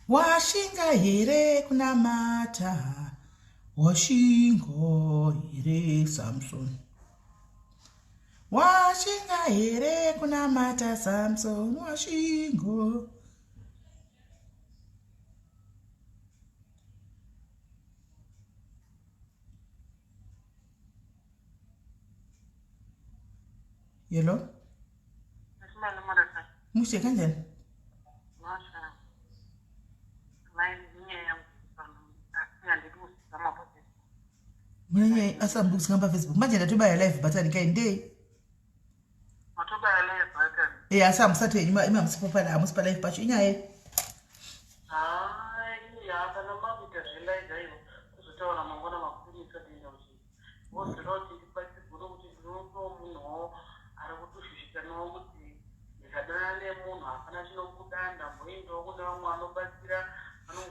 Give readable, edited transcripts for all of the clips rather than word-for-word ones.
Washinga here kunamata, washingo here Samson. Washinga here kunamata Samson, washingo. Yellow? Mushe kanjani? Mwenye asa books kamba Facebook. Manje ndatuba ya live batani kai ndei. Matoba ya live batani. Asa msate ima msipopa na musipa live pacho inyae. Ya kana mabita zilaiza hiyo. Kuzotawa na mangona makuni kadina uchi. Wote roti ipati buru uchi buru muno. Arakutushishika no uchi. Nikadane muno. Akana chino kudanda. Muindo kuna mwano basira.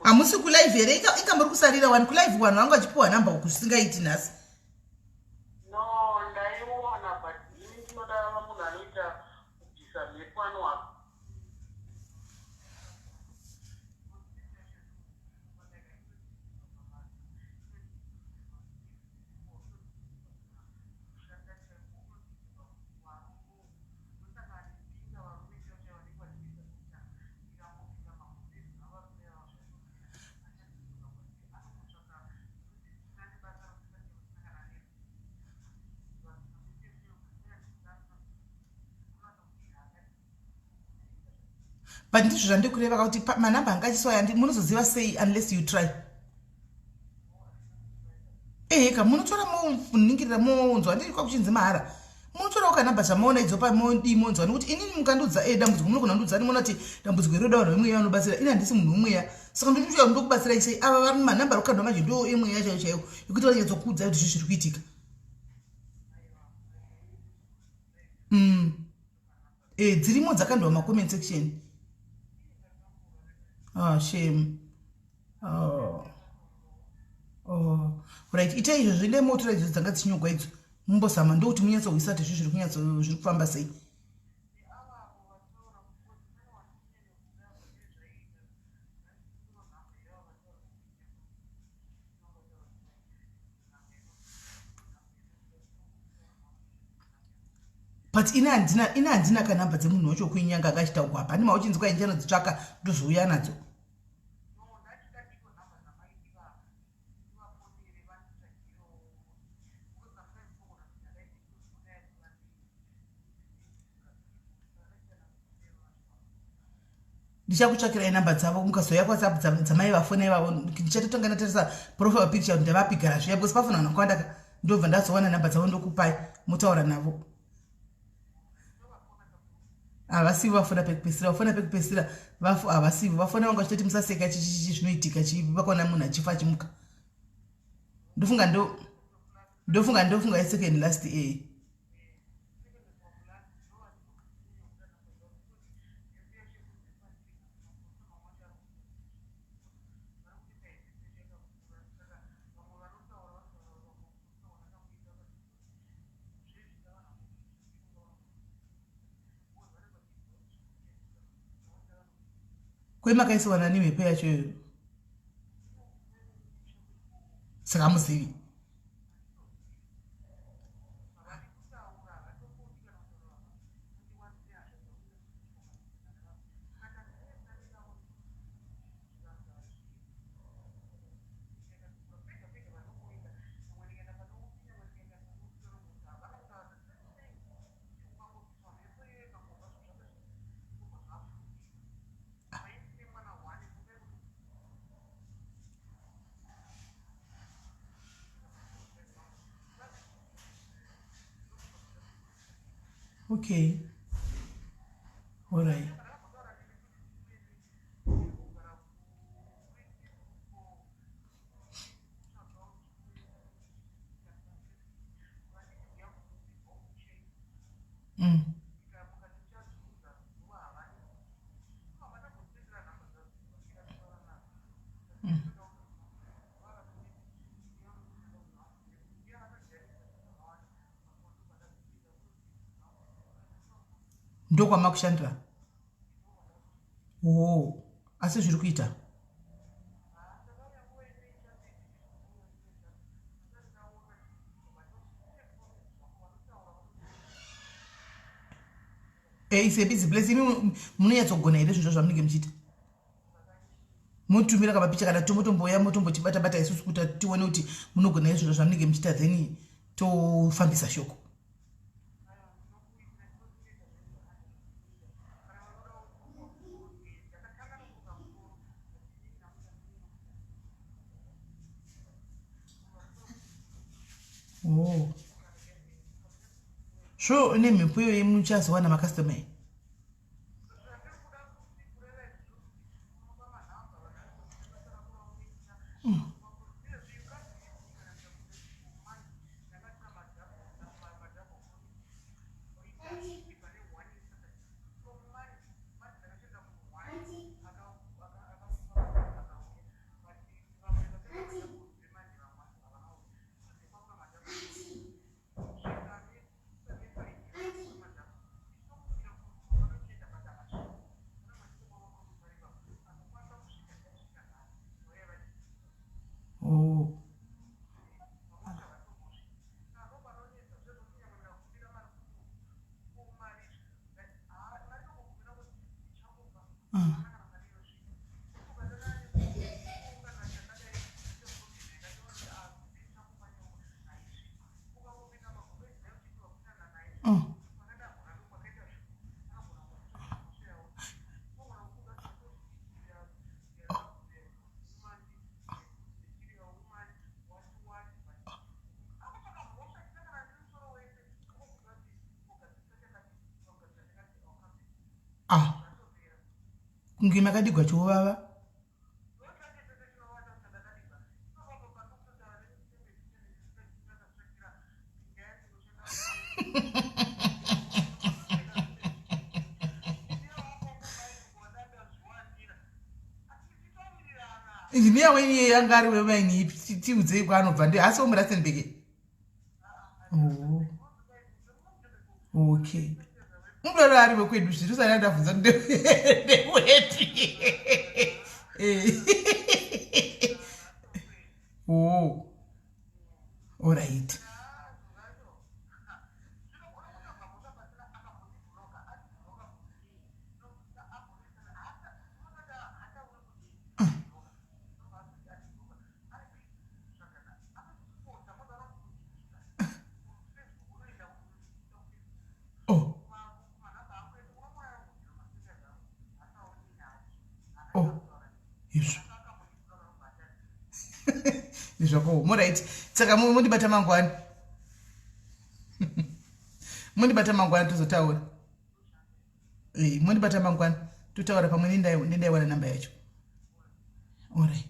Amusi ku live here ikamuri kusarira wani ku live wanu wanga chipuwa namba ukusinga iti nasi. No, ndaiona but ini ndinoda munhu anoita kubvisa mhepo anohamba. But ndizvo zvandikureva kuti manamba angachiso yandi munozoziva sei unless you try. Ka munotora muningirira monzwa ndiri kwa kuchinzi mahara. Munotora ukanamba chamaona idzopa modi monzwa nokuti inini mukandudza dambudziko munogona ndudza ndimona kuti dambudziko iroda vanhu vemweya vanobatsira ina ndisi munhu wemweya saka ndinotsvaka ndokubatsira isei ava vari manamba rokandwa manje ndo emweya chaiyo chaiyo yekuti vanyatsokudza kuti zviri kuitika. Dzirimo dzakandwa mumacomment section. Shame. Right, ite izvo zvine motora idzo dzanga dzichinyogwa idzo mumbozama ndokuti munyatsokuisa kuti zviri kufamba sei. But ina handina kanamba dzemunhu wacho kuinyanga akachitaugwa apa ndima uchinzi kwa ndichanodzitsvaka ndozouya nadzo. Ndichakutsvakirai namba dzavo mukazoya kwaWhatsApp dzamai vafona ivavo ndichatotanga ndatarisa profile picture kuti ndavapigara zviya because pafuna nakwandaka ndobva ndazowana namba dzavo ndokupai mutaura navo. Havasivi vafona pekupesira vafona pekupesira havasivi vafona vanga chitoti musaseka zvinoitika vakona munhu achifa achimuka. Ndofunga second last a. Kwemakaisiwa nani mhepo yacho iyoyo saka hamuzivi. Okay. All right. Ndokwamakushandira. Asi zviri kuita. It's a busy place. Munoyatsogona here zvizvo zvamunenge muchiita. Mutumira kamapicha kana tomotomboya motombotibata bata isusu kuti tione kuti munogona here zvizvo zvamunenge muchiita then tofambisa shoko. Oh. Sure, name me puyo yemuchazowana makastoma. Oh. Kunge makadigwa chovava. Engineer wenye yangari wewe tiudze kwanobva ndi asi omurasenbeke. Oh. Okay. Umbrella ari wekwedu zviri sananda bvunza ndeweti. Oh. All right. Right. Saka mundibata mangwani. Mundibata mangwani tozotaura. Mundibata mangwani totaura pamwe ndaiwana namba yacho. All right.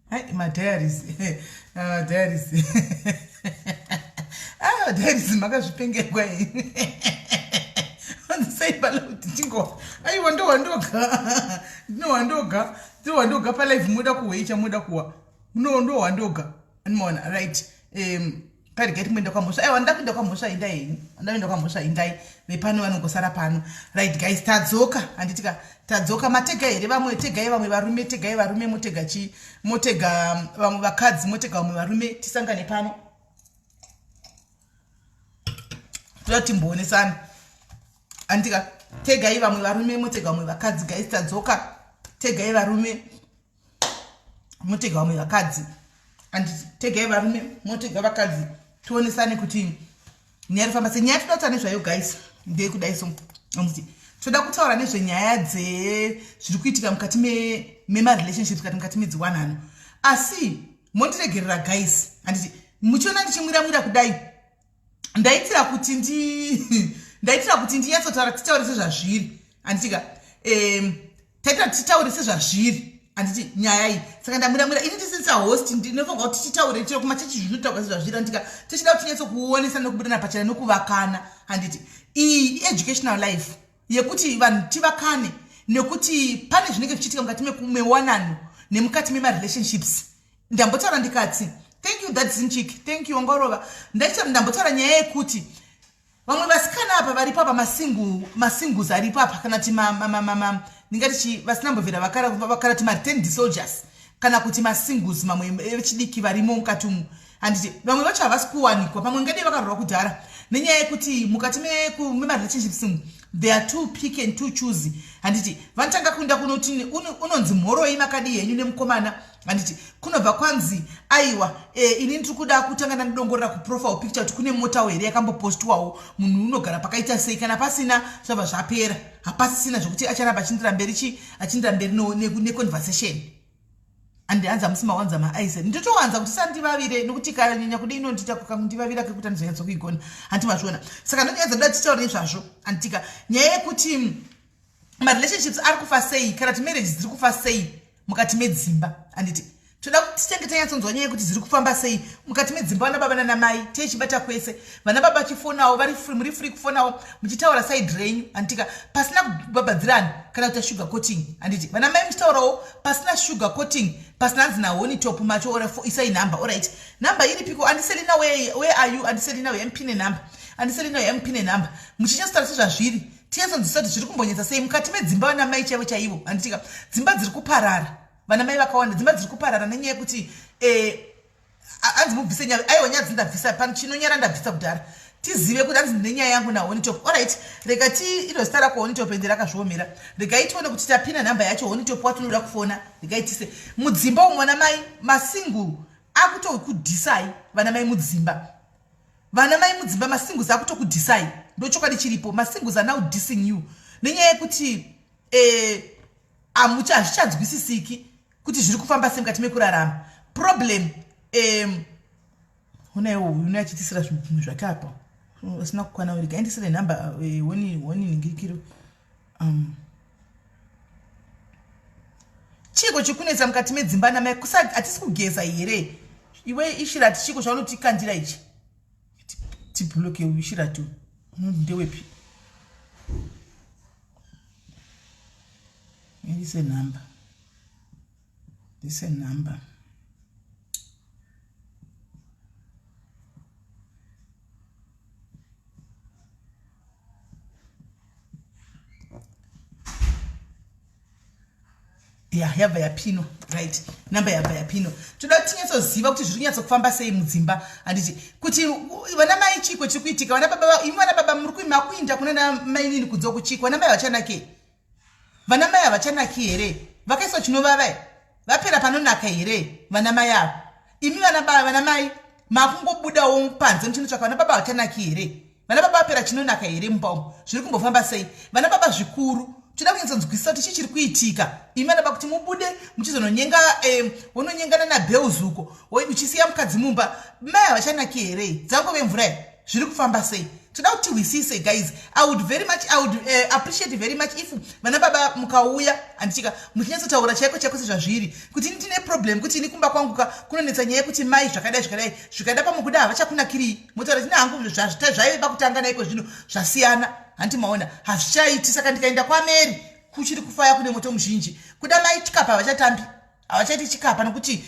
Hai madiaries. Diaries. Diaries makazvipengerwa ini. Say baloti tingo ai wandoga pa live muda kuwecha muda kuwa ndo wandoga unaona right kari geti mwenda kwa musha wandapinda kwa musha indai ndaenda kwa musha indai vepano vanongosara pano right guys tadzoka anditika tadzoka matega here vamwe tega vamwe varume motega vamwe vakadzi motega vamwe varume tisangane pano toti mbonesana andika tega vamwe varume motega vamwe vakadzi guys tadzoka tega varume motega vamwe vakadzi and tega varume motega vakadzi tuonesane kuti nyaya famba senyaya tinotsa nezvayo guys ndeye kudai so anditi toda kutaura nezvenyaya zviri kuitika mukati merelationships kati mukati medziwanano asi mondiregerera guys anditi muchiona ndichimwira kudai ndaitira kuti ndiyatsotaura titaure sezvazviri anditika taita titaure sezvazviri anditi nyaya iyi saka ndamwira ini ndisisa host ndinofunga kuti titaure chiro kuma chechizvinotaura sezvazviri andika tichida kuti tinyatsokuonesa nokubudana pachena nokuvakana anditi iyi educational life yekuti vanhu tivakane nekuti pane zvinenge zvichiitika mukati mewanano nemukati memarelationships ndambotaura ndikati thank you that zinchik thank you ongorova ndambotaura nyaya yekuti vamwe vasikana apa varipo apa masingles aripo apa kana kuti ndingati vasinambovhera vakarati ma-return soldiers kana kuti masingles mamwe vechidiki varimo mukati umu handiti vamwe vacho havasi kuwanikwa pamwe ngadi vakarorwa kudhara nenyaya yekuti mukati memarelationships there are two pick and two choose handiti vanotanga kuenda kunoti unonzi mhoroi makadi yenyu nemukomana handiti kunobva kwanzi aiwa ini ndiri kuda kutanga ndidongorera kuprofile picture kuti kune mota here yakambopostwawo munhu unogara pakaita sei kana pasina zvabva zvapera hapasisina zvokuti acharamba achindira mberi neconversation andi hanza musima wanza maaise nditowanza kuti sandivavire nokuti kanyanya kudi inondita kukandivavira kekuti andizonyatso kuigona handimazviona saka ndonyanza ndoda tichitaure zvazvo anditika nyaya yekuti marelationships ari kufa sei kana kuti marriages dziri kufa sei mukati medzimba anditi toda kuti titenge tanyatsonzwa nyaya yekuti dziri kufamba sei mukati medzimba vana baba nana mai techibata kwese vana baba vachifonawo muri free kufonawo muchitaura side renyu anditika pasina kubabhadzirana kana kuita sugar coating anditi vana mai muchitaurawo pasina sugar coating pasina hanzi nahoni top macho ora isai number alright number iri piko andiselina where are you andiselina where mpine number andiselina where mpine number muchichastaura sezvazviri tiyatsonzisa kuti zviri kumbonyetsa sei mukati medzimba vana mai chaivo chaivo anditika dzimba dziri kuparara vana mai vakawanda dzimba dziri kuparara nenyaya yekuti hanzi mubvise nyaya aiwa nyaya dzindabvisa pano chinonyara ndabvisa kudhara tizive kuti hanzi nenyaya yangu nahonitop alright rega iro zita rako honitop ende rakazviomera regai tione kuti tapina nhamba yacho honitop watinoda kufona regai tise mudzimba umwana mai masingu akutokudhisai vana mai mudzimba masingus akutokudhisai ndochokwadi chiripo masingus are now dissing you nenyaya yekuti hazvichadzwisisiki kuti zviri kufamba sei mukati mekurarama problem unaiwo uyu achitisira zvinhu zvake apa asina kukwana rega indisire nhamba woni ningirikiro chiko chikunetsa mukati medzimba namai hatisi kugeza here iwe ishirati chiko zvaunotikandira ichi tibloke uyu ishirati ndewepi ndise nhamba yabva yapino right namba yabva yapino toda kuti tinyatsoziva kuti zviri kunyatsokufamba sei mudzimba handiti kuti vana mai chiko chiri kuitika vana baba muri makuinda kuna mainini kudzoa kuchiko vana mai vachanake vana mai havachanaki here vakaiswa chinovava vapera panonaka here vana mai avo imi vana mai makungobudawo panze muchinotsvaka vana baba havachanaki here vana baba vapera chinonaka here mumba zviri kumbofamba sei vana baba zvikuru toda kunyatsonzwisisa kuti chii chiri kuitika imi vana baba kuti mubude muchizononyenga wononyengana nabheuzuko uchisiya mukadzi mumba mai havachanaki here dzangove mvura zviri kufamba sei toda kuti tiwisise guys I would appreciate very much if vana baba mukauya andichika muchinyatsotaura chaiko sezvazviri kuti ndine problem kuti ini kumba kwangu kunonetsa nyaya yekuti mai zvakadai zvikaida pamukuda havachakunakiri motaura tina hangu zvaiva kutanga naiko zvino zvasiyana handimaona hazvichaiti saka ndikaenda kwaMary kuchiri kufaya kune moto muzhinji kuda mai chikapa havachatambi havachaiti chikapa nokuti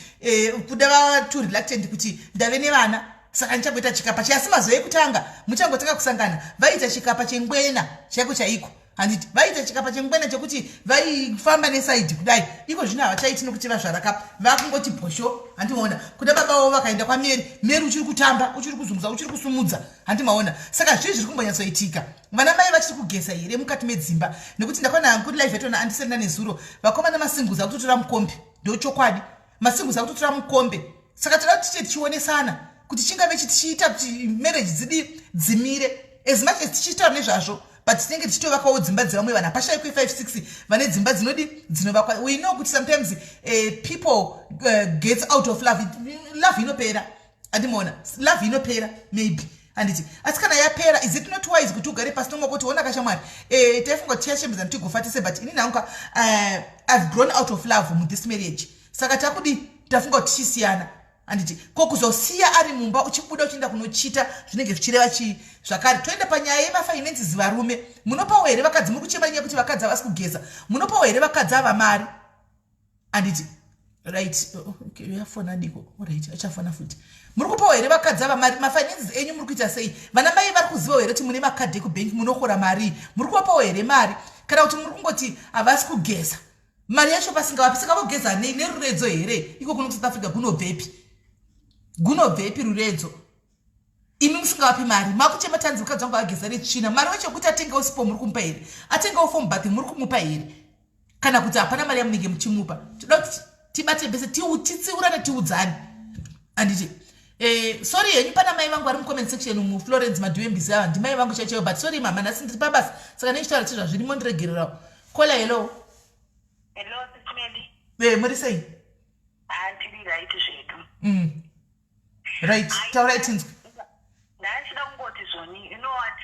kuda vatu reluctant kuti ndave nevana saka ndichagoita chikapa chiasi mazuva ekutanga muchangotanga kusangana vaita chikapa chengwena chaiko chaiko handiti vaita chikapa chengwena chekuti vaifamba nesaidhi kudai iko zvino havachaiti nokuti vazvaraka vakungoti bhosho handimaona kuda babavo vakaenda kwaMary uchiri kutamba uchiri kuzunguza uchiri kusumudza handimaona saka zvii zviri kumbonyatsoitika vana mai vachiri kugesa here mukati medzimba nekuti ndakaona hangu live yatona andisenda nezuro vakomana masinguzi akutotora mukombe ndochokwadi masinguzi akutotora mukombe saka toda kuti tichionesana kuti chingave tichiita kuti marriage dzimire as much as tichiitaura nezvazvo but tinenge tichitovakawo dzimba dzevamwe vanhu hapashayikwe 5-6 vane dzimba dzinovakwa we know kuti sometimes people gets out of love inopera handimaona love inopera maybe handiti asi kana yapera is it not wise kuti ugare pasi nomwe kuti ona kashamwari taifunga kuti tiyashembedzana tigofatise but ini nanguka I've grown out of love muthis marriage saka takudi tafunga kuti tichisiyana handiti kokuzosiya ari mumba uchibuda uchienda kunochita zvinenge zvichireva chii zvakare toenda panyaya yemafinances varume munopawo here vakadzi muri kuchema nyaya kuti vakadzi havasi kugeza munopawo here vakadzi ava mari handiti right yafona diko right achafona futi muri kupawo here vakadzi ava mari mafinances enyu muri kuita sei vana mai vari kuzivawo here kuti mune makadhi ekubhengi munokora mari muri kuvapawo here mari kana kuti muri kungoti havasi kugeza mari yacho pasingawapi saka vogeza neruredzo here iko kuno South Africa gunobvepi ruredzo imi musingawapi mari makuchema tanzi mukadzi wangu ageza netsvina mari wacho kuti atengewo sipo muri kumupa here atengewo foam bath muri kumupa here kana kuti hapana mari yamunenge muchimupa toda kuti tibate bese titsiurane tiudzane anditi sorry henyu pana mai vangu vari mucomment section muFlorence Madhuembisi ava ndimai vangu chaichaiwo but sorry mama nhasi ndiri pabasa saka nechitaura chezvazvirimo ndiregererawo kola hello muri sei handiri right zvedu right taurai tinzwi ndachida kungoti zvoni you know what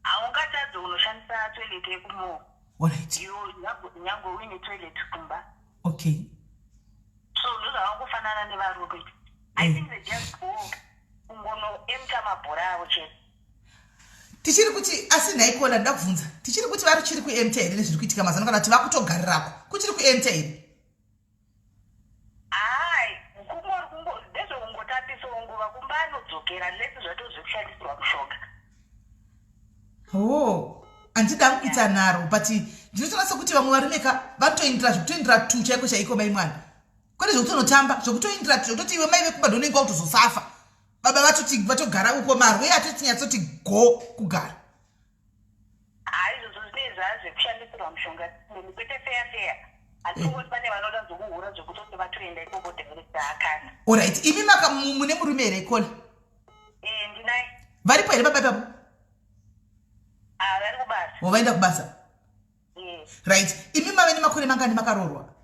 haungatadzi unoshandisa toilet yekumo alright nyange uine toilet kumba okay so ndozvavangofanana nevarume I think they just go kungonoemta mabhora avo chete tichiri kuti asi nhaikola ndoda kubvunza tichiri kuti vari chiri kuemta here nezviri kuitika mazano kana kuti vakutogarirako kuchiri kuemta here ndezvekungotapisa kumba anodzokera lesi zvatozvekushandisirwa mushonga handida kuita nharo but ndinotoona sekuti vamwe varumeka vanotoindira zvekutoindira tu chaiko chaiko mai mwana kwete zvekutonotamba zvekutoindira tu zvekutoti iwe mai vekumba ndonenge wautozosafa baba vatoti vatogara uko marwe atotinyatsoti go kugara izvozvo zvinei zvazvekushandisirwa mushonga kwete feya handingoti pane vanoda zokuhura zvekutoti vatoenda ikoko direkta akana alright imi mune murume here ikona ndinai varipo here baba ipapo vari kubasa vaenda kubasa right imi mave nemakore mangani makaroorwa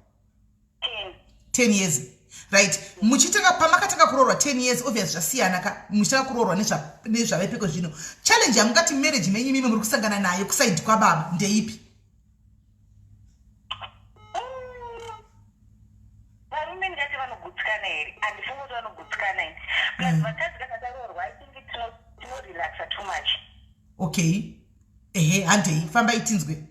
10 years right muchitanga pamakatanga kuroorwa 10 years obvious zvasiyana ka muchitanga kuroorwa nezvavepeko zvino challenge yamungati marriage menyu mimi muri kusangana nayo kusaidi kwababa ndeipi varume ndati vanogutsikana here handifungi kuti vanogutsikana here plus vakadzi kana taroorwa I think tinorelaxa too much okay handei famba itinzwe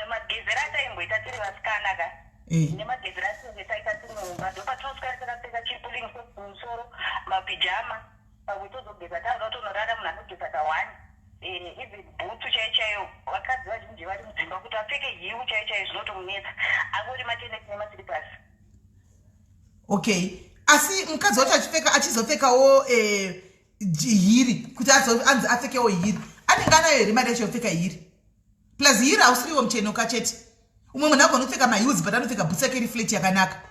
magezera ataimboita tiri vasikana ka nemagezera atinge taita tinomba ndopatinoswera takapfeka chipuling mumusoro mapijama pamwe tozogeza tanoda tonorara munhu anogeza ka1 even bhutsu chaichayo vakadzi vazhinji vari mudzimba kuti apfeke hiu chaichayo zvinotomunetsa angori matenesi nemasiripasi okay asi mukadzi wacho achizopfekawo hiri kuti anzi apfekewo hiri anenge anayo here mari yacho yopfeka hiri plus hiri hausiriwo muchenoka chete umwe munhu agona kupfeka maheels but anopfeka bhutsu yake iri flat yakanaka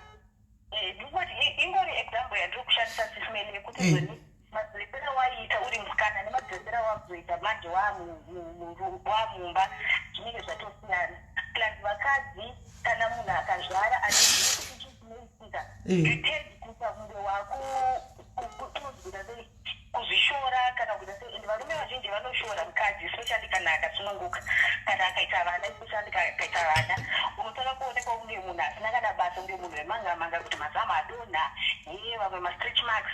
ndikuti ingori example yandiri kushandisa SIS MELLY yekuti zoni madresera waiita uri musikana nemadresera wakuzoita manje wamumba zvinenge zvatosiyana plus vakadzi kana munhu akazvara achizivi kuti chinoitika details kuita mumbe wako kunozvikuita sei kuzvishora kana kuita sei ende varume vazhinji vanoshora mukadzi especially kana akasununguka kana akaita vana especially akaita vana unotanga kuonekwa unge munhu asina kana basa unge munhu wemangamanga kuti mazamu adonha vamwe mastretch marks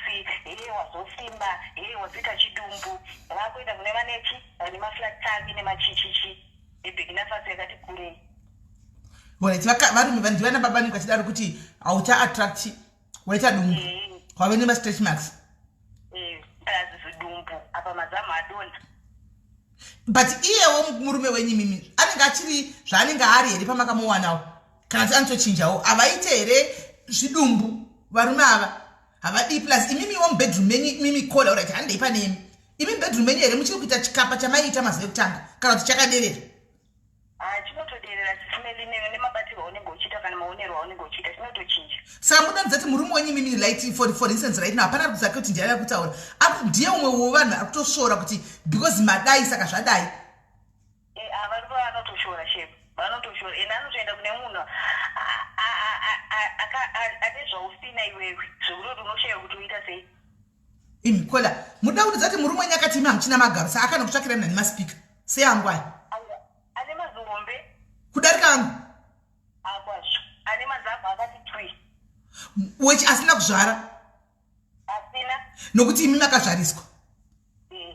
wazosimba wazoita chidumbu vakuenda kune vanechi vane maflat tummy nemachichichi ebheginafasi yakati kurei varume vandivana babangu vachidaro kuti haucha attract waita dumbu wave nemastretch marks zvidumbu apa mazamu adonha but iyewo murume wenyu mimi anenge achiri zvaanenge ari here pamakamuwanawo kana kuti anotochinjawo havaite here zvidumbu varume ava havadii plus imimiwo mubedroom menyu mimi kola urati handei panemi imi bedroom menyu here muchiri kuita chikapa chamaiita mazuva ekutanga kana kuti chakaderera chinotoderera SIS MELLY nemabatirwo aunenge uchiita kana maonerwo aunenge uchiita chinotochinja saka mudanidza kuti murume wenyu mimi light for instance right now hapana kuzake kuti ndiani kutaura ndiye umwe wevanhu ari kutosvora kuti because madai saka zvadai varume vanotoshora shepu vanotoshora ende anotoenda kune munhu ane zvausina iwewe zvekunoti unoshaya kuti uita sei imi kola muda kuridza kuti murume wenyu akati imi hamuchina magaro saka akana kutsvakira nani maspika sei angwai ane mazombe kudarika angu akwazvo ane mazamu akati twi wechi asina kuzvara asina nokuti imi makazvariswa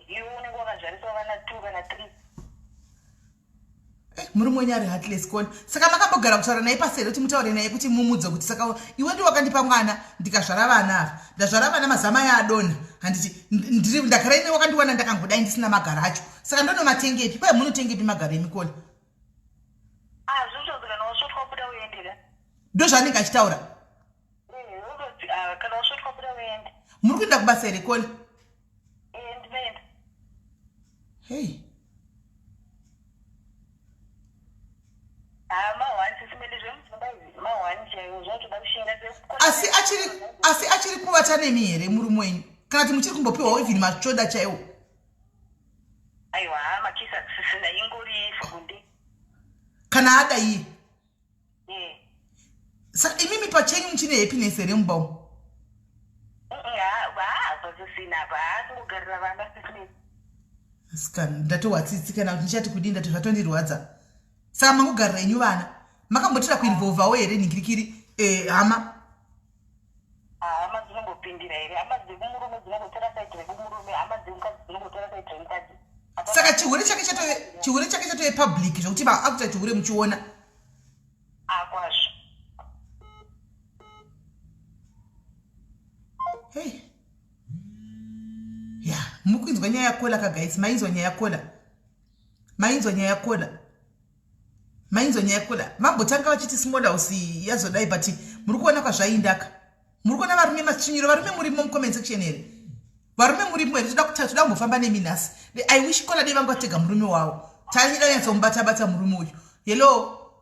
iwe unenge wakazvariswa vana 2 kana 3 murume wenyu ari heartless kona saka makambogara kutaura naye paseri kuti mutaure naye kuti mumudze kuti saka iwe ndi wakandipa mwana ndikazvara vana ava ndazvara vana mazama yaadonha handiti ndakara ine wakandiwana ndakangodai ndisina magaro acho saka ndonomatengepi kwai munotengepi magaro emikola zvichonzekana wasvotwa kuda uendera Ndozvanenge achitaura. Kana usvotwa kuda uende. Muri kuenda kubasa here Kole? Ndinoenda. Hey. Asi achiri kuvata nemi here murume wenyu? Kana kuti muchiri kumbopiwawo even matsvoda chaiwo? Aiwa, makisa kusisina ingori fundi. Kana ada iye? Saka imimi pachenyu muchine happiness here mubao? Asikana, ndatowatsitsi kana kuti ndichati kudii ndati zvatondirwadza. Saka mangogarira henyu vana. Makambotira kuinvolvawo here ningirikiri hama? Hama dzinombopindira here. Hama dzekumurume dzinongotora saiti rekumurume, hama dzemukadzi dzinongotora saiti remukadzi. Saka chihure chake chatove public zvokuti akuita chihure muchiona. Kwazvo. Hey. Yeah, mukuinzwa nyaya yakola guys, mainzwa nyaya yakola. Mainzwa nyaya yakola. Mambotanga vachiti small house yazodai but muri kuona kwazvaindaka. Muri kuona varume machinyiro, varume murimo mucomment section here. Varume murimo here toda kumbofamba nemi nhasi. I wish Kola dei vangotega murume wavo. Tanyida yanzombata murume uyu. Hello.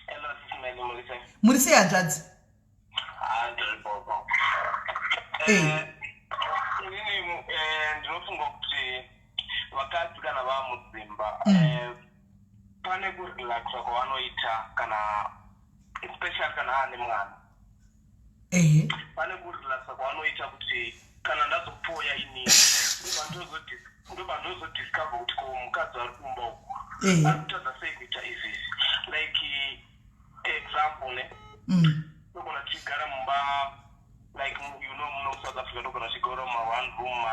Hello, SIS MELLY, Mulise. Muri sei hanzvadzi? Inini ndinofunga kuti vakadzi kana vamudzimba pane kurelaxa kwavanoita kana especially kana ane mwana. Pane kurelaxa kwavanoita kuti kana ndazopoya inini ndobandozodiscover kuti ko mukadzi ari kumba uku arikutadza sei kuita izvizvi. Like example ne ndogona tichigara mumba like muno South Africa ndogona tichigara ma one room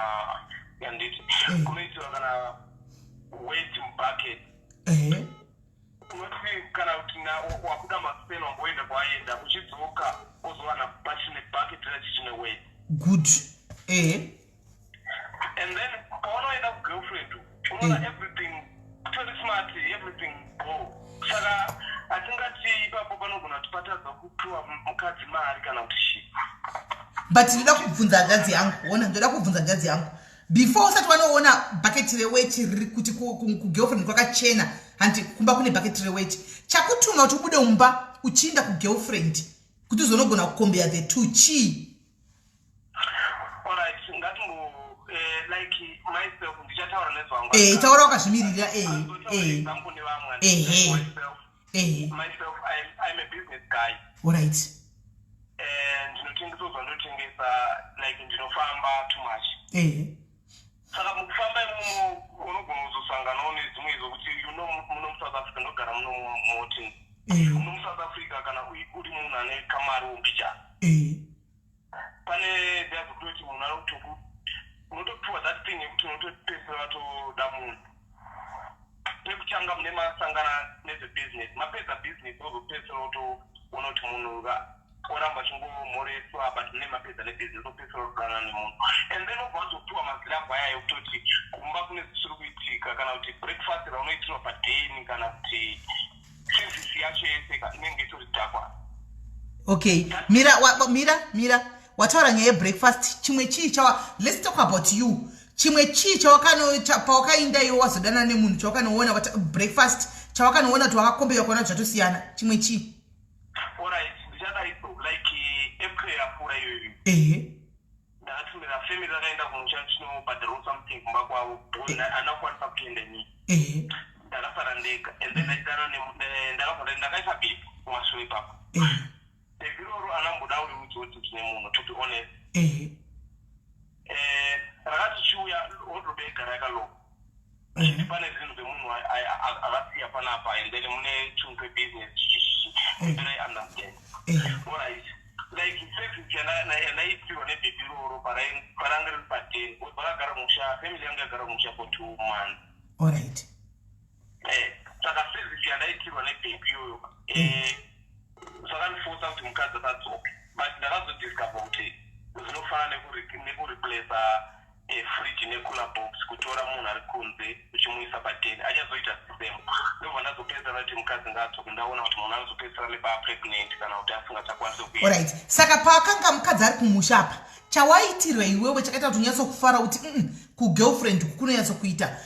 yanditi kunoitiwa kana weight bucket. Unoti kana kuti wabuda masipeni wamboenda kwaenda uchidzoka ozowana bachine bucket rachine weight. Good. And then paunoenda kugirlfriend unoona everything totally smart, everything go. Saka atingati ipapo panogona tipatadza kupiwa mukadzi mari kana kuti shi. But ndoda kubvunza hanzvadzi yangu. Before usati wanoona bucket reweight riri kuti kugirlfriend kwakachena handi kumba kune bucket reweight. Chakutuma kuti ubude mumba uchienda kugirlfriend kuti uzonogona kukombea the two chi. Alright, ngatimbo like myself ndichataura nezvangu. Taura wakazvimirira example nevamwe. Myself, I'm a business guy. Alright. Ndinotengesa zvandotengesa like ndinofamba too much. Saka mukufamba imomo unogona kuzosanganawo nedzimwe zokuti muno muSouth Africa ndogara muno moti. Muno muSouth Africa kana uri munhu ane kamari wombicha. Pane dzazokutoti munhu ari kutoku unotopiwa that thing yekuti unotopedzisira watoda munhu. Nekutanga mune masangana nezvebusiness. Mapedza business wozopedzisira wotoona kuti munhu oramba chingomhoreswa but mune mapedza nebusiness wopedzisira kugana nemunhu. And then obva wazopiwa mazirabhu aya ekutoti kumba kune zvisiri kuitika kana kuti breakfast raunoitirwa padeni kana kuti service yacho yese inenge itori dhakwa. Okay, Mira. Wataura nyaya yebreakfast chimwe chii let's talk about you. Chimwe chii pawakaenda iwo wazodana nemunhu chawakanoona breakfast chawakanoona kuti wakakombewa kuona zvatosiyana chimwe chii? Alright, ndichadaiso like April yapfuura iyoyo. Ndakatumira family rakaenda kumusha chinobhadharwa something kumba kwavo anakwanisa kuenda ni. Ndakasara ndega and then ndakaisa bipi kumashure ipapo. Ebiroro anamboda uri mudzoti tine munhu to be honest. Rakati chiuya wardrobe yegara yakaloka. Kuti pane zvinhu zvemunhu akasiya panapa and then mune chinhu chebusiness then I understand. Alright. Like service yandaitiwa nebhebiroro paranga riri padeni vakagara musha family yangu yagara musha for 2 months. Alright. Saka service yandaitirwa nebhebi iyoyo zvakandifosa kuti mukadzi akadzoka but ndakazodiscover kuti zvinofana nekureplace fridge necooler box kutora munhu ari kunze uchimuisa padeni achazoita sisemo ndobva ndazopedzera kuti mukadzi ngatsoke ndaona kuti munhu anozopedzera maybe pregnant kana kuti asingachakwanisi kuita. Alright, saka paakanga mukadzi ari kumusha apa chawaitirwa iwewe chakaita kuti unyatsokufara kuti kugirlfriend kukunonyatsokuita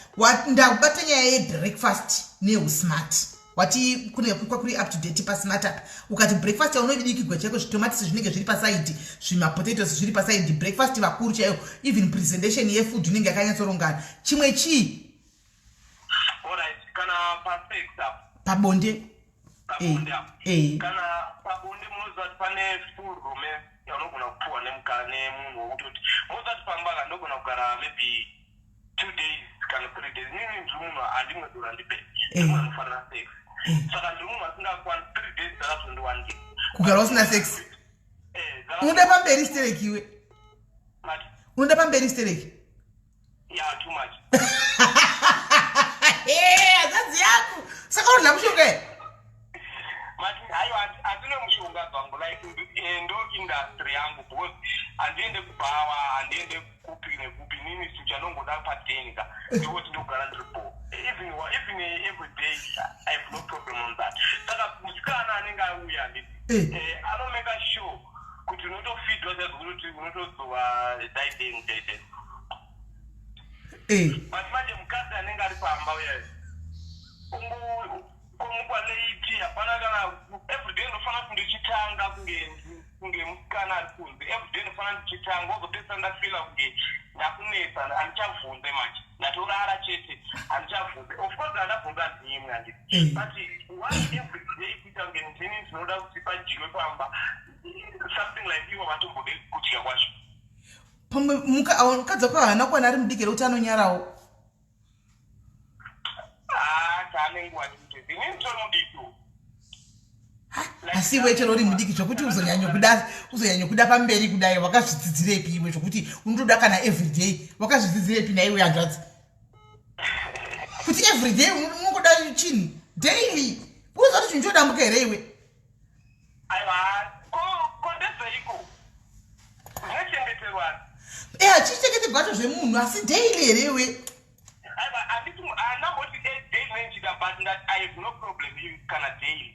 ndakubata nyaya yebreakfast neusmart wati kunekukwa kuri up to date pasmart apa ukati breakfast yaunovidikigwa chaiko zvitomatisi zvinenge zviri pasaidi zvimapotatoes zviri pasaidi breakfast vakuru chaiyo even presentation yefood inenge yakanyatsorongana chimwe chii. Alright, kana pasex apa pabonde kana pabonde munoziva kuti pane full room yaunogona kupuwa nemunhu wokutoti mozati pambanga ndogona kugara maybe 2 days kana 3 days nini ndimunhu handimwedura ndipe ndimwe anofanira sex saka ndimunhu asingakwani 3 days dzakazonde 1 day kugara usina sex. Unoda pamberi stereki iwe unoda pamberi stereki too much azadzi yako saka unodla mushonga mati haiwa hatine mushonga dzangu like ndo industry yangu because handiende kubhawa handiende kupi nekupi nini sichanongoda padenga ndikuti ndogara ndiripo even every day I have no problem on that saka musikana anenge auya handiti anomake sure kuti unotofidwa chazokuti unotozova dating but manje mukadzi anenge ari pamba uyayo kumukwa leiti hapana kana everyday ndofana kundichitanga kunge musikana ari kunze everyday ndofana ndichitanga wozopesa ndafila kunge ndakunetsa handichabvunze manje ndatorara chete handichabvunze of course handabvunza ndimwe handiti but why everyday kuita kunge ndini ndinoda kuti pajiwe pamba something like iwo vatombode kudya kwacho pamwe mukadzi wako haana kuwana ari mudiki rekuti anonyarawo taanenguva kuti inini nditori mudiki asi iwe chero uri mudiki zvokuti uzonyanya kuda pamberi kudai wakazvidzidzirepi iwe zvokuti unotoda kana everyday wakazvidzidzirepi naiwe hanzvadzi kuti everyday unongoda chini daily unoziva kuti chinhu chodambuka here iwe aiwa kondezeiko zvinochengeterwani hachichengeterwa zvacho zvemunhu asi daily here iwe aiwa handiti handamboti daily nenchida but that I have no problem kana daily.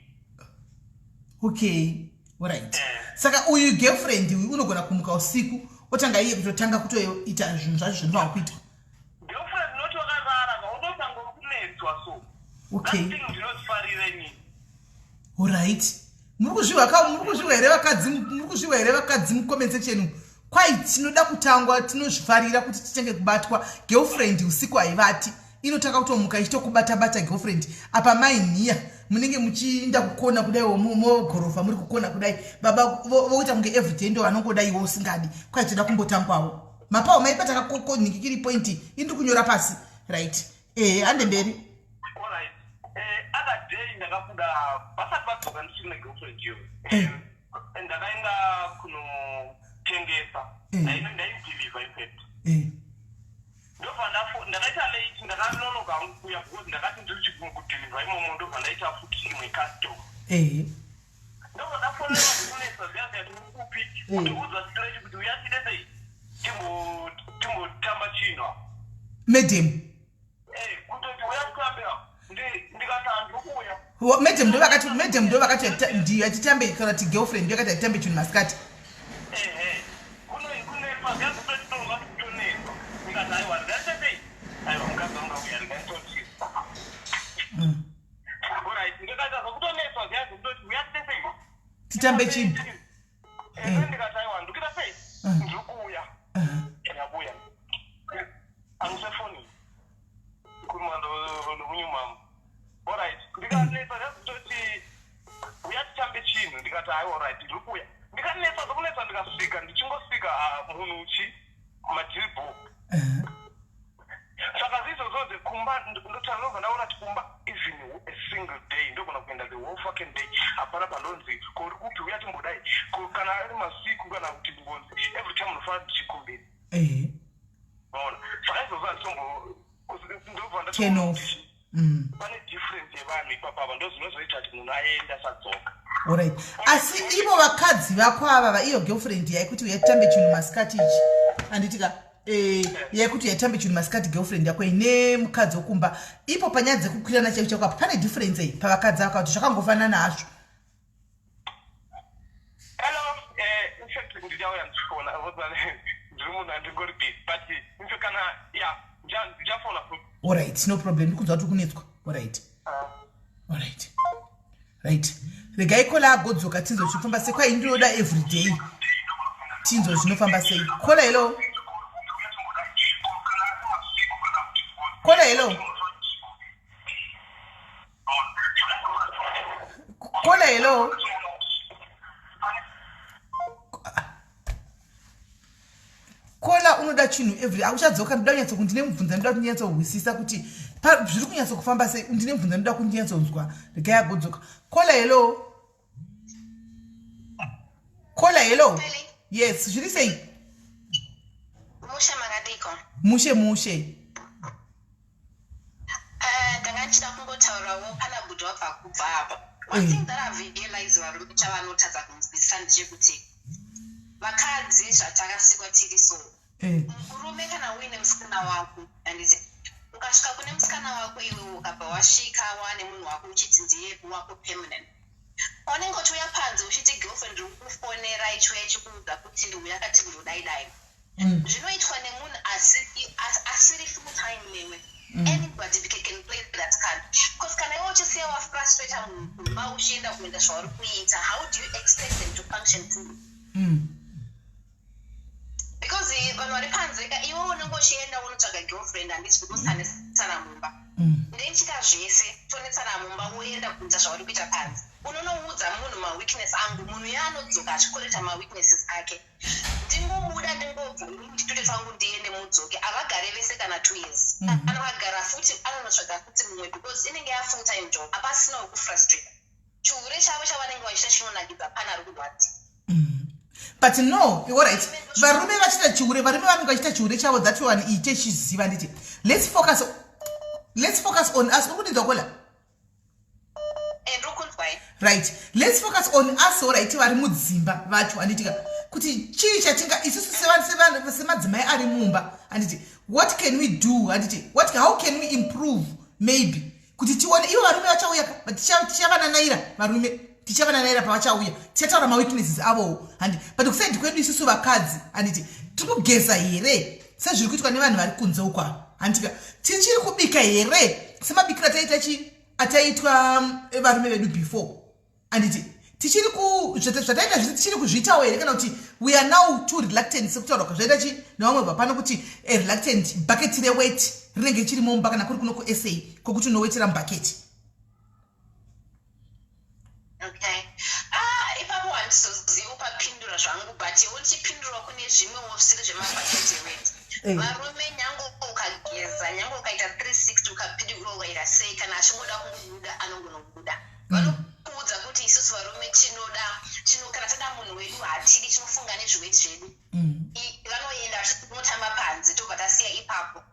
Okay, alright. Saka uyu girlfriend unogona kumuka usiku otanga iye kutotanga kutoita zvinhu zvacho zvinofanira kuitwa. Girlfriend not wakazara unotanga kunetswa so. Okay. That thing ndinotifarire ni. Alright. Muri kuzviwa here vakadzi mucomment section kwai tinoda kutangwa tinozvifarira kuti titenge kubatwa girlfriend usiku haivati inotaka kutomuka ichitokubata girlfriend apa mainhiya munenge muchiinda kukona kudai mogorofa muri kukona kudai baba voita kunge everyday ndo vanongoda iwo usingadi kwai toda kumbotangwawo mapawo maipata kakonikikiri point indiri kunyora pasi right hande mberi alright other day ndakabuda pasati padzoka ndichine girlfriend iyo ndakaenda kunotengesa ndaidhiliva ipept ndobva ndakaita late ndakanonoka kuya because ndakati ndiri kudhiliva imomo ndobva ndaita futi imwe custom ndobva ndafonera kunesa ziyaziyati ukupi ndiudzwa straight kuti uyatidesei timbotamba chinwa madam kutoti uyatambea ndikati handikuya madam ndo vakati atitambe kana kuti girlfriend yakati atitambe chinhu masikati kunepa ziyazitotonga kutonesa ndikati aiwa ndikatesei aiwa mukadzi wanga uya ndikaitotisa alright ndikaita zvokutoneswa ziyazi kutoti uyatidesei titambe chinhu ndikati aiwa ndikita sei ndiri kuuya ndakuya amusefoni kumando nomunyumamu alright ndikanetsa zvazitoti uyatitambe chinhu ndikati aiwa alright ndiri kuuya ndikanetsa zokunetsa ndikasvika ndichingosvika munhu uchi madhiribhok saka zizozodze kumba ndotanobva ndaona kuti kumba even a single day ndogona kuenda the whole fucking day hapana panonzi kuri upi uyatimbodai kana ari masiku kana kuti ngonzi every time unofanira tichikumbiri ona saka izvozvo ndobva ndati pane difference yevanhu ipapapa ndo zvinozoita kuti munhu aenda sadzoka alright asi ivo vakadzi vako ava iyo girlfriend yaikuti uyatitambe chinhu masikati ichi handitika yekuti yatambe chinhu masikati girlfriend yako ine mukadzi wokumba ipo panyaya dzekukwirana chaicho chako apa pane difference pavakadzi vako kuti zvakangofanana hazvo. Hello, in fact, ndijauya ndichifona ndiri munhu andingori busy but infe kana ndijafona futi. Alright, no problem. Ndikunzwa kuti kunetswa. Alright. Alright. Right. Regai kola godzoka tinzo chifamba sei kwa ndinoda everyday. Tinzo zvinofamba sei. Kola hello. Kola hello. Kola hello. Kola unoda chinhu every auchadzoka ndoda kunyatso kundine mubvunza ndoda kunyatso kuhwisisa kuti zviri kunyatso kufamba sei ndine mubvunza ndoda kunyatso kunzwa regai agodzoka. Kola hello. Kola hello. Yes, zviri sei? Mushe makadiko. Mushe. Ndangachida kungotaurawo pana budho wabva kubva apa. One thing that I've realized varume chavanotadza kunzwisisa ndechekuti vakadzi zvatakasikwa tiri so. Murume kana uine musikana wako handiti ukasvika kune musikana wako iwe ukabva wasvika wane munhu wako uchiti ndiye wako permanent. Unenge uchiuya panze uchiti girlfriend uri kufonera ichiuya chikuudza kuti ndiwe yakati ndodai. Zvinoitwa nemunhu asiri full time newe. Anybody can play that card. Because kana iwe uchisiya wafrustrata munhu mauchienda kuenda zvauri kuita, how do you expect them to function too? Because vanhu vari panze iwe unenge uchienda unotsvaga girlfriend handiti because tanetsana mumba. Ndeichita zvese tonetsana mumba woenda kuita zvauri kuita panze. Unonoudza munhu maweakness angu, munhu yaanodzoka achikoreta maweaknesses ake. Ndingobuda ndingobva nditore fangu ndiende mudzoke avagare vese kana 2 years. Anogara futi anonotsvaga futi mumwe because inenge yafull time job hapasina wokufrustrata. Chihure chavo chavanenge vachiita chinonakidza pana ari kurwadza. But no, alright. Varume vachita chihure, varume vanenge vachita chihure chavo that one iite chiziva nditi. Let's focus on us. Ukudinzwa kola? Right. Let's focus on us, alright, vari mudzimba vacho anditika kuti chii chatinga isusu semadzimai ari mumba anditi what can we do anditi how can we improve maybe kuti tione ivo varume vachauya tichavananaira varume tichavananaira pavachauya tichataura maweaknesses avo handi but kusaidi kwedu isusu vakadzi anditi tiri kugeza here sezviri kuitwa nevanhu vari kunze uko andika tichiri kubika here semabikiro ataitwa varume vedu before anditi tichiri zvataita zvisi tichiri kuzviitawo here kana kuti we are now too reluctant sekutaura kwazvaita chi nevamwe vapano kuti reluctant bucket reweight rinenge chiri mumba kana kuri kuno kusa kwokuti unowetera mubhaketi. Okay. Ipapo handizoziva upapindura zvangu but uchipindura kune zvimwewo zvisiri zvemabhaketi reweight. Varume nyange ukageza nyange ukaita 360 ukapindura ukaita sei kana achingoda kungobuda anongonobuda. Vanokuudza kuti isusu varume kana tada munhu wedu hatidi chinofunga nezveweight zvedu. Vanoenda vachinotamba panze tobva tasiya ipapo.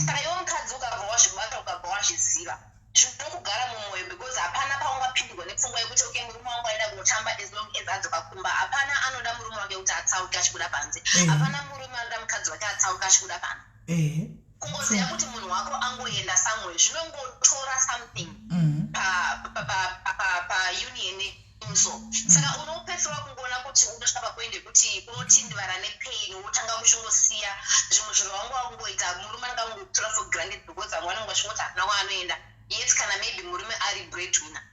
Saka iwe mukadzi ukabva wazvibata ukabva wazviziva zvinokugara mumwoyo because hapana paungapindurwa nepfungwa yekuti okay murume wangu aida kunotamba as long as adzoka kumba. Hapana anoda murume wake kuti atsauke achibuda panze. Hapana murume anoda mukadzi wake atsauke achibuda panze. Kungoziva kuti munhu wako angoenda somewhere zvinongotora something paunion imuso. Saka unopedzisira kungoona kuti unosvika pakuende kuti unotindivara nepain wotanga kuchingosiya zvimwe zvinhu vangu vakungoita murume anenge angotora for granted because vamwe vanenge vachingoti hapana kwaanoenda yet kana maybe murume ari breadwinner.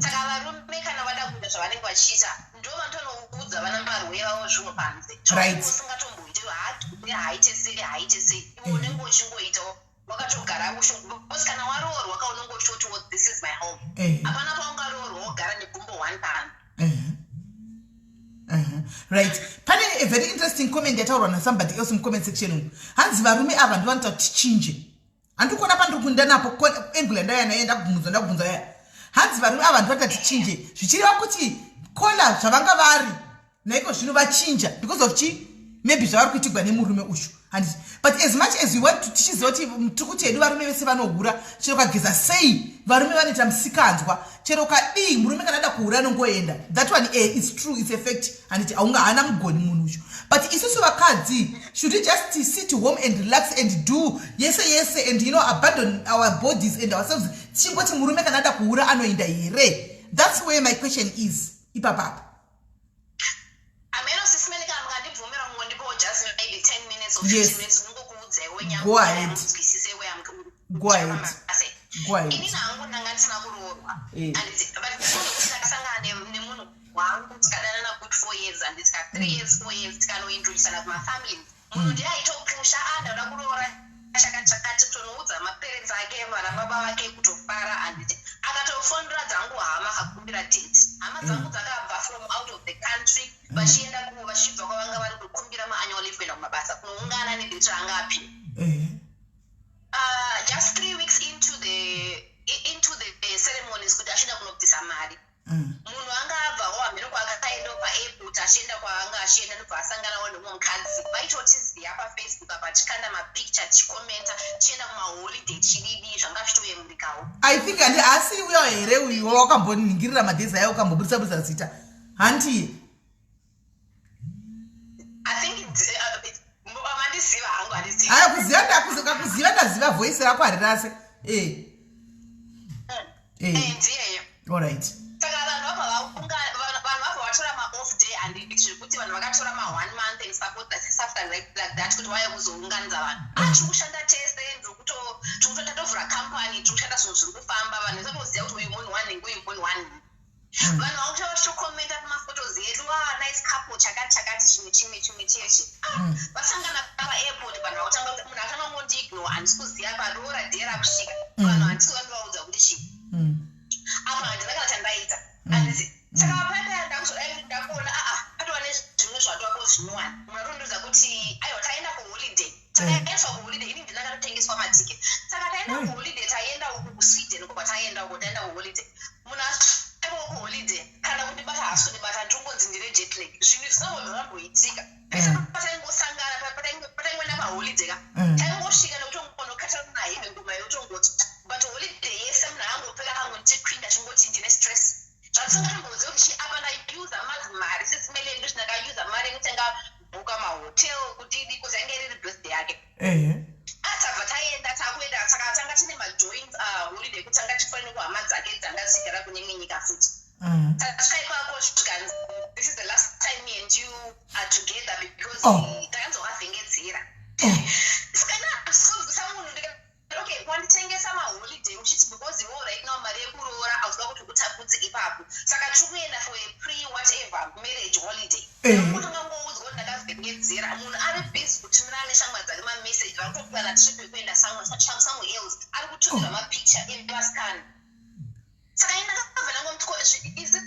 Saka varume kana vada kuita zvavanenge vachiita ndo vanotonoudza vana marwe vavo zvino panze usingatomboiti haite sei iwe unenge uchingoitawo wakatogara because kana waroorwa wakaunenge uchitoti this is my home hapana paungaroorwa wogara negumbo 1 pan. Right. Pane a very interesting comment yataurwa nasomebody else mucomment section. Hanzi varume ava ndivanoita kuti tichinje. Handikuona pandiri kuenda napo engula ndayanaenda kubvunza yaya. Hanzi varume ava ndivanoita tichinje. Zvichireva kuti kola zvavanga vari naiko zvino vachinja because of chi maybe zvavari kuitirwa nemurume uyu. But as much as we want to tichiziva kuti tiri kuti hedu varume vese vanohura chero ukageza sei varume vanoita musikanzwa chero ukadii murume kana ada kuhura anongoenda. That one is true, it's a fact and hauna mugoni munhu uyu. But isusu vakadzi, should we just sit home and relax and do yes and abandon our bodies and ourselves? Chingoti murume kana ada kuura anoinda here. That's where my question is. Ipapa. Just maybe 10 minutes or 15 minutes. Go ahead. Go ahead. Good 4 years and it's got 3 years, 4 years, it's kind of introduce my family. I told Pusha and my parents I gave her a baba came to Para and I got a phone Zangu Hama date. Amazaga from out of the country, but she ended up she to Kumbirama annual leave on my basa. Just 3 weeks into the ceremonies, could I should have looked this Amadi. Munwanga ava wamiro akaenda pa airport ashienda kwa anga ashienda nopasangana wano mukadzi vaitotizia pa Facebook apachikanda ma picture chikomenta chienda kuma holiday chididi zvanga zvitoyemurikawo. I think and asi uyo here uyo wakamboningirira madhezi ayo ukambobudisa zita hanti I think mandiziva hangu handiziva kuziva ndaziva voice rako harirase ndiyeyo. All right. Saka vanhu vava vatora ma-off day and kuti vanhu vakatora ma-1 month and support that after like that kuti vaya kuzounganidza vanhu tiri kushanda tese tikutotovhura company tiri kushanda zvinhu zviri kufamba vanhu vasakuziva kuti uyu munhu one uyu munhu one vanhu vakuta vachitokomenta pamafotos edu nice couple chakati chimwe cheshe vasangana paairport vanhu vakutanga kuti munhu akanga ngondiignore handisi kuziva parora dhera kusvika vanhu handisi vandivaudza kuti chii apa handina kana chandaita saka paya ndakuona atova nezvimwe zvatova zvinowani munhu atondiudza kuti aiwa taenda kuholiday takaendeswa kuholiday ini ndina katotengeswa matiketi saka taenda kuholiday taenda uku kusweden kubva taenda uko taenda kuholiday munhu aiwa kuholiday kana kundibata hasi kundibata ndongonzi ndine jetlag zvinhu zvinavo zvamboitika pataingosangana pataingoenda paholiday ka taingosvika nekuti unokata munahime ngoma yotongoti but holiday yese munhu angopfeka angondikwinda chingoti ndine stress zvatisingatombodze kuti apa ndaiuza mari sesimele ndo zvindakauza mari yekutenga bhuka mahotel kudidi kuzi ainge riri birthday yake atabva taenda takuenda saka tanga tine majoint holiday kuti tanga tifanire kuhama dzake dzanga zigara kune imwe nyika futi tasvikaipako zvikanzi this is the last time me and you are together because takanzovavhengedzera saka sozvisa munhu okay wanditengesa maholiday uchiti because iwo right now mari yekuroora hauziva kuti utapudze ipapo saka tiri kuenda for a pre-whatever marriage holiday kuti mangoudzwa kuti ndakavhengedzera munhu ari busy kutumirana neshamwa dzake mamessage vari kutopurana trip yekuenda somewhere else ari kutumira mapicture evaskani saka indakabva nangomutiko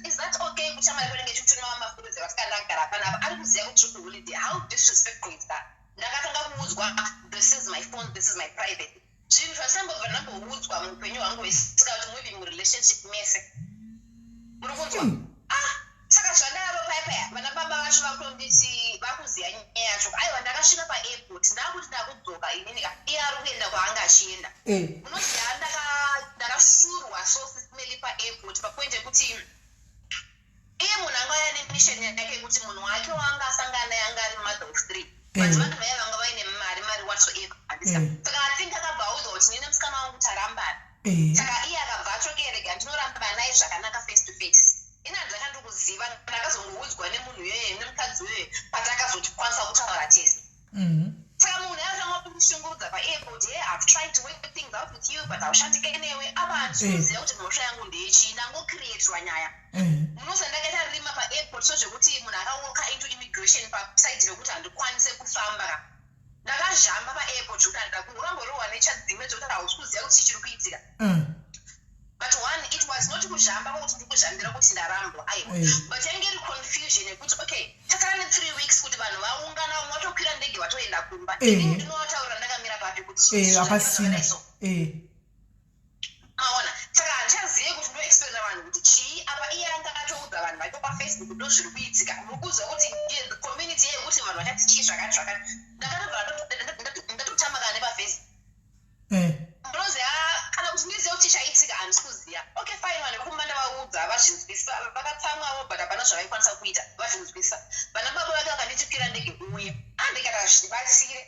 is that okay kuti shamwari kunenge chichitumira mafoto dzevasikani ndakagara panapa ari kuziva kuti tiri kuholiday how disrespectful is that ndakatanga kuudzwa this is my phone this is my private zvinhu zvasambobva ndamboudzwa muupenyu hwangu hwesika kuti muvi murelationship mese muri kunzwa saka zvadaro payapaya vana baba vacho vakutonditi vakuziva nyaya yacho aiwa ndakasvika paairport ndakuti ndakudzoka ininika iye ari kuenda kwaanga achienda unoziva ndakashurwa so sisimeli paairport papoint yekuti iye munhu anga aya nemission yake yekuti munhu wake wanga asangana yanga ari mother of 3 but vanhu vaya vanga vaine mari whatsoever saka athink akabvaudzwa kuti nine musikana wangu kuti arambana saka iye akabva achokerega ndinoramba naye zvakanaka face to face ina ndakandikuziva ndakazongoudzwa nemunhu iyoyo nemukadzi uyoyo patakazokwanisa kutaura tese saka munhu yaatanga kushungurudza paairport I've tried to work things out with you but aushandike newe apa handikuziva kuti mhosva yangu ndeyechii ndangocreatirwa nyaya munoziva ndakaita ririma paairport so zvekuti munhu akawalka into immigration pasaidi rekuti handikwanise kufamba ndakazhamba paairport zvekuti ndakungoramborohwa nechadzimwe zvekuti hausi kuziva kuti chiri kuitika but one it was not kuzhamba kwekuti ndiri kuzhambira kuti ndarambwa aiwa but yainge iri confusion yekuti okay takara ne3 weeks kuti vanhu vaungana umwe watokwira ndege watoenda kumba ini ndinotaura ndakamira papi kuti apasina aona saka handichazive kuti ndoexplaina vanhu kuti chii apa iye anga atoudza vanhu vake pafacebook ndo zviri kuitika mukuziva kuti community yekuti vanhu vachati chii zvakati ndakatobva ndatotamaka nepafacebook munoziva kana kuti ndizive kuti chaitika handisi kuziva okay fine vanhu vekumba ndavaudza vakudza vazvinzwisa vakatsamwawo but hapana zvavaikwanisa kuita vazvinzwisa vana baba vake vakanditipira ndege uya andikata zvibatsire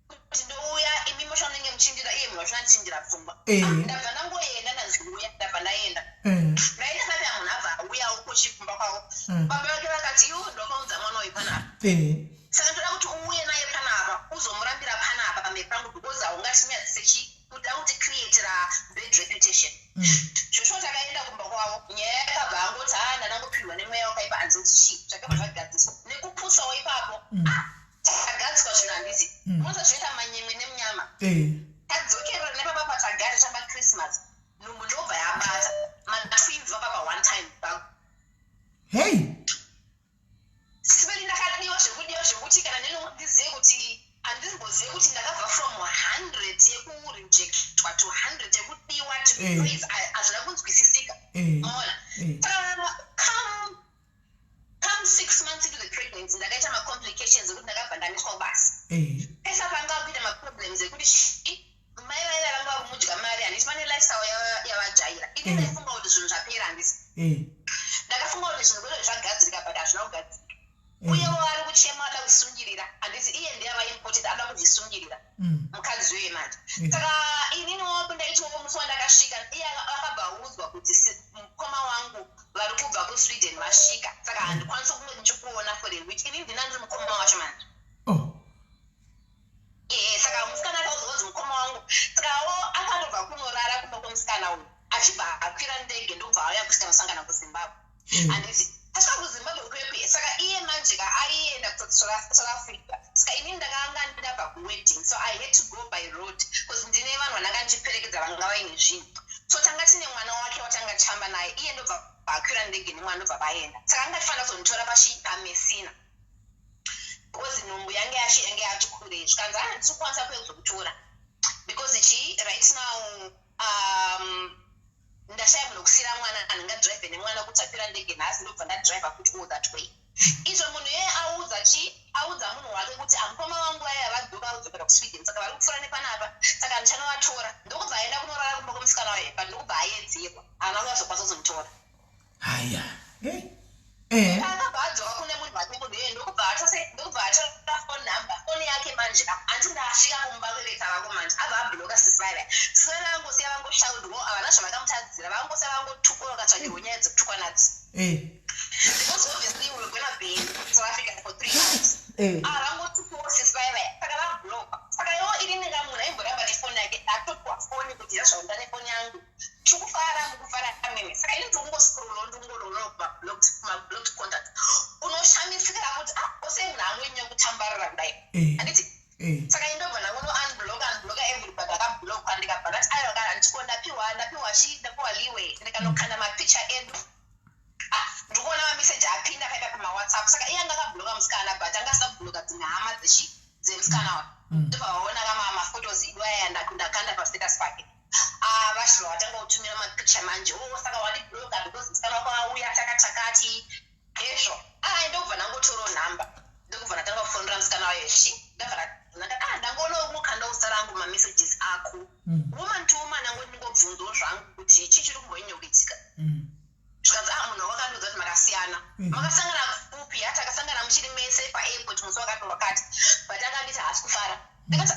kuti ndouya imi moshanenge muchindira iye munhu vachinandichinjira pfungwa ndabva ndangoenda nanzi uya ndabva ndaenda ndaenda papya munhu abva auyawo kuchipfumba kwavo baba vake vakati iwo ndokaudza mwana uyu panapa saka ndoda kuti uuye naye panapa uzomurambira panapa pamberi pangu because haungatinyadzisechi kuti autecreatira bad reputation zvosvo takaenda kumba kwavo nyaya yakabva angoti ndandangopiwa nemweya wakaipa hanzi kuti chii zvakabva zvagadziswa nekupusawo ipapo tagadziswa zvinhu handisi moza zvinoita manyemwe nemunyama tadzokerera nepapa patagare tamba christmas nhumbu ndobva yabata matwins vapapa one time hey sisipeli ndakadiwa zvekuti kana ndizive kuti handizimbozive kuti ndakabva from 100 yekurejectwa to 100 yekudiwa to praise hazvina kunzwisisika maona come 6 months into the pregnancy ndakaita macomplications ekuti ndakabva ndamiswa basi pesa panga kuita maproblems ekuti mai vaiva vanga vamudya mari handisi vane lifestyle yavajaira ini ndaifunga kuti zvinhu zvapera handisi ndakafunga kuti zvinhu kwezvo zvagadzirika but hazvina kugadzirika uyewo ari kuchema ada kusungirira handisi iye ndiyavaimported ada kuzvisungirira mukadzi weye manje saka ininiwo kundaitiwo musi wandakasvika iye akabva audzwa kuti mukoma wangu vari kubva kusweden vasvika saka handikwanisi kunge ndichikuona for a week ini ndina ndiri mukoma wacho manje saka musikana akauzonzi mukoma wangu sakawo akatobva kunorara kumba kwemusikana uyu achibva akwira ndege ndobva auya kusvika nosangana kuzimbabwe handiti asvika kuzimbabwe kwekwe saka iye manje aienda South Africa saka inini ndakanga ndabva kuwedding so I had to go by road because ndine vanhu vananga ndichiperekedza vanga vaine zvinhu so tanga tine mwana wake watanga chamba naye iye ndobva akwira ndege nemwana ndobva vaenda saka anga tifanira kuzonditora pamesina because nhumbu yange yati kure zvikanzi handisi kukwanisa kuzokutora because right now ndashaya munhu kusiyira mwana andingadhiraivhe nemwana kuti apira ndege nhasi ndobva ndadhiraivha kuti all that way izvo munhu yeye audza munhu wake kuti mukoma wangu vaya vadzoka kudzokera kusweden saka vari kupfuura nepanapa saka ndichanovatora ndokubva aenda kunorara kumba kwemusikana waye but ndokubva aedzerwa haana kuzokwanisa kuzomutora haya akabva adzoka kune munhu wake munhuye ndokubva atora phone number foni yake manje handisi ndasvika kumba kwevetsa vangu manje abva abhuloka sisivaiva sivai vangosiya vangoshaudwo havana zvavakamutadzira vangosiya vangotukwa vakatsvagirwa nyaya dzekutukwa nadzo because obviously we were gonna be in South Africa for 3 months vangotukwawo sisivaiva saka vabhuloka saka iwo ini ndingamunhu aimboramba nefoni yake atokwa foni kuti yazvaunda nefoni yangu tikufara mukufara amene saka ini ndingoscrolla ndingorora kumablocked contact unoshamisira kuti ose munhu amwenye kutambarira kudai handiti saka indobva unblock everybody akablockwa ndikabva ndati aiwa kana ndiko ndapiwa chii ndapiwa liwe ndikanokanda mapicha edu ndikuona mameseji apinda paipa pamawhatsapp saka iye anga akabloka musikana but angasabloka dzimwe hama dzemusikana wa ndobva vaona maphotos iwaya ndakanda pastatus pake vashirwa watanga kutumira mapicha manje saka wandibloka because musikana wako auya takati ezvo ndobva ndangotoro nhamba ndokubva ndatanga kufonera musikana wayo ndangoona mukanda usa rangu mamessages ako woman to woman ango ndingobvunzawo zvangu kuti chii chiri kumboinyokuitika zvikanzi munhu wakandudza kuti makasiyana makasangana kupi takasangana muchiri mese paairport musi wakati wakati but akanditi haasi kufara ndakati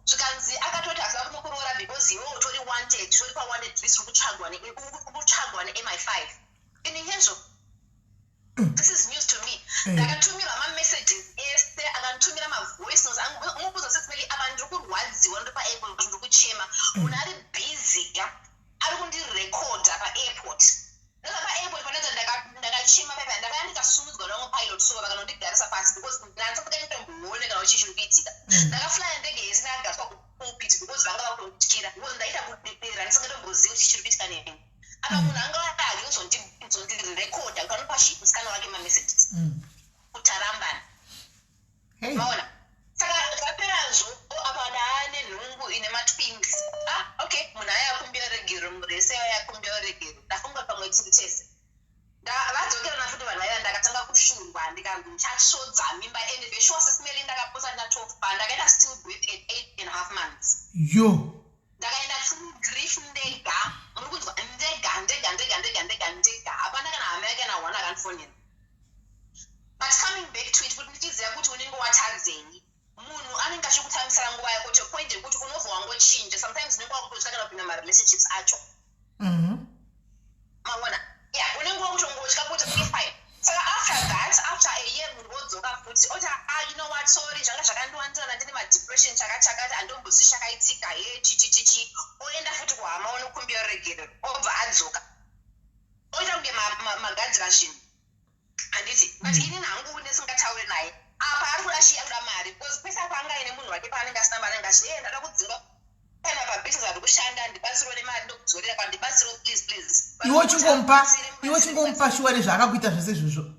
zvikanzi akatoti asina kunokuroora because iwo utori wanted tori pawanted list ukutsvagwa ne-mi5 ini hezvo this is news to me ndakatumira mamessages ese akanditumira mavoice notes angubuza sesimeli apa ndiri kurwadziwa ndiri paairport ndiri kuchema munhu ari busy ari kundirekodha paairport ndaka paairport panaita ndakachema paipa ndakaya ndikasumudzwa namupilot so vakanondigarisa pasi because ndinatsokaitombone kana uchi chiri kuitika ndakafulaya ndege yese ndakagariswa kupulpit because vanga vakundityira because ndaita kudedera ndisingatombozivi kuti chiri kuitika neni apa munhu anga wadagi kuzondirekodha ukanopashi musikana wake mamessages kuti arambana maona saka zvaperazvo apa ndaane nhungu ine matwins okay munhu aya akumbira regero murese aya akumbira regero ndafunga pamwe chiri chese vadzokera nafuti vanhu vaya ndakatanga kushurwa ndikanzi ndichasvodza mimba and veshua sesimeli ndakaposa ndatofa ndakaenda still birth at 8.5 months yo ndakaenda through grief ndega muri kunzwa ndega ndega apana kana hama yake kana wana akandifonera. But coming back to it, kuti ndichiziva kuti unenge watadzei munhu anenge achikutamisira nguva yako to point yekuti unobva wangochinja. Sometimes unenge wakutosvika kana kupinda marelationships acho. Maona unenge wakutongotya kuti fine. Saka after a year munhu wodzoka futi oti you know what, sorry zvanga zvakandiwanzira ndine madepression chakachakati andombozi chakaitika chichichichi oenda futi kuhama onokumbira ruregerero obva adzoka oita kunge magadzira zvinhu handiti. But inini hangu ndisingataure naye apa ari kurashia kuda mari because pese apa anga ine munhu wake paanenge asina mari angati ndada kudzinga kana pabhisi zviri kushanda ndibatsiro nemari ndokudzorera pandibatsiro please. Iwo chingompa shuwa nezvaakakuita zvese izvozvo.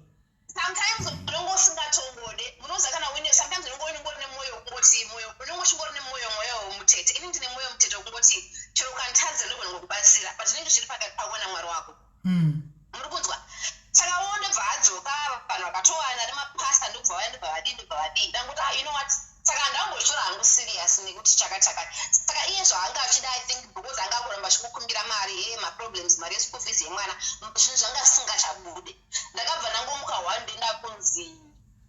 Sometimes unongo usingatongode munoziva kana wine sometimes unongo ne moyo wokungoti unongo chingori ne moyo mutete. Ini ndine moyo mutete wokungoti chero ukanditadzira ndogona kukubatsira but zvinenge zviri pakati pako naMwari wako. Muri kunzwa? Saka wondobva adzoka vanhu vakatowana ari mapasta ndobva vadii ndanguti you know what, saka ndangozvitora hangu serious nekuti chakachakati. Saka iye zvaanga achida I think because anga kuramba achikukumbira mari maproblems mari yeschool fees yemwana zvinhu zvanga zvisingachabude. Ndakabva ndangomuka one day ndakunzi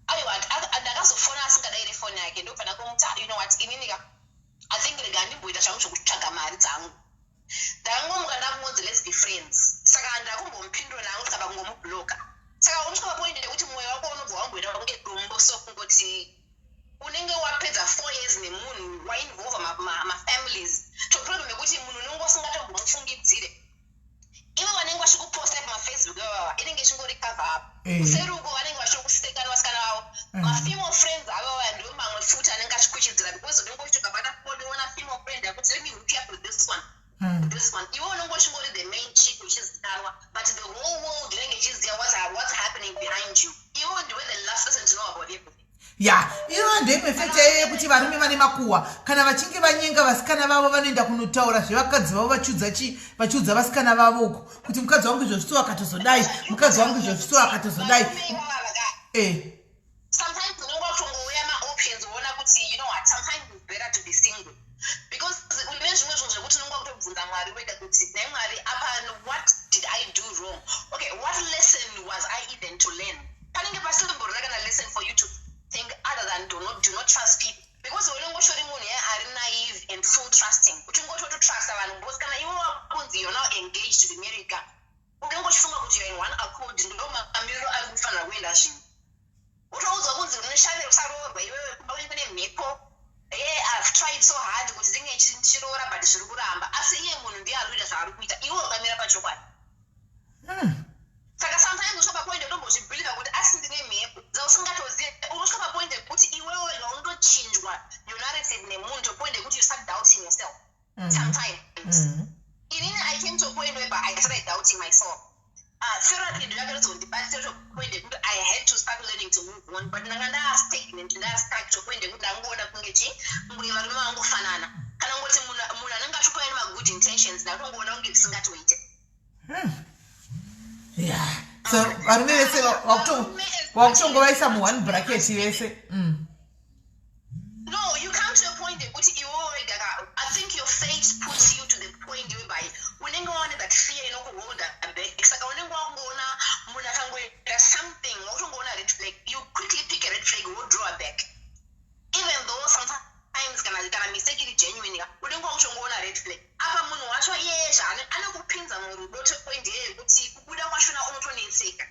aiwa ndakazofona asingadayire foni yake ndobva ndakomuti you know what inini I think rega ndimboita zvangu zvokutsvaga mari dzangu. Ndangomuka ndakunzi let's be friends. Saka ndakumbomupindura nangu tikaba kungomubloka. Saka unosvika point yekuti mwoyo wako unobva wangoenda kunge dombo so kungoti unenge wapedza 4 years nemunhu wainvolva mafamilies to problem yekuti munhu unenge usingatombomufungidzire. Ivo vanenge vachikuposta pamafacebook ivava inenge ichingori cover up. Kuseri uko vanenge vachikusekana vasikana vavo mafemale friends avava ndio mamwe futi anenge achikuchidzira because unenge uchitokabata foni ona female friend yakuti let me hook you up with this one. Ivo unenge uchingori the main chick uchizikanwa but the whole world inenge ichiziva what's happening behind you. Ivo ndiwe the last person to know about everything. Iyo ndemefete yekuti varume vane makuhwa kana vachinge vanyenga vasikana vavo vanoenda kunotaura zvevakadzi vavo vachiudza vasikana vavo uko kuti mukadzi wangu izvozvito akatozodai mukadzi wangu izvozvito akatozodai. Sometimes unenge watongouya maoptions uona kuti you know what, sometimes it's better to be single because une zvimwe zvinhu zvekuti unenge wakutobvunza Mwari wega kuti nai Mwari apa what did I do wrong? Okay, what lesson was I even to learn? Panenge pasimborona kana lesson for you to think other than do not trust people because when you show munhu ari naive and full trusting uchingoto to trust vanhu because kana iwo wakunzi you're now engaged to be married unongochifunga kuti you're in one accord ndo mamiriro ari kufanira kuenda zvinhu utoudzwa kunzi unoshavira kusaroorwa iwewe kumba kune mhepo I've tried so hard kuti ndinge chiroora but zviri kuramba asi iye munhu ndiye ari kuita zvaari kuita iwe wakamira pachokwadi. Saka sometimes usvika point yekutombozvibhilivha kuti asi ndine mhepo dzausingatozive unosvika papoint yekuti iwewe unondochinjwa your narrative nemunhu to point yekuti you start doubting yourself. Sometimes inini I came to a point whereby I started doubting myself. Therapy ndakazondibatsira to point yekuti I had to start learning to move on but ndanga ndastagnant ndastuck to point yekuti ndangoona kunge mburi varume vangofanana kana ngoti munhu anenge achiuya nemagood intentions ndatongoona kunge zvisingatoite. So varume vese wakutongovaisa mu1 bracket vese. No, you come to a point yekuti iwewe I think your fate puts you to the point whereby unenge waone that fear inokuholda back. Saka unenge wangoona munhu akangoita something wakutongoona red flag you quickly pick a red flag wodraw back even though sometimes kana mistake iri genuine unenge wakutongoona red flag apa munhu wacho anokupinza murudo to point yekuti kubuda kwashona unotoneseka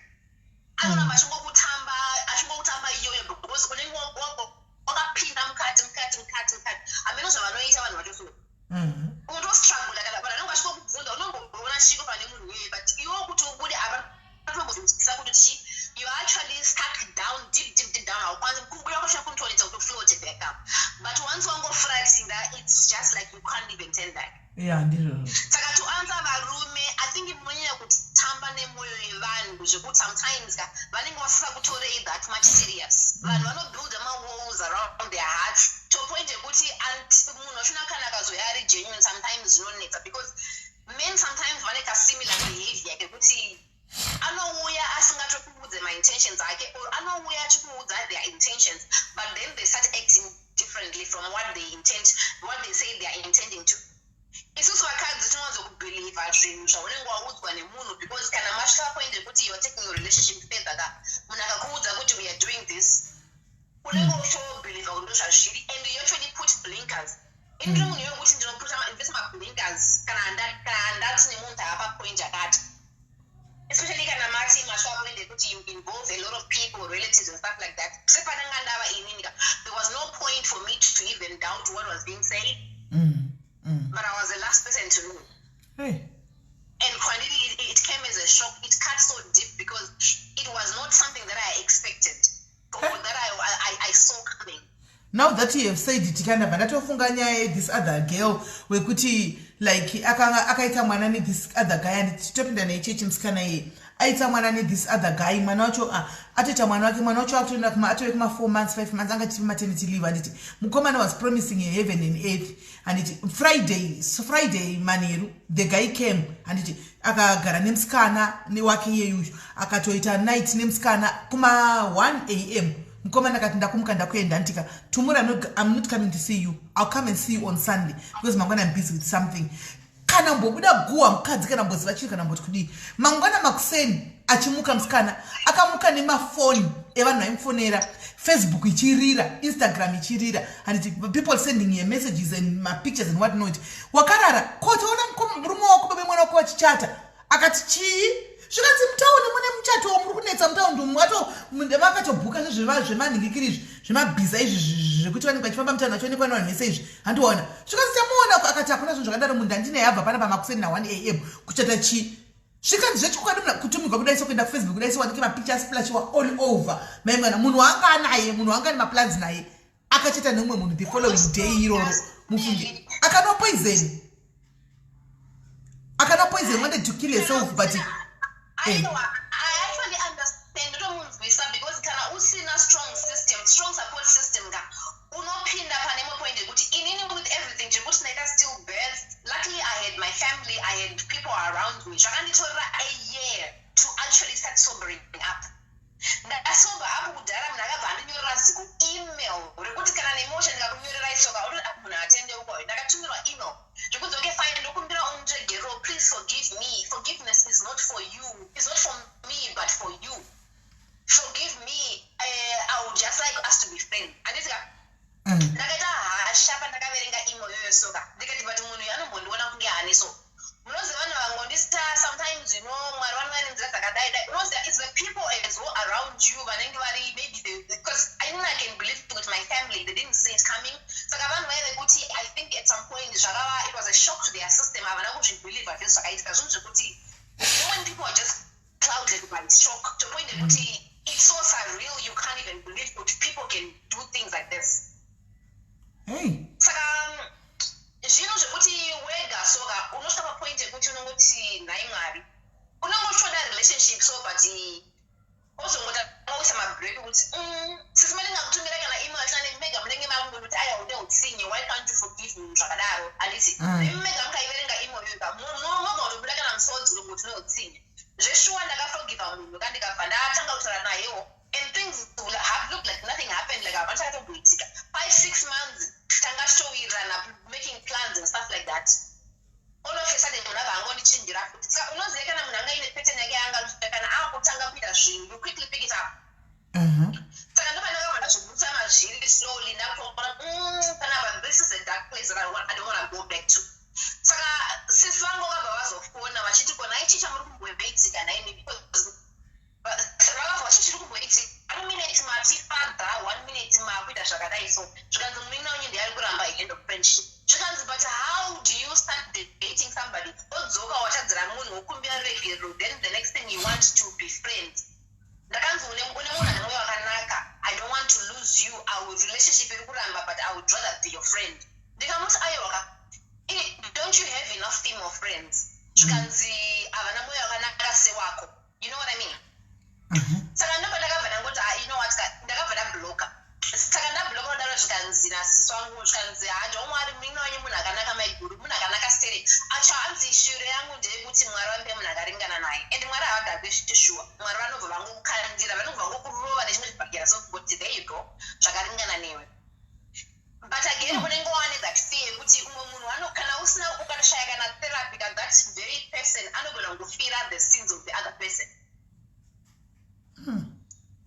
anoramba achingokutamba iyoyo because unenge wakapinda mukati ameno zvavanoita vanhu vachoso unotostruggle kana vanhu vanenge vachitokubvunza unongoona shiko pane munhu iyoyo but iwo kuti ubude avatobvunzisa kuti you are actually stuck down deep down haukwanisi kubuda kwashona kunotoonedza kuti ufloat back up but once wangofratira it's just like you can't even turn back. Saka to answer varume I think munonyanya kutamba nemoyo yevanhu zvekuti sometimes vanenge vasisa kutorei that much serious. Vanhu vanobuild walls around their hearts to point yekuti munhu wachona kana akazoya ari genuine sometimes zvinonetsa because men sometimes vane similar behavior yekuti anouya asingatokuudze my intentions ake or anouya achikuudza their intentions but then they start acting differently from what they say they are intending to. isusu vakadzi tinowanzo kubhilivha zvinhu zvaunenge waudzwa nemunhu because kana masvika point yekuti you're taking your relationship further ka munhu akakuudza kuti we are doing this unenge uchobhilivha kuti ndozvazviri and you actually put blinkers indiri munhu yokuti ndinoisa mablinkers kana handati nemunhu taapa point yakati especially kana mati masvika point yekuti you involve a lot of people relatives and stuff like that sepananga ndava ininika there was no point for me to even doubt what was being said. But I was the last person to know. Hey. And it came as a shock. It cut so deep because it was not something that I expected or that I saw coming. Now that you have said it, kind of, and this other girl, we could like akaita mwanani this other guy and topinda na ichechi msikana ye aita mwanani this other guy manacho ateta mwanake manacho atenda kuma atoe kuma 4 months 5 months anga tipi maternity leave and it mukomana was promising a heaven and earth and it Friday maneru the guy came and it akagara nemsikana ni wake yeyu akatoita night nemsikana kuma 1 am Mkomana akati ndakumuka ndakuenda ntika tomorrow I'm not coming to see you. I'll come and see you on Sunday because mangwana I'm busy with something. Kana mbobuda guwa mkadzi kana mboziva chiri kana mboti kudi. Mangwana makuseni achimuka msikana akamuka nema phone evanhu vaimfonera Facebook ichirira Instagram ichirira and people sending you messages and my pictures and what not. Wakarara kotoona murume wako baba mwana wako wachichata akati chii zvikati mutauni mune muchato womuri kunetsa mutaundi mwato vakatobhuka zvemanhingikiri zvemabhiza izvi zvekuti vanenge vachifamba mutaundi vachionekwa navanhu vese izvi handiona zvikati tamuona akati hakuna zvinhu zvakadaro munhu handine yabva pana pamakuseni na1 am kuchata chii zvikati zvechokwadi kutumirwa kudaiso kuenda kufacebook kudaiso wanike mapicture splashiwa all over maimwana munhu wanga anaye munhu wanga nemaplans naye akachata neumwe munhu the following day iroro mufunge akanopoison wanted to kill herself but I actually understand because kana usina strong support system ka unopinda pane point yekuti inini with everything jekuti I can still birth. Luckily I had my family, I had people around me. Zvakanditorera a year to actually start sobering up. Ndasober apo kudhara munhu akabva andinyorera ziku email rekuti kana nemotion ndikakunyorera isoka uri apo munhu atende uko ndakatumirwa email zvekuti okay fine ndokumbira onjegero please forgive me. Forgiveness is not for you, it's not for me but for you. Forgive me. I would just like us to be friends. Anditi ndakaita hasha pandakaverenga email yoyo soka ndikati but munhu anombondiona kunge ane so munoziva vanhu vangondisita sometimes mwari vanenge nzira dzakadai dai unoziva it's the people as well around you vanenge vari maybe because I know I can believe with my family they didn't see it coming saka vanhu vaive kuti I think at some point it was a shock to their system havana kuzvibhelieve zvese zvakaitika zvinhu zvekuti when people are just clouded by shock to the point yekuti it's so surreal you can't even believe that people can do things like this. Saka zvinhu zvekuti wega soka unosvika papoint yekuti unongoti nhai mwari unongotsvoda relationship so but ozongotauisa mabreak kuti sisi manenge akutumira kana email achina nemega munenge makungoti aya ude utsinye why can't you forgive me zvakadaro handiti nemega mukaiverenga email yoga munogautobuda kana musodzi ungoti neutsinye zveshuwa ndakaforgiva munhu kandikabva ndatanga kutaura nayewo and things have looked like nothing happened like havana chakatogoitika 5-6 months tanga showirana making plans and stuff like that all of a sudden munhu abva angondichinjira futi saka unoziva kana munhu anga ine pattern yake yaangazvita kana akutanga kuita zvinhu you quickly pick it up saka ndopandakabva ndazvibudisa mazviri slowly ndakutoona panapa this is a dark place that I don't want to go back to saka sisi vangu vakabva vazofona vachiti kona ichi chamuri kumboitika naimi because vakabva vachichiri kumboitika 1 minute matifadha 1 minute makuita zvakadai so zvikanzi munin'a wenyu ndiari kuramba end of friendship zvikanzi but how do you start dating somebody wodzoka watadzira munhu wokumbira regero then the next thing you want to be friends ndakanzi une munhu ane mwoyo wakanaka I don't want to lose you our relationship iri kuramba but I would rather be your friend ndikamuti aiwaka don't you have enough team of friends zvikanzi havana mwoyo wakanaka sewako you know what I mean saka ndobva ndakabva ndangoti you know what ndakabva ndabloka saka ndabloka kudaro zvikanzi nasisi wangu zvikanzi don't worry munin'a wenyu munhu akanaka maiguru munhu akanaka stere acho hanzi shure yangu ndeyekuti mwari vambe munhu akaringana naye and mwari havadhakwi zviteshuwa mwari vanobva vangokukandira vanobva vangokurova nechimwe chibhagera so kuti there you go zvakaringana newe but again unenge wane that fear kuti umwe munhu kana usina ukashaya kana therapy that very person anogona kungofira the sins of the other person.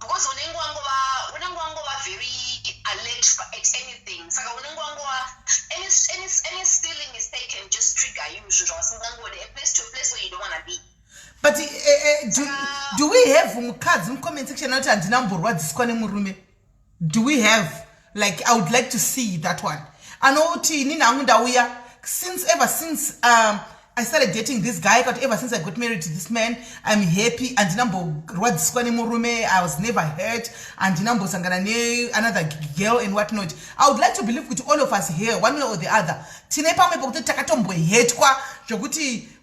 Because unenge wangova very alert at anything. Saka unenge wangova any stealing mistake can just trigger you. A place to a place where you don't want to be. But do we have mukadzi comment section not andinamborwadziswa nemurume? Do we have, like, I would like to see that one. I know ever since I started dating this guy, ever since I got married to this man, I'm happy. And I was never hurt. And another girl and whatnot. I would like to believe with all of us here, one way or the other.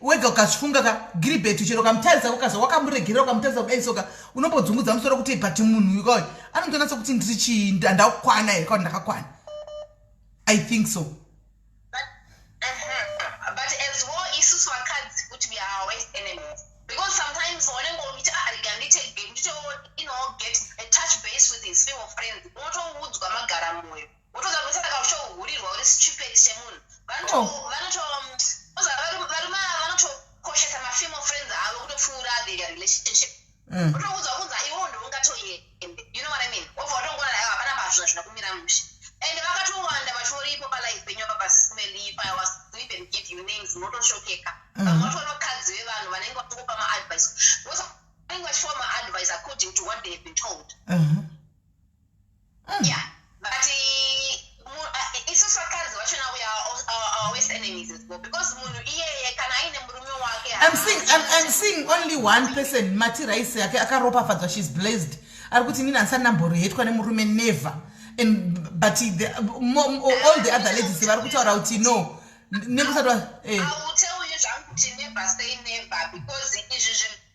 Wega ukasfunga ka gribetu chero kamtaza ukaza wakamuregera ukamtaza kuaisoka unombodzinguza musoro kuti but munhu uyo anongonatsa kuti ndirichi ndakwana ere kana ndakakwana. I think so. But as well isusu vakadzi kuti we are our worst enemies, because sometimes wanenge uchi arigandite get a touch base with his female friends unotoudzwa magara moyo utoza kuti akashohurirwa uri stupid chemunhu vanotokoshesa mafemale friends avo kutopfuura their relationship. Utokudzwa kunzi iwo ndo ungatoende, you know what I mean? Wobva watongona nayo hapana mazvina zvinakumira mushe. And vakatowanda vatoripo palife penyu apa paSIS MELLY. If I was to even give you names munotoshokeka. Vamwe vacho vanokadzi vevanhu vanenge vatokupa maadvice. Because vanenge vachipiwa maadvice according to what they have been told. Yeah, but isusu vakadzi vacho now we are our worst enemies as well, because munhu iyeye kana aine murume wake. I'm seeing only one person, Mati Raisi akaropafadzwa, she's blessed. Ari kuti nini ansanamborhetwa nemurume never. But all the other ladies vari kutaura kuti no. I will tell you kuti never say never, because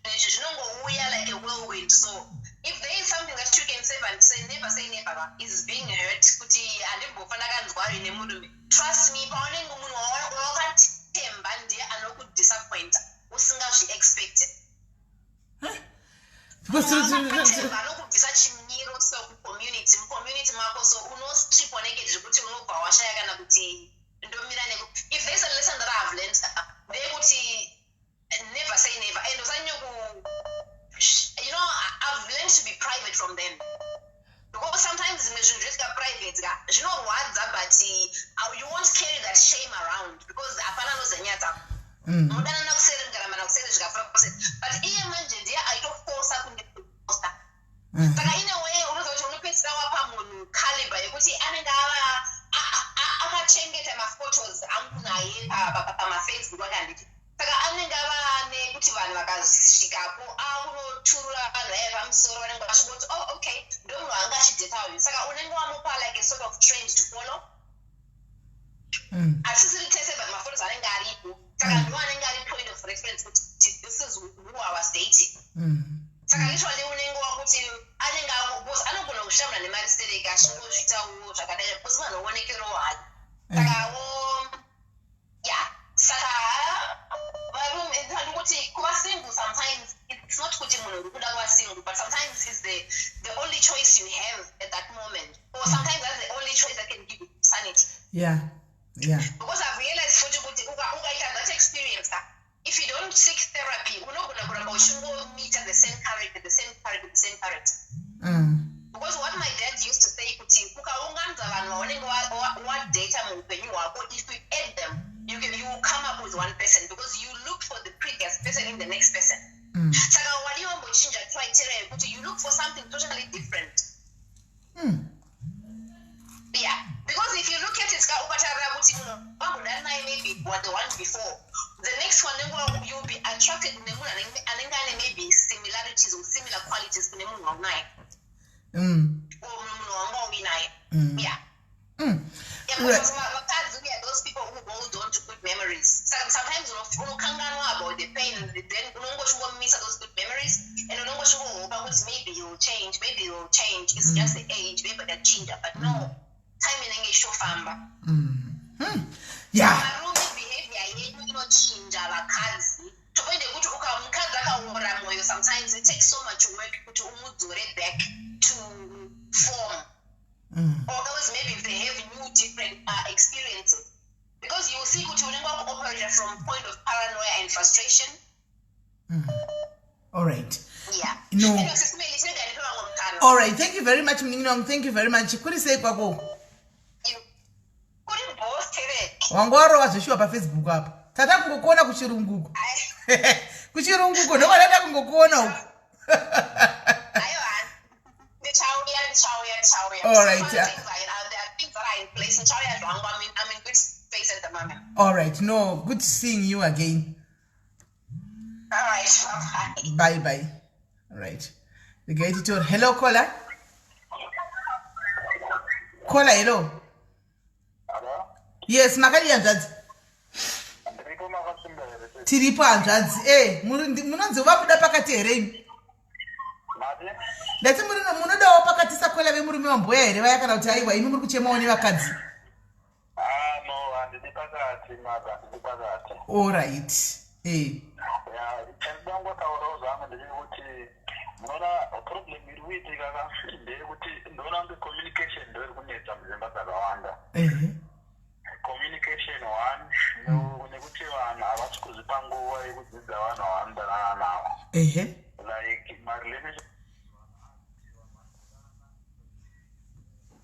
zvinongouya like a whirlwind. So if there is something that you can say and say never is being hurt kuti andimbofana kanzwa ari nemurume. Trust me, paunenge munhu wakatemba ndiye anokudisappointa usingazvi-expected. Anokubvisa chimiro so mucommunity mako, so unostripwa naked zvekuti unobva washaya kana kuti ndomira neku. If there's a lesson that I've learned, ndeyekuti never say never. And I've learned to be private from them. Because sometimes private zvinorwadza, but you won't carry that shame around because hapana nozanyata. Mudanana kuseri mugaramba nakuseri zvikafura kuseri. But iye manje ndiye aitoforsa kundiposta. Saka in a way unoza kuti unopedzisira wapa munhu caliber yekuti anenge akachengeta maphotos angu naye pamafacebook akanditi. Saka anenge ava nekuti vanhu vakasvikapo akunoturura vanhu vaye pamusoro vanenge vachingoti oh okay ndomunhu anga achidheta uyu. Saka unenge wamupa like a sort of trend to follow. Hatisiri tese but maphotos anenge aripo. Saka ndo anenge ari point of reference kuti this is who I was dating. Saka literally unenge wakuti anenge anogona kushamura nemaristereki achingozvitawo zvakadai because vanhu vaonekerawo hayo. Saka yeah. Saka kuva single sometimes it's not kuti munhu uri kuda kuva single, but sometimes it's the only choice you have at that moment, or sometimes that's the only choice that can give you sanity. Yeah. Because I've realized kuti ukaita that experience, if you don't seek therapy unogona kuramba uchingomita the same character. Because what my dad used to say kuti ukaunganidza vanhu vaunenge wadata muupenyu hwako, if you add them you come up with one person because you look for the previous person in the next person. Saka wadiwambochinja criteria yekuti you look for something totally different. Yeah, because if you look at it ukatarira kuti wambodana naye maybe the one before, the next one you'll be attracted nemunhu anenge ane maybe similarities or similar qualities kune munhu waunaye or munhu wanga uinaye. Yeah. Because vakadzi we are those people who hold on to good memories. Sometimes unokanganwa about the pain, and then unongochingomisa those good memories, and unongochingohopa kuti maybe you'll change. It's just the age, maybe that change, but no, time inenge ishofamba. Yeah. Varume behavior yedu inochinja vakadzi. Tokwende kuti mukadzi akaora moyo, sometimes it takes so much work kuti umudzore back to form. or else maybe they have new different experiences. Because you will see that you will operate from point of paranoia and frustration. All right. Yeah. No. All right. Thank you very much, Mninong. Thank you very much. Kuri say kwako. Kuri boss tere. Wangwaro wazvishiwa pa Facebook apa. Tata kungokuona kuchirunguko. Kuchirunguko ndo vanada kungokuona uko. Ayo chauya. All right. There are things that are in place. I'm in good space at the moment. All right. No, good seeing you again. All right. Bye. All right. The guy told, hello, caller. Caller, hello. Hello? Yes, makali anzadzi. Tiripo anzadzi. Munonzova muda pakati here. Leti munodawo pakati sakwela vemurume wamboya here vaya kana kuti aiwa imi muri kuchemawo nevakadzi. No, handidi pakati handidi pakati. All right. Chandangu taurawo zvangu ndechekuti munoona problem iri kuitika ndeyekuti ndinoona kuti communication ndo iri kunetsa mudzimba dzakawanda. Communication one nekuti vanhu havasi kuzipa nguva yekudzidza vanhu vavanodanana navo. Like marelationship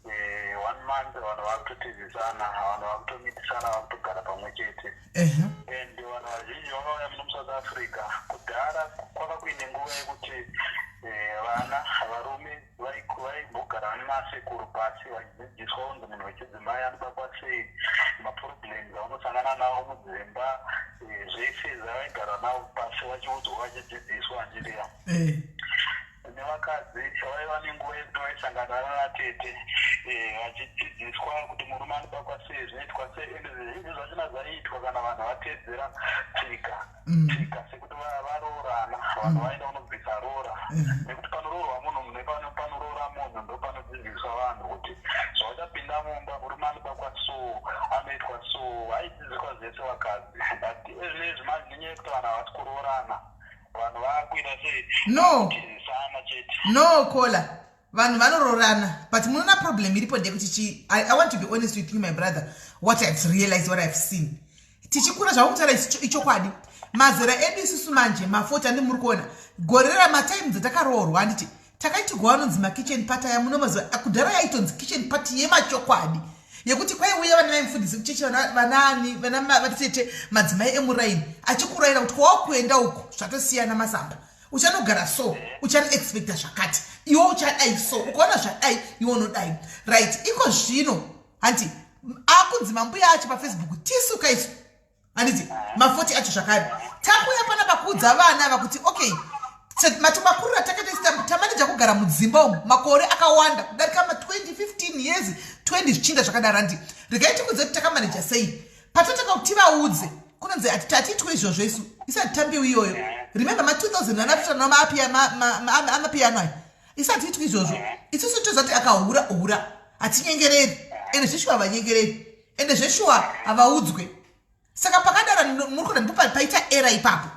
1 month vanhu vakutotidzisana, vanhu vakutomitisana, vakutogara pamwe chete. And vanhu vazhinji vakauya muno muSouth Africa kudhara kwaka kuine nguva yekuti vana varume vaimbogara nemasekuru pasi vachidzidziswa kunzi munhu wechidzimai anobatwa sei, maproblems avanosangana navo mudzimba, zvese zvavaigara navo pasi vachiudzwa vachidzidziswa njiriya. Nevakadzi vaiva nenguva yekuti vaisangana natete vachidzidziswa kuti murume anobatwa sei, zvinoitwa sei, ende zvizhinji zvachona zvaiitwa kana vanhu vatedzera tsika sekuti varoorana, vanhu vaenda kunobvisa roora, nekuti panoroorwa munhu nepanoroora munhu ndo panodzidziswa vanhu kuti zvavachapinda mumba murume anobatwa so, anoitwa so, vaidzidziswa zvese vakadzi. But ezvinezvi manje nenyaya yekuti vanhu havasi kuroorana, vanhu vakuita sei kudzidzisana chete. No, caller. Vanhu vanororana, but munona problem iripo ndekuti I want to be honest with you, my brother. What I've realized, what I've seen. Tichikura zvakutaura ichokwadi. Mazera edu isusu manje mafoti andi muri kuona. Gorera matime dzatakaroorwa anditi takaiti gwanonzi kitchen party ya muno mazuva akudhara yaitonzi kitchen party yemachokwadi. Yekuti kwaiuya vana vaimufundisa kucheche vanani vana vatete madzimai emuraini achikuraira kuti kwawakuenda uko zvatosiyana masamba. Uchanogara so, uchanoexpecta zvakati. Iwe uchadai so, ukaona zvadai iwe unodai. Right, iko zvino hanti akunzima mbuya acho paFacebook tisuka isu. Handiti mafoti acho zvakare. Takuya pana pakuudza vana vakuti okay, matumakurira takati tamanija kugara mudzimba umu makore akawanda kudarika 20-15 years 20 zvichinda zvakadaro handi regai kudza kuti takamanija sei patataka kuti vaudze kunonzi hatitwe izvozvo isu isati tambiwa iyoyo. Remember 2000 vanatota amapiano aya isati itwe izvozvo isusu tozati akahura hatinyengereri ende zveshuwa havanyengereri ende zveshuwa havaudzwe. Saka pakadara muri kuda ndipo paita era ipapo,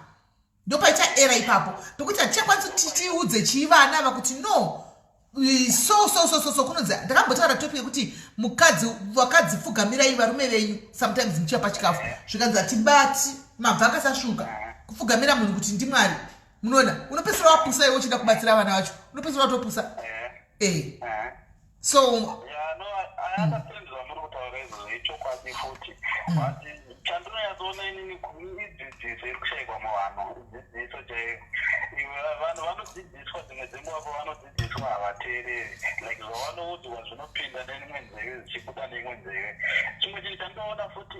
ndopaita era ipapo pekuti hatichakwanisa kuti tiudze chivana vakuti no so kunonzi ndakambotaura topic yekuti vakadzi pfugamirai varume venyu sometimes muchiva pachikafu zvikanzi hatibati mabva akasasvuka kupfugamira munhu kuti ndimwari. Munoona unopesera wapusa iwe uchida kubatsira vana vacho unopesera watopusa. So akapenzwa muri kutaura izvozvo ichokwadi futi chandinoyazoona inini idzidziso iri kushayikwa muvanhu idzidziso chaiyo. Vanhu vanodzidziswa dzimwe dzenguva vanodzidziswa havateereri, like zvavanoudzwa zvinopinda neimwe nzeve zvichibuda neimwe nzeve. Chimwe chinhu chandinoona futi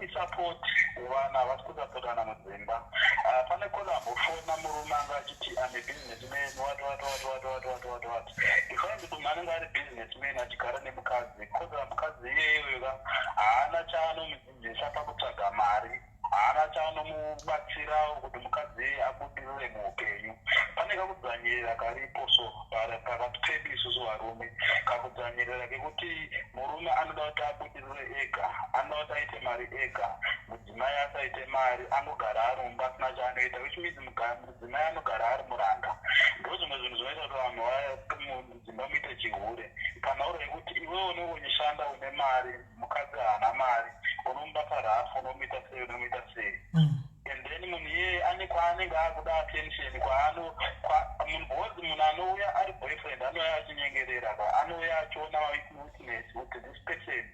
isapoti, vanhu havasi kusapotana mudzimba. Pane kolambofona murume anga achiti ane businessman what ifanira kuti anenge ari businessman achigara nemukadzi koza mukadzi iyeyoyo haana chaanomudzidzisa pakutsvaga mari, haana chaanomubatsira kuti mukadzi abudirire muupenyu. Pane kakudzvanyirira karipo so pakati pedu isusu varume, kakudzvanyirira kekuti murume anoda kuti abudirire ega, anoda kuti aite mari ega, mudzimai asaite mari anogara ari mumba asina chaanoita, which means mudzimai anogara ari muranda. Ndo zvimwe zvinhu zvinoita kuti vanhu mudzimba muite chihure. Kana uri kuti iwewe unenge uchishanda une mari, mukadzi haana mari, unomubata rafu, unomuita sei, unomuita sei. And then munhu iyeye ane kwaanenge akuda attention, munhu bhozi munhu anouya ari boyfriend anouya achinyengerera, anouya achiona weakness kuti this person.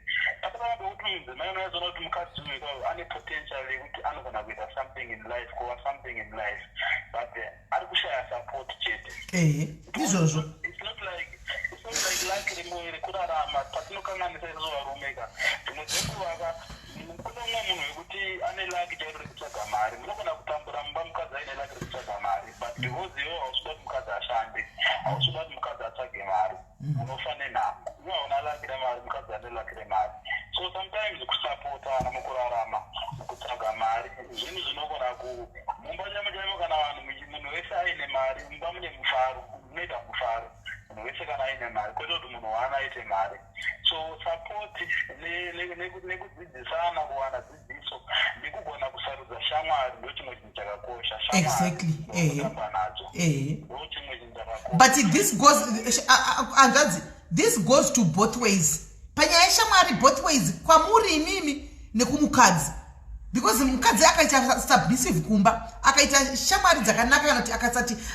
Apana kuti mudzimai unoyazoona kuti mukadzi uyu ane potential yekuti anogona kuita something in life, kuva something in life, but ari kushaya support chete. Izvozvo. It's not like luck rekurarama patinokanganisa izvo varume ka. Dzimwe dzenguva kune umwe munhu wekuti ane laki chairo rekutsvaga mari, munogona kutambura mumba mukadzi aine laki rekutsvaga mari, but because iwe hausuda kuti mukadzi ashande, hausuda kuti mukadzi atsvage mari, unofa nenhamo. Iwe hauna laki remari, mukadzi ane laki remari. So sometimes kusapotana mukurarama, mukutsvaga mari, zvinhu zvinogona mumba chamo kana vanhu munhu wese aine mari, mumba mune mufaro, munoita mufaro. Munhu wese kana aine mari, kwete kuti munhu waana aite mari. So support nekudzidzisana, kuwana dzidziso, nekugona kusarudza shamwari ndo chimwe chinhu chakakosha. Exactly. Nadzo ndo chimwe chinhu chakakosha. But this goes to both ways. Panyaya yeshamwari both ways, kwamuri imimi nekumukadzi. Because mukadzi akaita submissive kumba, akaita shamwari dzakanaka kana kuti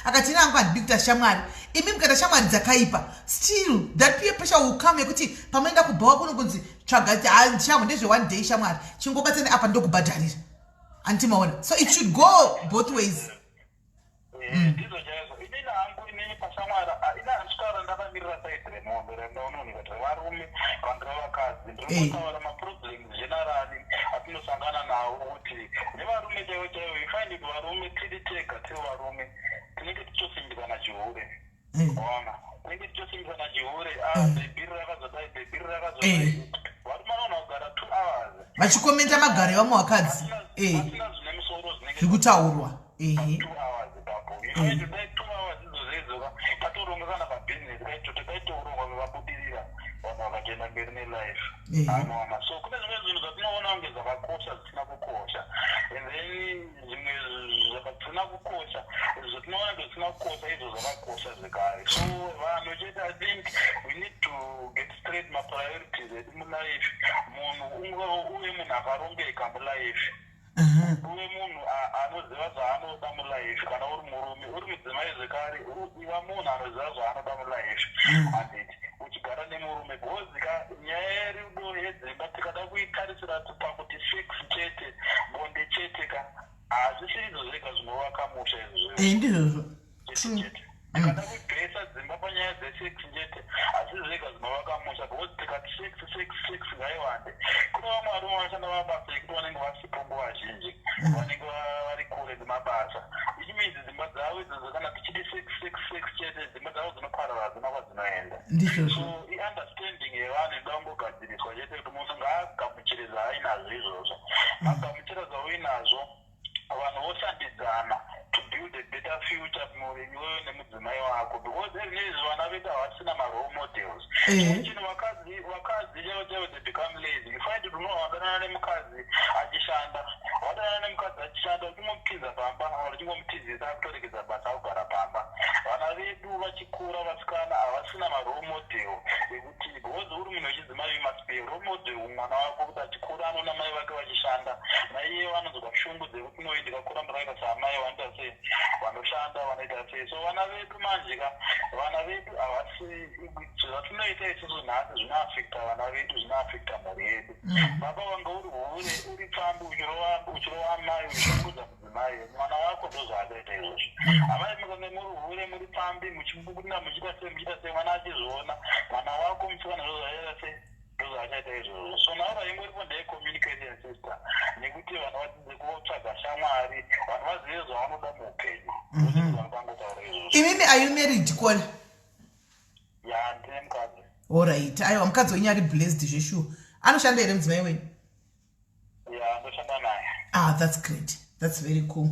akati nangu handidi kuita shamwari, imi mukaita shamwari dzakaipa, still that peer pressure will come yekuti pamaenda kubhawa kunonzi tsvaga shamwari ndezve one day shamwari chingobatsane apa ndokubhadharira. Antimaona. So it should go both ways. Ndizvo chaizvo. Inini hangu inini pashamwari ina handiswara ndakamirira saiti remombe rendaunoni kuti varume vange vakadzi. Ndinotaura maproblems generally atinosangana nawo kuti nevarume chaivo chaivo, you find it varume tiri tega tiri varume tinenge tichosimbisana chihure. Ona tinenge tichosimbisana chihure, bebhiri rakazodai, bebhiri rakazodai. Varume vanogona kugara 2 hours vachikomenta magaro evamwe vakadzi vasina zvine musoro zvinenge zvirikutaurwa. 2 hours ipapo. You find that 2 hours idzodzo patoronga kana pabusiness kaitoronga vabudirira vanhu vakaenda mberi nelife. Anoona. So kune zvimwe zvinhu zvatinoona kunge zvakakosha zvisina kukosha, and then zvimwe zvisina kukosha zvatinoona kunge zvisina kukosha izvo zvakakosha zvekare. So vanhu chete I think we need to get straight mapriorities edu mulife. Munhu uye munhu akarongeka mulife, uye munhu anoziva zvaanoda mulife. Kana uri murume, uri mudzimai zvekare, iva munhu anoziva zvaanoda mulife. Handiti uchigara nemurume bhozika nyaya yerudo yedzimba tikada kuitarisira pakuti sex chete, bonde chete ka hazvisiri izvo zvega zvinovaka musha izvozvo. Chete tikada kugesa dzimba panyaya dzesex chete, hazvi zvega zvinovaka musha, because tikati sex ngaiwande. Kune vamwe varume vashanda mabasa ekuti vanenge vasipo nguva zhinji, vanenge vari kure nemabasa. Ichi means dzimba dzavo idzodzo kana tichiti sex chete, dzimba dzavo dzinoparara hadzina kwadzinoenda. So i-understanding yevanhu inoda kungogadziriswa chete kuti munhu ngaagamuchire zvaainazvo izvozvo. Agamuchira zvauinazvo, vanhu voshandidzana to build a better future muri iwewe nemudzimai wako, because ezvinezvi vana vedu havasina marole models. Chino vakadzi chaivo they become lazy. You find it unohambirana nemukadzi achishanda, wadanana nemukadzi achishanda, uchingomupinza pamba, uchingomutizisa akutorekedza basa kugara pamba. Vana vedu vachikura vasikana havasina marole model ekuti because uri munhu wechidzimai you must be a role model mwana wako kuti achikura anoona mai vake vachishanda, naiye vanonzwa shungu dzekuti noi ndikakura murakaita saamai vanoita sei, vanoshanda vanoita sei. So vana vedu manjika, vana vedu havasi, zvatinoita isusu nhasi zvinoafekta vana vedu, zvinoafekta mhuri yedu. Baba wange uri hure, uri pambi uchirova mai, uchishungudza mudzimai, mwana wako ndo zvaakaita izvozvo. Amai mukange muri hure, muri pambi muchibudina muchiita sei, mwana achizviona mwana wako musikana zvozvaita sei ndozvaachaita izvozvo. So naura imwe iripo ndeye-communication system, nekuti vanhu vadzidze kutsvaga shamwari, vanhu vazive zvavanoda muupenyu. Vanotangotaura izvozvo. Imimi are you married Kola? Ya, ndine mukadzi. Alright. Aiwa, mukadzi wenyu ari blessed zveshuwa. Anoshanda here mudzimai wenyu? Ya, ndoshanda naye. That's great. That's very cool.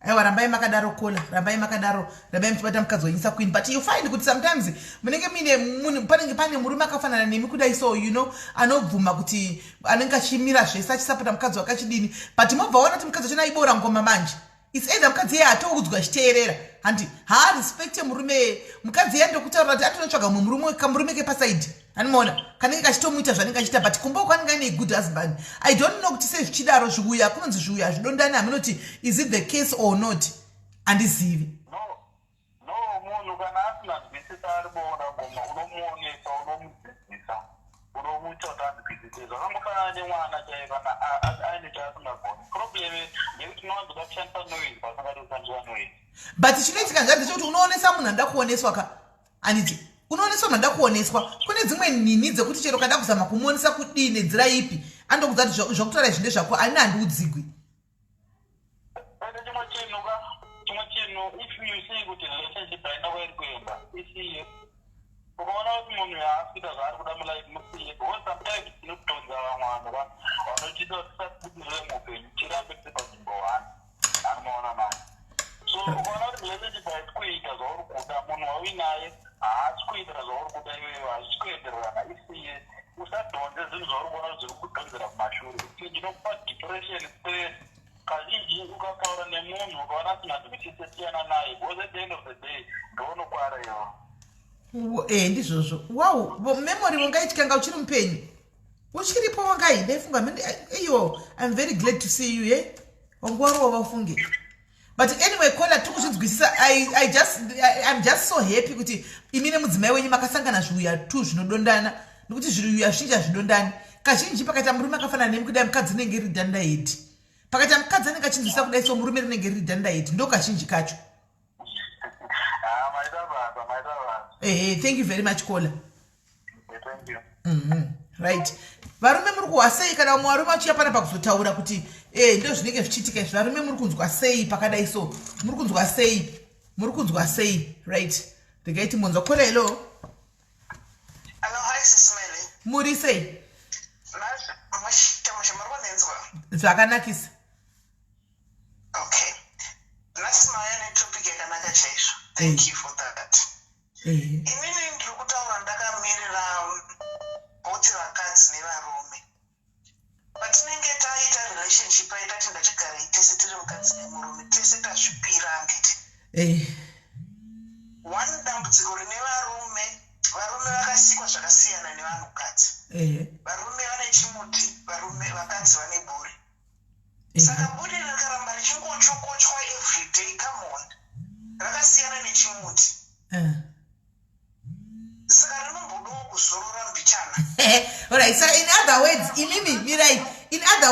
aiwa rambai makadaro kola rambai makadaro rambai mchibata mukazonyisa queen but you find kuti sometimes munenge mine munhu panenge pane murume akafanana nemi kudai so you know anobvuma kuti anenge achimira zvese achisapota mukadzi wakachidini but mobva waona kuti mukadzi wachona aibora ngoma manje it's either mukadzi iye hatokudzwa achiteerera handi haarespecte murume mukadzi iye ndokutaura kuti atonotsvaga murume kepasaidi anomaona kanenge kachitomuita zvanenge achiita but kumba kwanenge ane good husband I don't know kuti sei zvichidaro zviuya kunonzi zviuya zvidondani hamunoti is it the case or not handizivi no munhu kana asina nzwisisa ari boona ngoma unomuonesa unomudzidzisa unomuita kuti anzwisise zvakangofanana nemwana chaiye kana aine chaasingagoni probleme ndekuti unowanzoda kushandisa noise pasingadi kushandiswa noise but chinoitika ngazve chokuti unoonesa munhu anoda kuoneswa ka anditi unoonesa munhu anoda kuoneswa kune dzimwe nini dzekuti chero kada kuzama kumuonesa kudii nenzira ipi andokudza kuti zvokutaura izvi ndezvako ani handiudzigwi chimwe chinhu if you see kuti relationship haina kwairi kuenda isiye ukaona kuti munhu haasvika zvaari kuda mulaife musiye because sometimes tinokutonza vamwe vanhu vanotiita kuti tisabudirire muupenyu tirambe tiri panzvimbo 1 anomaona mani so ukaona kuti relationship haisi kuita zvauri kuda munhu wauinaye haasi kuitira zvauri kuda iwewe hazvisi kuendererana isiye usadhonze zvinhu zvauri kuona kuti zviri kudhonzera kumashure zvinokupa depression stress kazhinji ukataura nemunhu ukaona asina nzwisise siyana naye because at the end of the day ndounokwara iwe ndizvozvo wow memory wangaityanga uchiri mupenyu uchiripo wangai ndaifunga iyo I'm very glad to see you wanguwarowa vafunge but anyway kola tiri kuzvinzwisisa I'm just so happy kuti imi nemudzimai wenyu makasangana zviuya tu zvinodondana nekuti zviuya zvizhinji hazvidondani kazhinji pakaita murume akafanana nemi kudai mukadzi unenge iri dhanda hedi pakaita mukadzi anenge achinzwisisa kudai so murume rinenge riri dhanda hedi ndo kazhinji kacho thank you very much kola thank you right varume muri kuhwa sei kana mumwe varume achiuya pana pakuzotaura kuti ndo zvinenge zvichiitika izvi varume muri kunzwa sei pakadai so muri kunzwa sei right regaiti monzwa kola hello hi SIS MELLY muri sei zvakanakisa okay nhasi maya netopic yakanaka chaizvo thank you for that inini ndiri kutaura ndakamirira bhoti vakadzi nevarume patinenge taita relationship aitati ngatigarei tese tiri mukadzi nemurume tese tasvipira handiti one dambudziko rine varume vakasikwa zvakasiyana nevanhukadzi varume vane chimuti vakadzi vane buri saka buri rakaramba richingochokochwa everyday come on rakasiyana nechimuti saka rinombodawo kuzorora mbichana alright so in other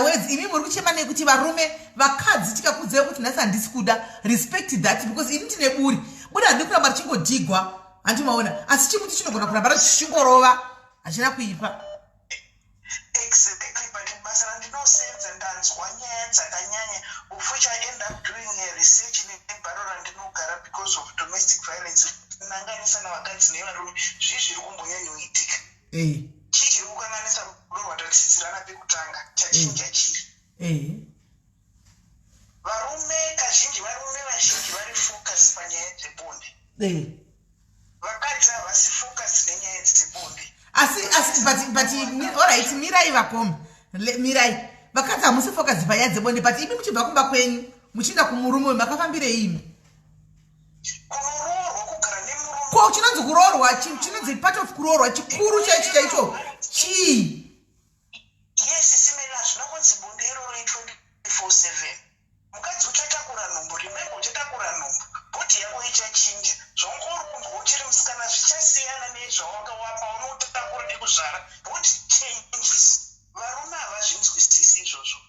words imi muri kuchema nekuti varume vakadzi tikakudzai kuti nhasi handisi kuda respect that because ini tine buri handiri kuramba richingodhigwa handimaona asi chimuti chinogona kuramba chichingorova hachina kuipa exactly but basa randinosenza ndanzwa nyaya dzakanyanya of which I end up doing a research nebharo randinogara because of domestic violence nanganisa navakadzi nevarume zviri kumbonyanyoitika chii chiri kukanganisa rudo rwatatisisirana pekutanga chachinja chiri varume vazhinji vari focus panyaya dzebonde vakadzi havasi focus nenyaya dzebonde asi but alright mirai vakoma mirai vakadzi hamusi focus panyaya dzebonde but imi muchibva kumba kwenyu muchienda kumurume makafambirei imi kunoroorwa kugara nemurume ko chinonzi kuroorwa chinonzi part of kuroorwa chikuru chaicho chaicho chii SIS MELLY hazvina kunzi bonde iroro 24/7 mukadzi uchatakura nhumbu remembe uchatakura nhumbu bhodhi yako ichachinja zvaungorumba uchiri musikana zvichasiyana nezvawakawapa unotakura nekuzvara bhodhi changes varume havazvinzwisisi izvozvo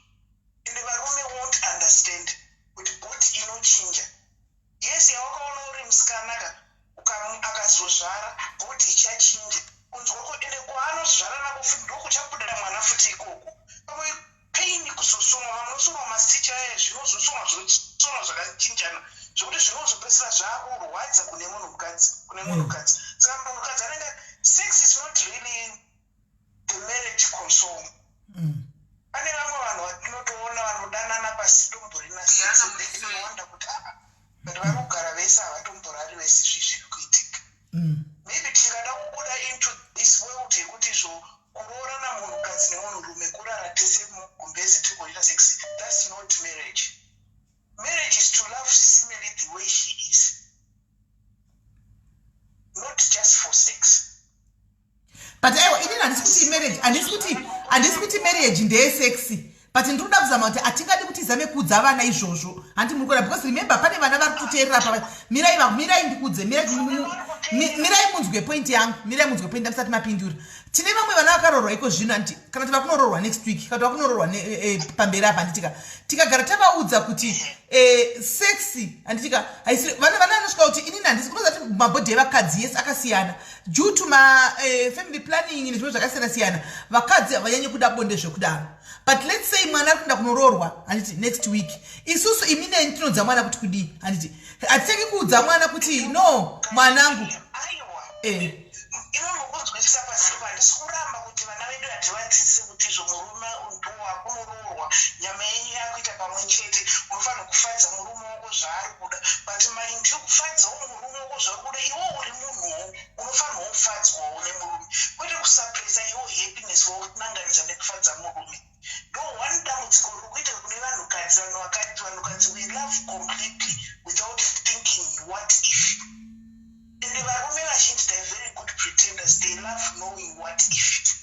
ende varume won't understand kuti bhodhi inochinja yes yawakaona uri musikana akazozvara bhodhi ichachinja kunzwako ende kwaanozvara nako futi ndokuchabuda mwana futi ikoko pamwe paini kuzosonwa vanosonwa masicha aya zvinozosonwa zvosonwa zvakachinjana zvokuti zvinozopedzisira zvakurwadza kune munhukadzi saka munhukadzi anenge sex is not really the marriage console pane vamwe vanhu vatinotoona vanodanana pasitombori nasinowanda kuti but vari kugara vese havatomborari vese zviri kuitika. Maybe tikada kubuda into this world yekuti kuroorana munhukadzi nemunhurume kurara tese mugumbezi tigoita sex, that's not marriage. Marriage is to love SIS MELLY the way she is, not just for sex. But inini handisi marriage, handisi kuti marriage ndeye sexy. But ndinoda kuzama kuti atingadi kuti izame kudza vana izvozvo. Handi mukora because remember pane vana vari kuteerera pa mirai ndikudze mirai munzwe point yangu mirai munzwe point ndisati mapindura. Tine vamwe vana vakarorwa iko zvino anti kana kuti vakunororwa next week kana vakunororwa pamberi apa anditika tikagara tavaudza kuti sexy anditika vana vanosvika kuti inini handisi kunoza kuti mabhodhi evakadzi yese akasiyana due to family planning nezvimwe zvakasiyana siyana vakadzi havanyanye kuda bonde zvekudaro. But let's say mwana ari kuenda kunororwa handiti next week isusu imine tinodza mwana kuti kudii handiti hatiteki kuudza mwana kuti no mwanangu inonokunzwisisa pasipo handisi kuramba kuti vana vedu hativadzidzise kuti murume wakunororwa nyama yenyu yakuita pamwe chete unofanira kufadza murume wako zvaari kuda but mind you kufadzawo murume wako zvaari kuda iwo uri munhuwo unofanira kufadzwawo nemurume kwete kusapresa iwo happiness wakunanganisa nekufadza murume. No one damage kuri kuita kune vanhukadzi we love completely without thinking what if. And the varume vazhinji they are very good pretenders, they love knowing what if.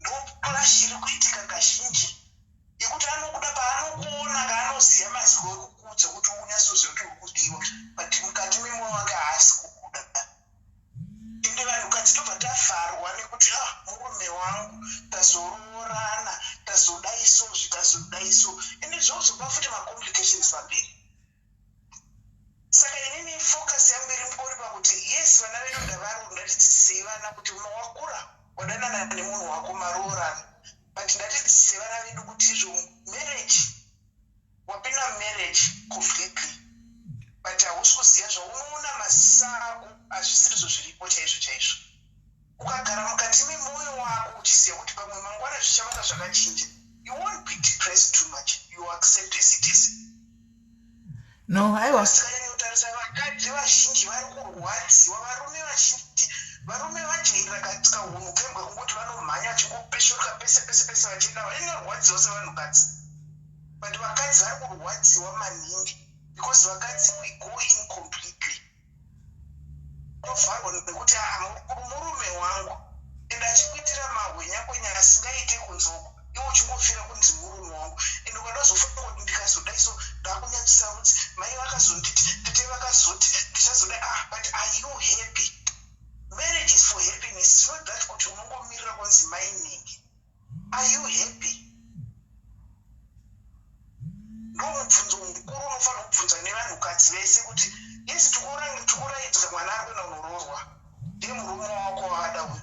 No clash iri kuitika kazhinji yekuti anokuda paanokuona kaanoziva maziko ekukudza kuti unyasoziva kuti uri kudiwa but mukati memwoyo wake haasi kukuda. Ende vanhukadzi tobva tavharwa nekuti murume wangu tazoroorana tazodaiso ende zvozopa futi macomplications pamberi. Saka inini focus yangu iri mbori pakuti yes vana vedu ndavarunda tidzidzisei vana kuti wakura wadanana nemunhu wako maroorano but ndatidzidzisei vana vedu kuti izvo marriage wapinda marriage completely but hausi kuziva zvaunoona masisa ako hazvisirizvo zviripo chaizvo. Ukagara mukati memwoyo wako uchiziva kuti pamwe mangwana zvichavaka zvakachinja, you won't be depressed too much, you accept as it is. No, utarisa vakadzi vazhinji vari kurwadziwa, varume vajairira katika hunhu kembwe kunguti vanomhanya vachingopeshoka pese vachienda vanorwadziwa sevanhukadzi but vakadzi vari kurwadziwa maningi because vakadzi we go in completely. Unovharwa nekuti murume wangu ende achikuitira mahwenyakwenya asingaite kunzoko iwo uchingofira kunzi murume wangu ende ukadazofunga kuti ndikazodaiso ndakunyadzisa kuti mai vakazonditi tete vakazoti ndichazoda but are you happy? Marriage is for happiness. It's not that kuti unongomirira kunzi mainingi. Are you happy? Ndo mubvunzo mukuru unofanira kubvunza nevanhukadzi vese kuti yes tikuraidza mwana ari kuenda kunoroorwa ndiye murume wako waada uyu.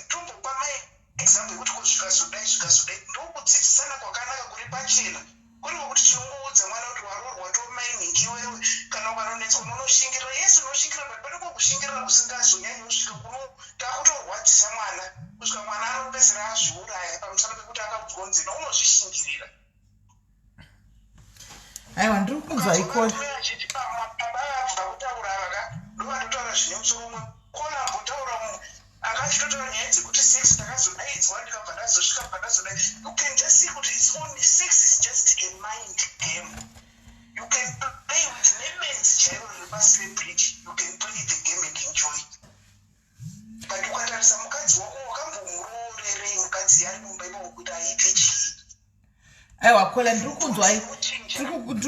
Tombopa maexample yekuti zvikazodai ndokudzidzisana kwakanaka kuri pachena kuri kwekuti tinongoudza mwana kuti waroorwa tomainingi wewe kana ukanonetswa unonoshingirira yes unoshingirira but pane kokushingirira kusingazonyanyi kusvika kuno takutorwadzisa mwana kusvika mwana anopedzera azviuraya pamusana pekuti akakudzonzena unozvishingirira. Aiwa ndiri kunzwa ikona baba vabva kutaura vaka ndovatotaura zvine musoro umwe kona mbotaura munhu akachitotaura nyaya dzekuti sex ndakazodaidzwa ndikabva ndazosvika bva ndazodai. You can just see kuti it's only sex is just a mind game. You can play with lemons chaivo riri paslepridge, you can play the game and enjoy. But ukatarisa mukadzi wako wakambomuroorerei mukadzi ari mumba ipapo kuti aite chii? Aiwa kola ndiri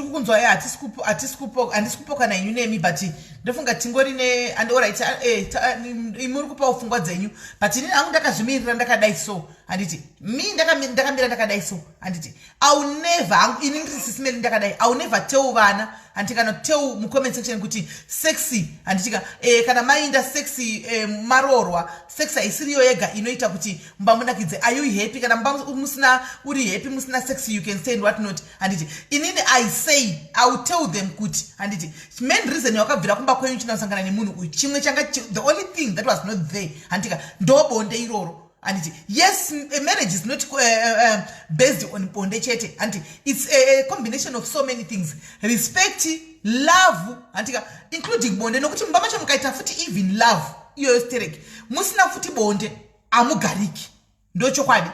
kunzwa hatisi kupoka nainyu nemi but ndofunga tingori alright muri kupawo pfungwa dzenyu but inini hangu ndakazvimirira ndakadai so handiti ndakamira ndakadai so handiti inini ndiri SIS MELLY ndakadai I'll never tell vana handiti kana tell mucomment section kuti sexy handiti kana mainda sexy maroorwa sex haisiriyo yega inoita kuti mba munakidze. Are you happy? Kana mba musina uri happy musina sexy you can say and what not handiti inini I say I will tell them kuti handiti main reason wakabvira kumba kwenyu china kusangana nemunhu uyu chimwe changa the only thing that was not there handika ndobonde iroro And yes, a marriage is not based on bonde chete, and it's a combination of so many things. Respect, love, and including bonde. No kuti mbama chamukaita futi even love. Iyo sterek. Musina futi bonde amugariki. Ndo chokwadi.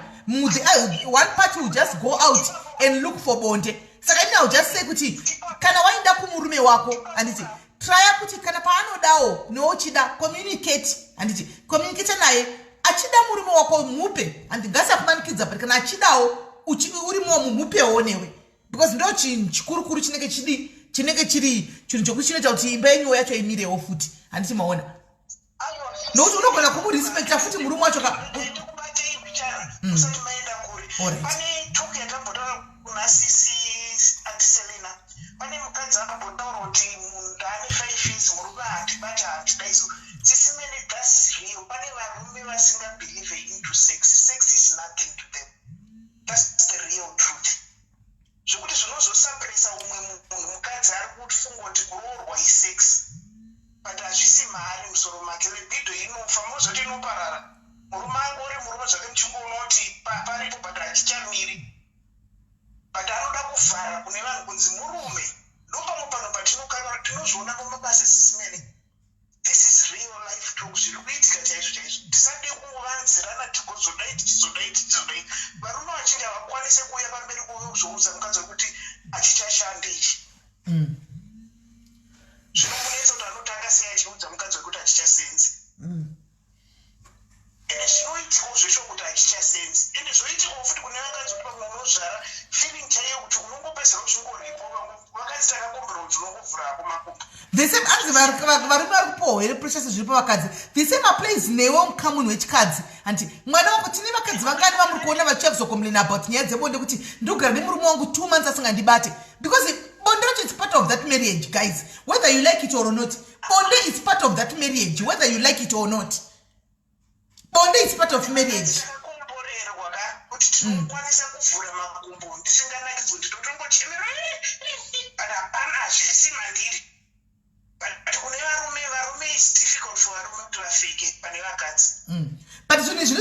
One party will just go out and look for bonde. Saka now just say kuti kana wainda kumurume wako and try kuti kana paano dao no chida communicate and communicate naye achida murume wako mupe and ngasa kumanikidza but kana achidawo uri mupe onewe because ndo chikurukuru chinenge chiri chinhu chokuchinoita kuti imba yenyu yacho imirewo futi handiti maona nokuti unogona kumurespecta futi murume wacho pane toku yakambotaura kuna sisi atiselena pane mukadzi akambotaura kuti munhu ane 5 years murume hatibati hatidaiso sisi many that's real pane varume vasingabelieve into sex is nothing to them. That's the real truth. Zvokuti zvinozosapresa umwe munhu mukadzi ari kufunga kuti kuroorwa isex but hazvisi mari musoro make vebhidho inofa mozoti inoparara murume angu uri murume zvake muchingonoti paripo but hachichamiri but anoda kuvhara kune vanhu kunzi murume ndopamwe pano patinokana tinozviona mumabasa sisimene. This is real life talk. Zviri kuitika chaizvo chaizvo. Tisade kungovanzirana tikozodai tichizodai. Varume vachinge havakwanise kuuya pamberi kuzouza mukadzi wekuti achichashande ichi. Zvinomunetsa kuti anotanga sei achiudza mukadzi wekuti achichasenzi. Ende zvinoitikawo zvesho kuti achichasenzi. Ende zvoitikawo futi kune vakadzi kuti pamwe unozvara feeling chaiyo kuti unongopedzera uchingoripo vakadzi takakombera kuti unongovhura hako makumbo. The same as varume vari kupohwa here precious zviri pavakadzi. The same applies newo mukamuni wechikadzi. Anti mwana wako tine vakadzi vangani vamuri kuona vachizokomplain about nyaya dzebonde kuti ndogara nemurume wangu 2 months asingandibate because bonde racho is part of that marriage guys, whether you like it or not. Bonde is part of that marriage whether you like it or not. Bonde is part of marriage. Kuti tinokwanisa kuvhura makumbo ndisinganakidzi kuti totongochemera kana hapana hazvisi mandiri but kune varume is difficult for varume kuti vafeke pane vakadzi but zvinhu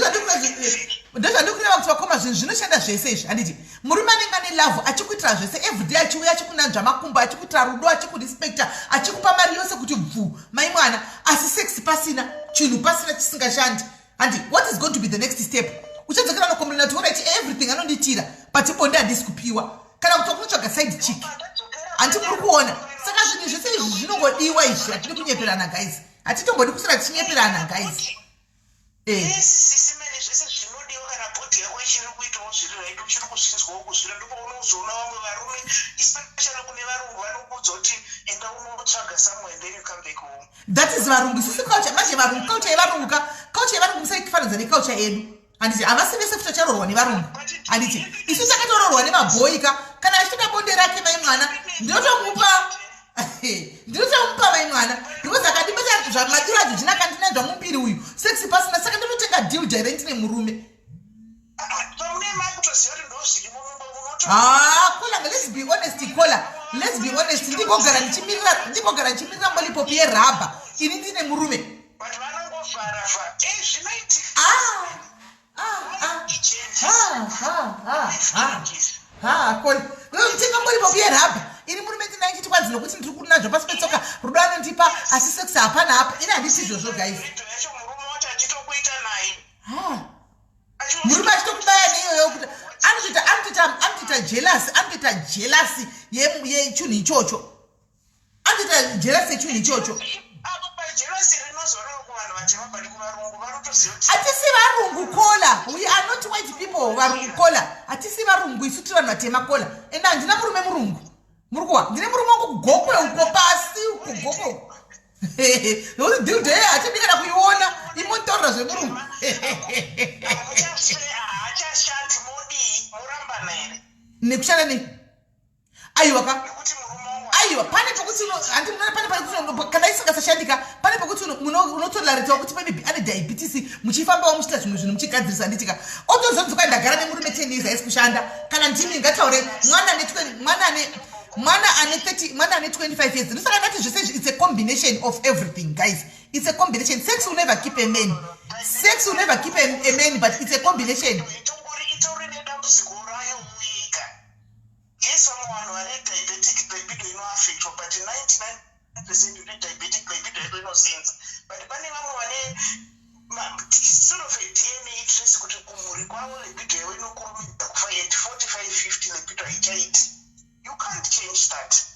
ndozvandikureva kuti vakoma zvinhu zvinoshanda zvese izvi handiti murume anenge ane love achikuitira zvese everyday achiuya achikunanzva makumbo achikuitira rudo achikurespecta achikupa mari yose kuti bvu mai mwana asi sex pasina chinhu pasina chisingashandi handi what is going to be the next step? Uchadzakana nokomplaina kuti alright everything anonditira but bonde handisi kupiwa kana kuti wakunotsvaga side chick handi muri kuona. Saka zvinhu zvese izvi zvinongodiwa izvi hatidi kunyeperana guys, hatitombodi kusara tichinyeperana guys. Sisimene zvese zvinodiwa kana bhodhi yako ichiri kuitawo zviri right uchiri kuzvinzwawo kuzvira ndipo unozoona vamwe varume especially kune varungu vanokuudza kuti enda unotsvaga somewhere and then you come back home. That is varungu. Sisi culture manje varungu culture yevarungu musaifananidza neculture yedu. Handiti havasi vese futi acharorwa nevarungu. Handiti isu takatororwa nemabhoika kana achitoda bonde rake mai mwana ndinotomupa mai mwana because akadimata zvamadiro acho zvina kandinanzva mupiri uyu sex pasina saka ndinotenga deal direct nemurume. Kola let's be honest kola let's be honest ndingogara ndichimirira molipopi yerabha ini ndine murume but vanongovhara zvinoitika kola ndinotenga molipopi yerabha ini murume ndinaichiti kwanzi nokuti ndiri kunazvo pasi petsoka rudo anondipa asi sex hapana hapo ini handisi izvozvo guys. Murume achitokubaya neiyoyo kuti anotoita jealousy yechinhu ichocho. Anotoita jealousy yechinhu ichocho. Hatisi varungu kola. We are not white people varungu kola. Hatisi varungu isu tiri vanhu vatema kola. Enda handina murume murungu. Murikuwa ndine murume wangu gokwe uko pasi uko gokwe. Nokuti dildo yeye hatidikana kuiona imotaurira zvemurungu. Nekushanda nei? Aiwa pane pokuti kana isingasashandika pane pokuti unotolaritawo kuti maybe ane diabetes muchifambawo muchita zvimwe zvinhu muchigadzirisa handitika otozonzwa ndagara nemurume 10 years haisi kushanda kana ndimi ngataure mwana ane 25 years ndosaka ndati zvese it's a combination of everything guys. It's a combination. Sex will never keep a man. Sex will never keep a man, but it's a combination. Yes, someone who are diabetic libido in Africa, but 99% of diabetic libido no sense. But depending on sort of a DNA trace could libido no 45-50 libido 8. You can't change that.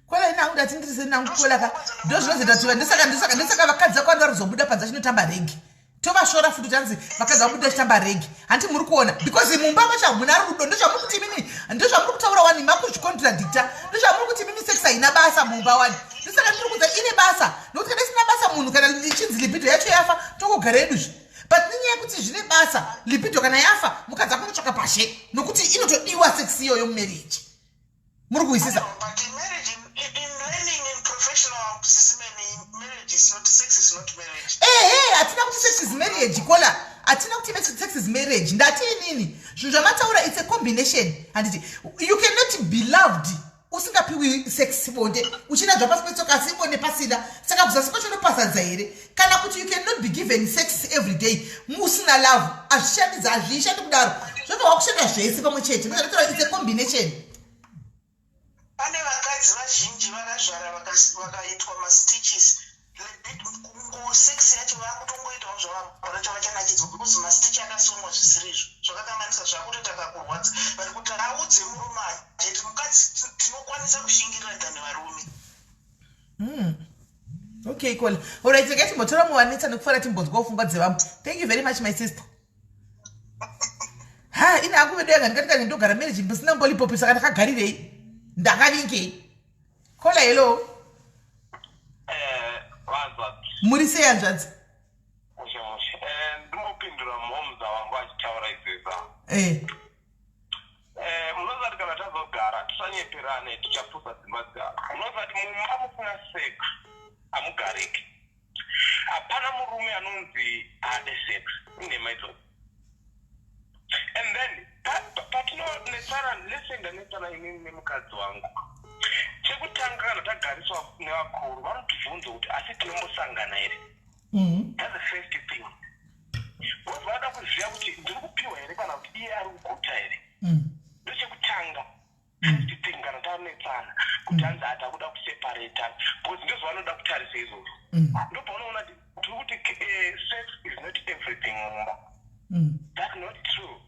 Kwala ina unda tindise na nkukwela ka ndozvo zvidatiwa ndisaka vakadza kwanda rizobuda panza chinotamba regi tovashora futi tanzi vakadza vabuda chitamba regi hanti muri kuona because mumba macha muna rudo ndozvamuri kuti mimi ndozvamuri kutaura wani makuzvikontradicta ndozvamuri kuti mimi sex haina basa mumba wani ndisaka ndiri kudza ine basa nokuti kana isina basa munhu kana lichinzi libido yacho yafa tongogara eduzvi but nenyaya yekuti zvine basa libido kana yafa mukadza kunotsvaka pashe nokuti inotodiwa sex iyoyo mumarriage muri kuisisa. Marriage is not sex is not marriage. Atina kuti sex is marriage kola. Atina kuti sex is marriage. Ndati nini? Zvamataura it's a combination. And you cannot be loved. Usingapiwi sex bonde. Uchina zvapasi petsoka sibone pasida. Saka kuzasiko chinopasadza here. Kana kuti you cannot be given sex every day. Musina love. Azvishandidza azvishandi kudaro. Zvova wakushanda zvese pamwe chete. It's a combination. Pane vakadzi vazhinji vakazvara vakaitwa mastitches sex yacho vakutongoitawo zvavabhora chavachanachidzwa because mastitch akasongwa zvisirizvo zvakakanganisa zvakutoita kakurwadza vari kuti audze murume achiti mukadzi tinokwanisa kushingirira dhani varume. Okay, cool. All right, get motora muwanitsa nekufara timbonzwa pfungwa dzevamwe. Thank you very much my sister. Ina akuvedega ndikatika ndogara marriage ndisina mbolipopi saka ndakagarirei. Ndakavinge. Kola hello. Wazwa. Muri sei hanzvadzi? Mushe. Ndimopindura mhomza wangu achitaura izveza. Munozati kana tazogara tisanyeperane tichapusa dzimba dzavo. Munozati mumba musina sex hamugariki. Hapana murume anonzi ade sex inema idzodzo. And then patinonetsana inini nemukadzi wangu chekutanga kana tagariswa nevakuru vanotibvunza kuti asi tinombosangana here. That's the first thing. Vada kuziva kuti ndiri kupiwa here kana kuti iye ari kuguta here. Ndochekutanga first thing kana tanetsana kuti hanzi atakuda kuseparata because ndozvanoda kutarisa izvozvo. Ndopaunoona tiri kuti sex is not everything mumba. That's not true.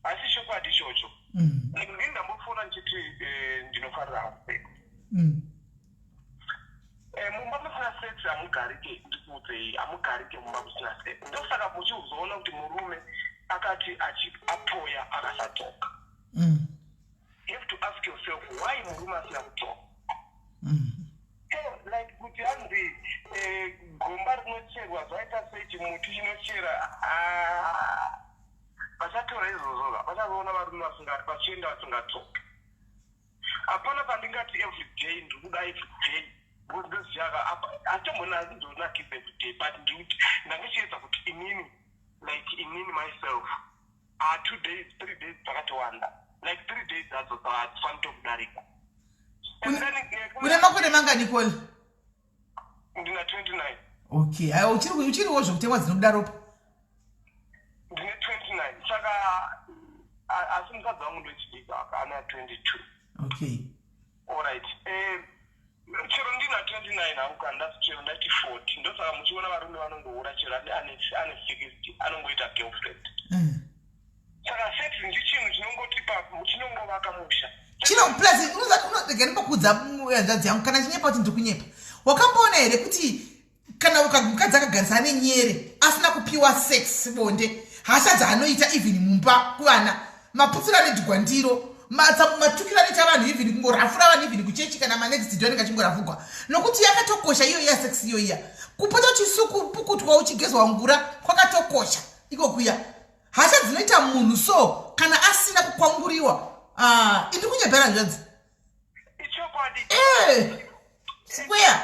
Asi chokwadi ichocho. Ndini ndambofuna ndichiti ndinofarira sex. Mumba musina sex hamugarike ndikuudzei hamugarike mumba musina sex. Ndosaka muchizoona kuti murume akati apoya akasatoka. You have to ask yourself why murume asina kutoka. Like kuti hanzi gomba rinocherwa zvaita sei chimuti chinochera vachatora izvozvo vachazoona varume vasingati vachienda vasingatoka. Hapana pandingati everyday ndiri kuda everyday because ndoziva hatombona ndizona keep everyday but ndikuti ndangochiedza kuti inini myself 2 days 3 days dzakatowanda like 3 days hadzo hadzifani tokudarika. Une makore mangani Kola? Ndina 29. Okay, uchiriwo zvekutemwa dzinokudaropa? Ndine 29. Saka asi mukadzi wangu ndochidika ana 22. Okay. Alright. Chero ndina 29 hangu kana ndati chero ndati 40 ndosaka muchiona varume vanongoura chero ane 60 anongoita girlfriend. Saka sex ndichinhu chinongotipa chinongovaka musha. Plus unozati unokudza hanzvadzi yangu kana chinyepa kuti ndiri kunyepa. Wakamboona here kuti kana mukadzi akagarisana nenyere asina kupiwa sex bonde hasha dzaanoita even mumba kuvana maputsiro anoitirwa ndiro matukiro anoita vanhu even kungorafura vanhu even kuchechi kana manext door anenge achingorafurwa nokuti yakatokosha iyo ya sex iyo iya kupota uchisukupukutwa uchigezwa ngura kwakatokosha iko kuya hasha dzinoita munhu so kana asina kukwanguriwa indi kunyepera nzvadzi ichokwadi square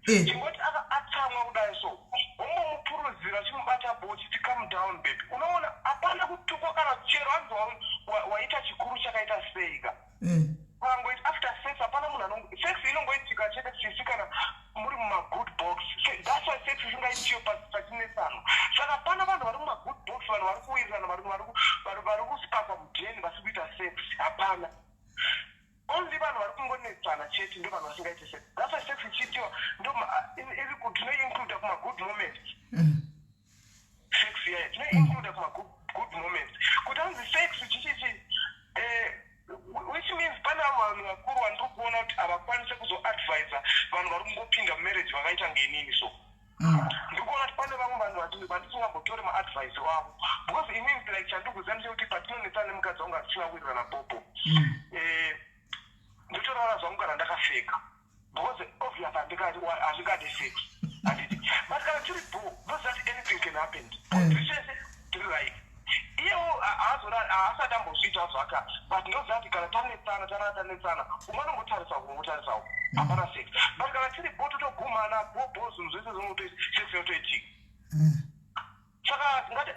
chingoti atsamwa kudai so ombomupuruzira chimubata bho chiti come down baby unoona hapana kutukwa kana chero anzi waita chikuru chakaita seika vangoiti after sex hapana munhu sex inongoitika chete chisi kana muri only vanhu vari kungonetsana chete ndo vanhu vasingaite sex. That's why sex ichiitiwa ndo iri kuti tinoincluda kuma-good moments. Sex iya tinoincluda kuma-good moments. Kuti hanzi sex chichichi which means pane vanhu vakuru vandiri kuona kuti havakwanise kuzoadvisa vanhu vari kungopinda mumarriage vakaita ngenini so. Ndikuona kuti pane vamwe vanhu vatisingambotore maadvise wavo because it means like chandikuziva ndechekuti patinonetsana nemukadzi wangu hatisingawirirana popo ndotoraona zvangu kana ndakafeka because obviously handingade sex handiti but kana tiri bo knows that anything can happen tichese tiri like iyewo haasati ambozviita zvaka but knows that kana tanetsana umwe anongotarisao hapana sex but kana tiri bo totogumana bo zvinhu zvese sex inotoitika saka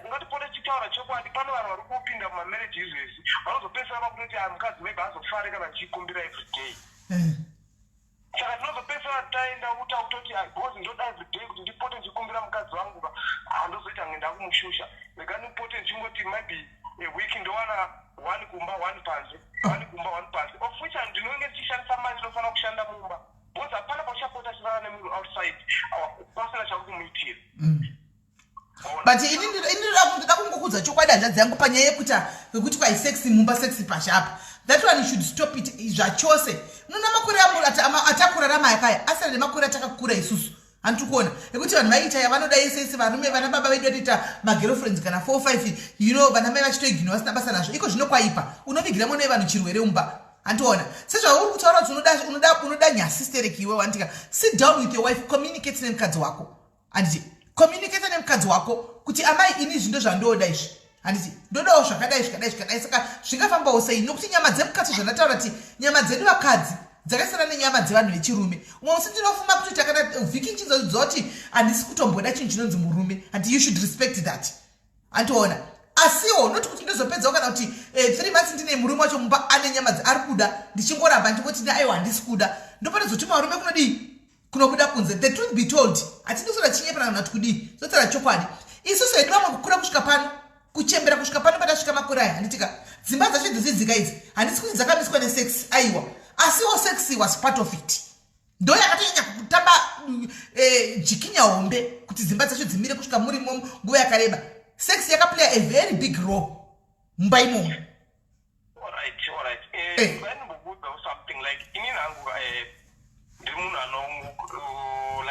ngatipote tichitaura chokwadi pane vanhu vari kupinda mumamarriage izvesi vanozopedzisira vakutoti mukadzi maybe azofare kana achikumbira everyday saka tinozopedzisira taenda kutoti because ndoda everyday kuti ndipote ndichikumbira mukadzi wangu handozoita ngenda kumushusha rega ndipote ndichingoti maybe a week ndowana 1 kumba 1 panze 1 kumba 1 panze of which ndinonge ndichishandisa mari inofanira kushanda mumba because hapana pauchapota chinana nemunhu outside pasina chakukumuitira. But ini ndinoda kungokudza chokwadi hanzvadzi yangu panyaya yekuti kwai sex mumba sex pashapa. That one you should stop it zvachose. Nuna makore atakura rama yakaya asina nemakore atakakura isusu. Handiri kuona nekuti vanhu vaita vanoda ss varume vana baba vedu vatoita magirlfriends kana 4-5 vana mai vachitoiginwa vasina basa nazvo iko zvinokwaipa unovigira mona vanhu chirwere mumba. Andiona sezvauri kutaura kuti unoda nyasistereki iwe wandika sit down with your wife communicate nemukadzi wako handiti communicate nemukadzi wako kuti amai ini zvindo zvandoda izvi handiti ndodawo zvakadai saka zvingafambawo sei nokuti nyama dzemukati zvandataura kuti nyama dzedu vakadzi dzakasiyana nenyama dzevanhu vechirume umwe usi ndinofuma kuti takada vhiki nchizodzwa kuti handisi kutomboda chinhu chinonzi murume and you should respect that. Andiona asiwo noti kuti ndozopedzawo kana kuti 3 months ndine murume wacho mumba ane nyama ari kuda ndichingoramba ndingoti aiwa handisi kuda ndopatezoti marume kunodii kunobuda kunze. The truth be told hatindisora chinyepana kana kuti kudii zotsara chokwadi isusu hedu vamwe kukura kusvika pano kuchembera kusvika pano patasvika makore aya handitika dzimba dzacho dzidzika idzi handisi kuti dzakamiswa nesex aiwa asiwo sex was part of it ndo yakatonyanya kutamba jikinya hombe kuti dzimba dzacho dzimire kusvika murimo nguva yakareba. Sex yakaplay a very big role mumba imomo. Alright. Something like inini hangu ndiri munhu ano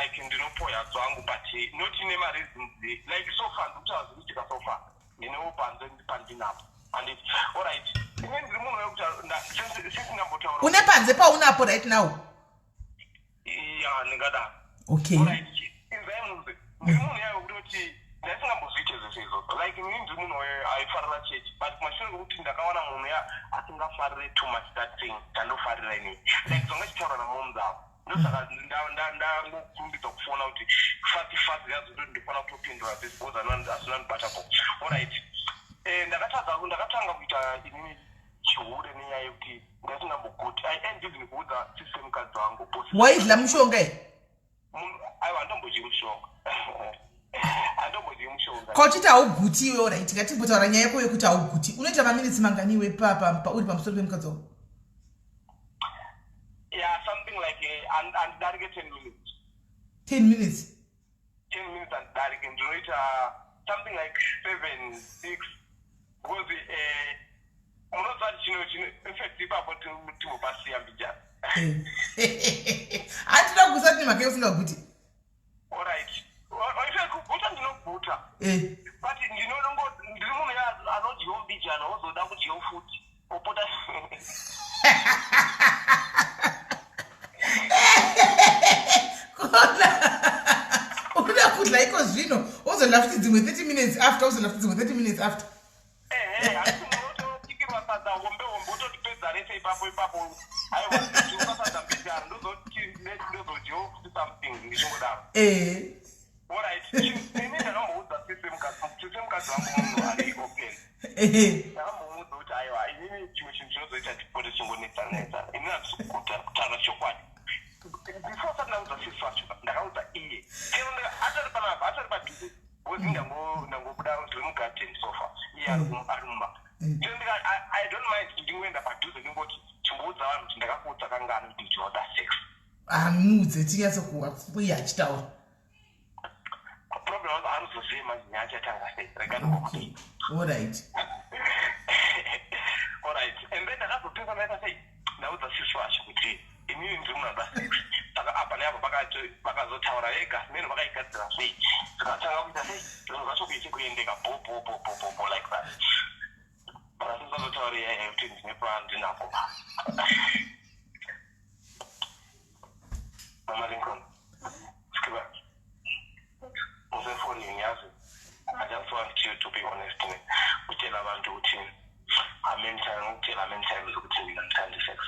like ndinopoya zvangu but not nemareasons like so far ndikutaura zvikuitika so far ndinewo panze pandinapo and alright inini ndiri munhu wekuti sisingambotaura une panze paunapo right now ya ndingadaro okay alright inzaimunze ndiri munhu yayo kutoti ndasingambozviite zvese izvozvo like inini ndiri munhu aifarira chechi but kumashure kwekuti ndakaona munhu asingafarire too much that thing ndandofarira inini like zvanga chitaura namomzavo ndosaka ndangokurumbidza kufona kuti fast yazoti ndifana kutopindura this because asina ndibatable alright ndakatanga kuita inini chihure nenyaya yekuti ndasingambogoti ndizini kuudza sise mukadzi wangu waidla mushonga aiwa handombodyi mushonga kauchiti hauguti iwe right ngatimbotaura nyaya yako yekuti hauguti unoita maminitsi mangani uri pamusoro pemukadzi wako? Yeah, something like and darike 10 minutes. 10 minutes? 10 minutes and darike ndinoita something like 7, 6 because unozati chino effect ipapo timopasiya mbijana hatida kusati nemhaka usingaguti. Alright. Kuguta ndinoguta but ndiri munhu anodyiwo mbijana wozoda kudyiwo futi opota unoda kudla iko zvino wozoda futi dzimwe 30 minutes after wozoda futi dzimwe 30 minutes after asi munototikirwa sadza hombe ototipedza rese ipapo aiwa ndinokasadza mbijana ndozodyiwo futi something ndichingodaro alright ini ndakamboudza sise mukadzi wangu munhu ari open ndakamboudza kuti aiwa inini chimwe chinhu chinozoita tipote chingonetsanetsa inini handisikuguta kutaura chokwadi before sati ndaudza sisi wacho ndakaudza iye atari panapa atari padhuze because ndangobuda ndiri mugarden sofa iye ari mumba I don't mind ndingoenda padhuze ndingoti chimboudza vanhu kuti anga anoda sex. Mudze tinyatso kuya achitaura. Problem was anozozema nyachatanga sei. Rekani. All right. All right. And then ndakazopinza naita sei. Ndaudza sisi wacho kuti inini ndiri munhu anoda sex. Saka apa neapo pakazotaura vega meno vakaigadzira sei. Tikatanga kuita sei. Zvinhu zvacho kuite kuendeka bo like that. But I think that's what I have to do. Mama Lincoln, skip it. Also, for you, I just want you to be honest. We tell about the routine. I mean, time is routine and time to sex.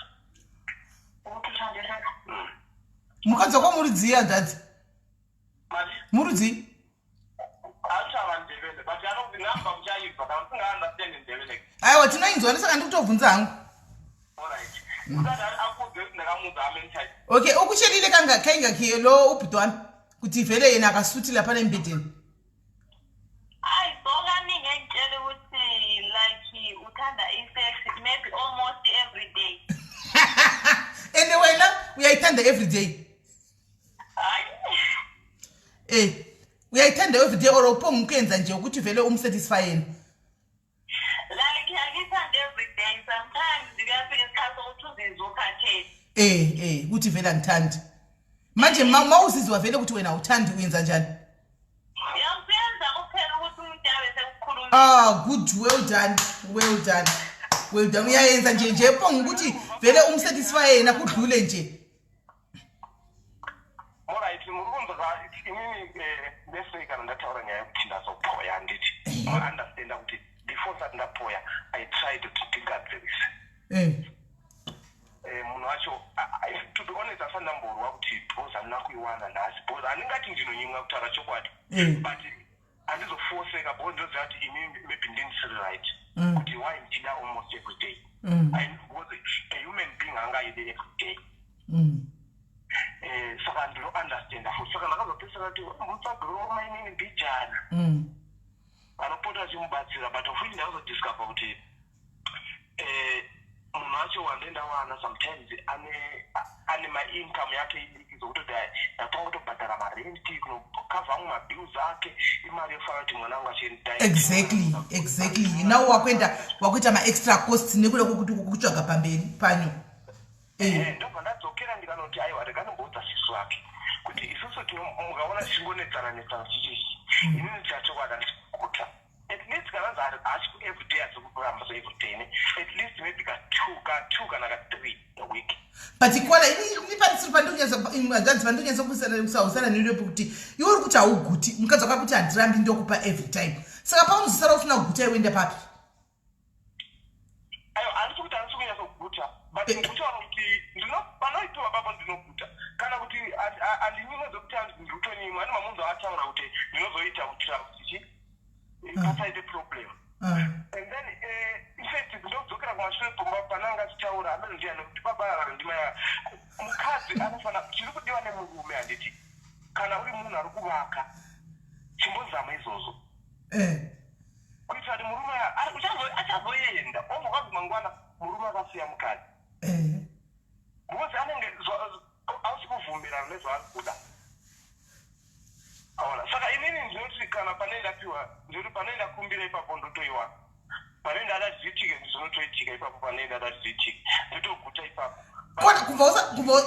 Mukadzi kwa murudziya dad. Murudzi? Aiwa tinoinzwa saka ndikutobvunza hangu. Okay, ukusherire kainga kiyelo ubhutwana kuti vhele yena akasutila pane mbedeni. Ai boga ningentshela ukuthi like uthanda sex maybe almost every day. And wena uyayithanda every day. Uyayithanda every day or uphonga ukwenza nje ukuthi vele umsatisfy yena. Like ngithanda every day, sometimes ngiyafika isikhathi sokuthi uzizokhathela. Ukuthi vele angithandi. Manje mawuzizwa vele ukuthi wena uthandi uyenza njani? Ngiyakuyenza kuphela ukuthi umuntu abe sekukhuluma. Good, well done. Uyayenza nje phonga ukuthi vele umsatisfy yena kudlule nje. Alright, murumba inini bese kana ndataura nyaya kuti ndazopoya nditi. I understand kuti before that ndapoya I tried to tigadzira this. Munhu wacho to be honest asanda mborwa kuti boza nakuiwana nhasi boza andingati ndinonyinga kutaura chokwadi but andizofoseka because ndoziva kuti inini maybe ndisiri right kuti why ndida almost every day. I was a human being angaide every day. Saka ndino understand saka ndakazopesera kuti mutsagiro mainini bijana anopota achimubatsira but ofini ndakazodiscover kuti munhu wacho wandenda wana sometimes ane maincome yake idiki zokuti ndatanga kutobhadhara marenti kunokavha amwe mabills ake imari yofana kuti mwana wangu achienda. Exactly now wakuita ma-extra costs nekuda kwokuti kutsvaga pamberi panyu. Ndobva ndadzokera ndikanoti aiwa rekanombodza sisu wake kuti isusu mukaona tichingonetsana chichichi inini tichachokwadi andikuta at least kananzi hachi everyday azikuramba so everyday at least maybe ka2 kana ka3 a week. But kwala ini panisiri pandonyasa kusausana nilipo kuti iwe uri kuti hauguti mukadzi wako kuti handirambi ndokupa every time saka paunozosara ufuna kuguta iwende papi? Ayo handisi kuti handisi kunyasa kuguta but ndikutaura kuti panoitwa baba ndinoguta kana kuti handinyonozokuti ndikutonyimwa ani mamunzo ataura kuti ndinozoita kuti kasaite problem. And then in fact ndokudzokera kumashure pananga achitaura amene ndiyana kuti baba ndima mukadzi anofana chiri kudiwa nemurume handiti kana uri munhu ari kuvaka chimbozama izvozvo kuitira kuti murume achazoenda ombokazi mangwana murume akasiya mukadzi because anenge hausi kuvhumirana nezvaari kuda. Saka inini ndinoti kana panoenda piwa ndiri panoenda kumbira ipapo ndotoiwana panoenda adazviitike ndizonotoitika ipapo panoenda adazviitike ndotoguta ipapo.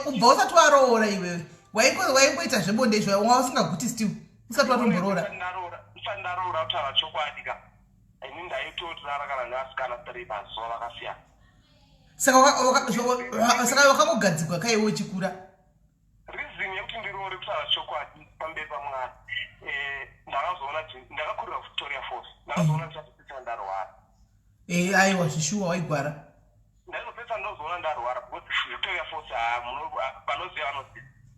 Kubva usati waroora iwewe waingoita zvebonde izvo wanga usingaguti still usati watomboroora? Usati ndaroora kutaura chokwadi ka inini ndaitotirara kana nevasikana 3 pazuva vakasiyana. Saka wakangogadzikwa kaiwe uchikura? Reason yekuti ndiroore kutaura chokwadi pamberi pamwari ndakazoona kuti ndakakurira Victoria Falls ndakazoona kuti ndapedzisira ndarwara. Aiwa zvishuwa waigwara? Ndakazopedzisa ndozoona ndarwara because Victoria Falls vanoziva vanoziva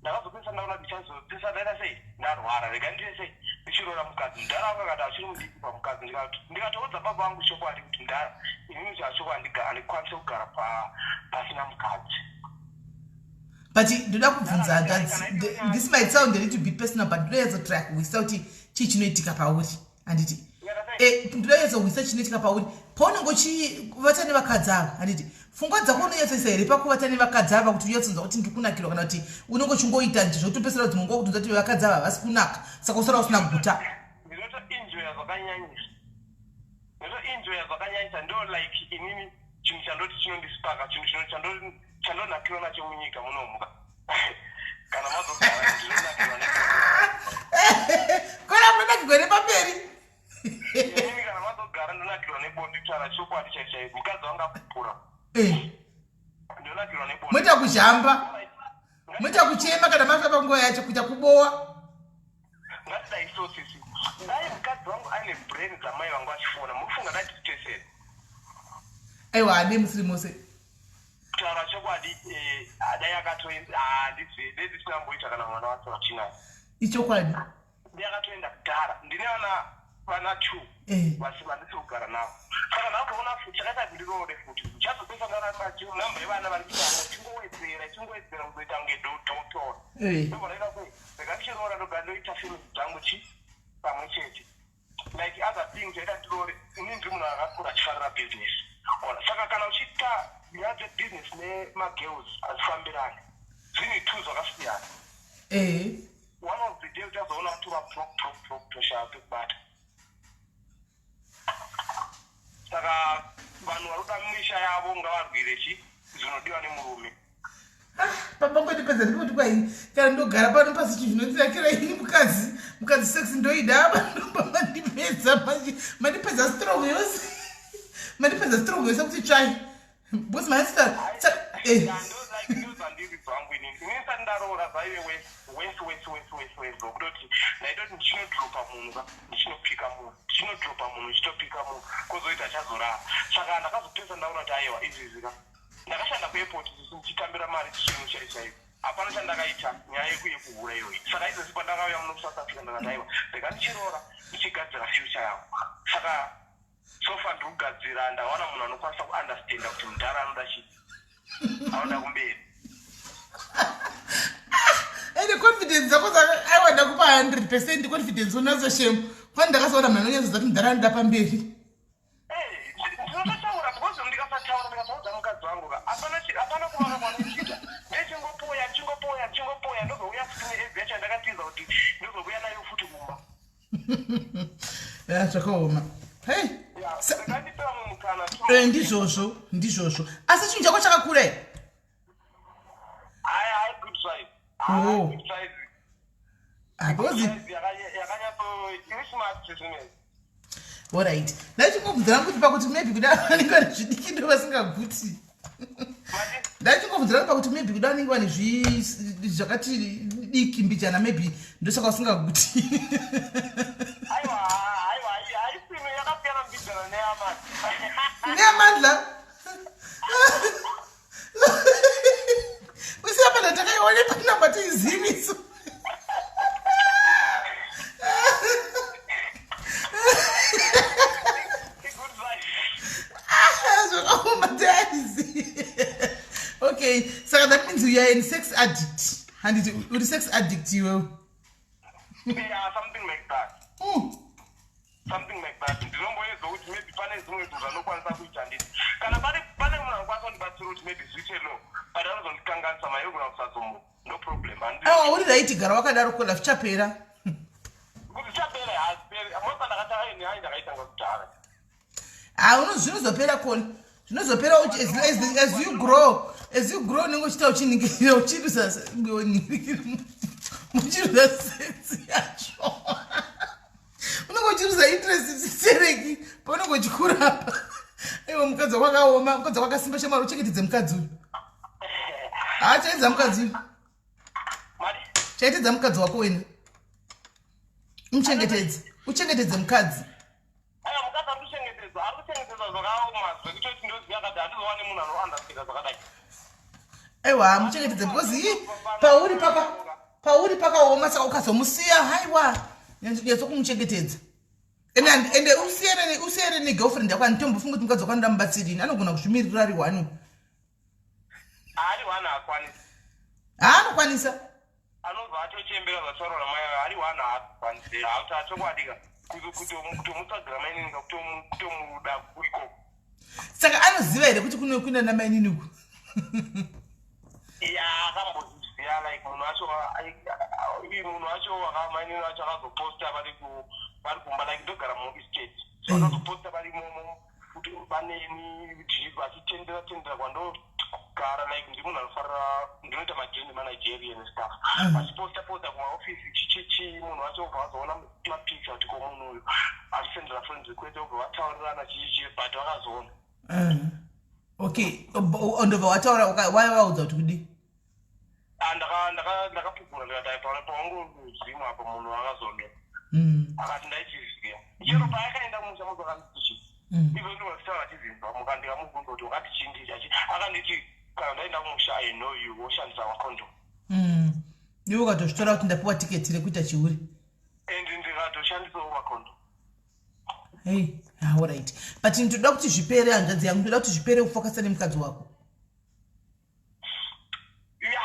ndakazopedzisa ndaona ndichazopedzisa ndaita sei ndarwara rega ndiye sei ndichiroora mukadzi ndaraanga kati achiri mudiki pamukadzi ndikatoudza baba vangu chokwadi kuti inini chachokwadi handikwanise kugara pasina mukadzi. But ndoda kubvunza this might sound a little bit personal but ndoyatsotrack kuisa kuti chii chinoitika pauri handiti ndoyatsokuisa chinoitika pauri paunenge uchivata nevakadzi ava handiti pfungwa dzako unonyatsisa here pakuvata nevakadzi ava kuti unyatsinza kuti ndikunakirwa kana kuti unenge uchingoita zvotopesera kuti mungu wakutonza kuti vakadzi ava havasi kunaka saka usara usina guta ndinotoenjoya zvakanyanyisa ndo like inini chinhu chandoti chinondisipaka chinhu chandonakirwa nacho munyika munomuka kana mazogara ndinonakirwa kona munonakirwa nepamberi inini kana mazogara ndonakirwa nebondi kutaura chokwadi chaichaizvo mukadzi wanga kupura ndonakirwa nebondi moita kuzhamba moita kuchema kana mafa panguva yacho kuita kubowa ngatidai so sisi dai mukadzi wangu aine brain dzamai vangu vachifona mukufunga dai titesere aiwa ane musiri mose kutaura chokwadi dai akatoenda ndisina kana mwana wacho wachinayo ichokwadi ndiyakatoenda kudhara ndine vana 2 vasi vandisi kugara navo saka ndakuona chakaita ndirore futi chazopesangana nacho namba yevana vari kutango chingowedzera kuzoita kunge dhotora ndobonaita kwe ndakachirora ndoga ndoita fimu dzangu pamwe chete like other things yaita ndirore ini ndiri munhu akakura achifarira business saka kana uchiita yaze business nemagirls azifambirani zvine 2 zvakasiyana one of the day uchazoona kuti vaprop pekubata saka vanhu varuda misha yavo ngavarwire zvinodiwa nemurume pambangotipedza ndikoti kwai kana ndogara pano pasi chinhu zvinondirakira ini mukadzi sex ndoida mandipedza mandipedza strong yose mandipedza strong yose kuti tsvai because my sister ndozandiri dzangu inini inisa ndaroora zvaive wese kutoti ndaitoti ndichinodropa munhu ndichinopika munhu ndichitopika munhu kwozoita chazorara saka ndakazopesa ndaona kuti aiwa izvizika ndakashanda kuairport ndichitambira mari chinhu chaichaiko hapana chandakaita nyaya yekuhura iyoyi saka izvozvi pandakauya muno South Africa ndakati aiwa ndega ndichiroora ndichigadzira future yangu saka sofa ndikugadzira ndaona munhu anokwanisa kuunderstanda kuti mudhara anoda chii anoda kumberi ende confidence dzako aiwa ndakupa 100% confidence unazo shemu kwani ndakasaona mwana unyazoza kuti mudhara anoda pamberi ndinototaura because ndikasataura ndikasaudza mukadzi wangu hapana kuvava kwanochiita ndichingopoya ndozouya futi neezi yacho ndakatiza kuti ndozouya nayo futi kumba zvakaoma ndakandipera mumukana ndizvozvo asi chinhu chako chakakura here hai good size alright ndachingobvunzira kuti pakuti maybe kuda vanenge vane zvidiki ndo vasingaguti ndachingobvunzira pakuti maybe kuda vanenge vane zvakati diki mbijana maybe ndosaka usingaguti neamandla usiya pana takaione panamba tiizimiso okay saka that means you are in sex addict handiti uri sex addict iwewe something like that ndinomboedza kuti maybe pane zvimwe zvinhu zvanokwanisa kuita handiti kana pane munhu anokwanisa kundibatsira kuti maybe zviite lo but anozondikanganisa mayo kuna kusazomo no problem uri raiti gara wakadaro kola zvichapera kuti zvichapera haziperi mosa ndakati hai ndakaitanga kudhara zvinozopera kona zvinozopera as you grow unenge uchita uchiningirira uchirusa muchirusa sensi yacho unenge uchirusa interest isereki paunenge uchikurapa aiwa mukadzi wakaoma mukadzi wakasimba shamari uchengetedze mukadzi uyu chaitedza mukadzi uyu chaitedza mukadzi wako wena uchengetedze mukadzi aiwa muchengetedze because pauri pakaoma saka ukazomusiya haiwa nyatso kumuchengetedza ende usiyane negirlfriend yako anditombofunga kuti mukadzi wakanoda mubatsirini anogona kuzvimirira ari wani haanokwanisa anobva atochembera zvataura mai ari wana haakwanisi hauti atokwadika kutomutsvagira maininga kutomuda iko Saka anoziva here kuti kunokwina namainini uku. Yeah, akamboziya like munhu wacho wakamainini wacho akazoposta vari kumba like ndogara muestate. So akazoposta vari momo kuti vaneni vachitendera kwandogara like ndi munhu anofarira ndinoita madhiri nemanigerian stuff. Vachiposta kumaofisi chichichi munhu wacho ubva vazoona mapicha kuti ko munhu uyu achisendera friends request ubva vataurirana chichichi but vakazoona. Okay, ndobva wataura waivaudza kuti kudi? Ndakapupura ndikati pawangu apa munhu akazoona. Akati ndaichiziya. Chero paakaenda musha muzvakandichi. Even though wasitaura chizimba ndikamugunza kuti wakati chindichi akanditi kana ndaenda musha I know you woshandisa makondo. Iwe ukatozvitora kuti ndapiwa tiketi rekuita chiuri. And ndikatoshandisawo makondo. Hey, all right. But ndoda kuti zvipere hanzvadzi yangu, ndoda kuti zvipere ufokasa nemukadzi wako. Yeah,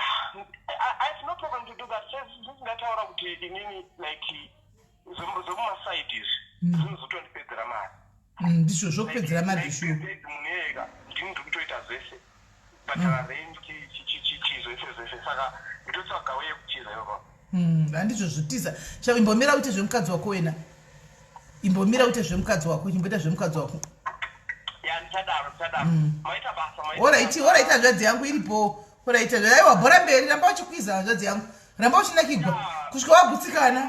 I have no problem to do that. Since ndataura kuti inini like zomumaside zvinozotondipedzera mari. Ndizvo zvokupedzera mari zvishuwo. Muneyeka ndini ndiri kutoita zvese. Bhatara rent zvese saka nditotsvaga uye kuchiza iyopa. Handizvo zvotiza. Imbomira uite zvemukadzi wako wena. Imbomira uite zvemukadzi wako, imboita zvemukadzi wako. Ya ndichadaro. Maita basa. Alright, hanzvadzi yangu iripo. Alright, aiwa bhora mberi, ramba uchikwiza hanzvadzi yangu. Ramba uchinakigwa. Kusvika wagutsikana.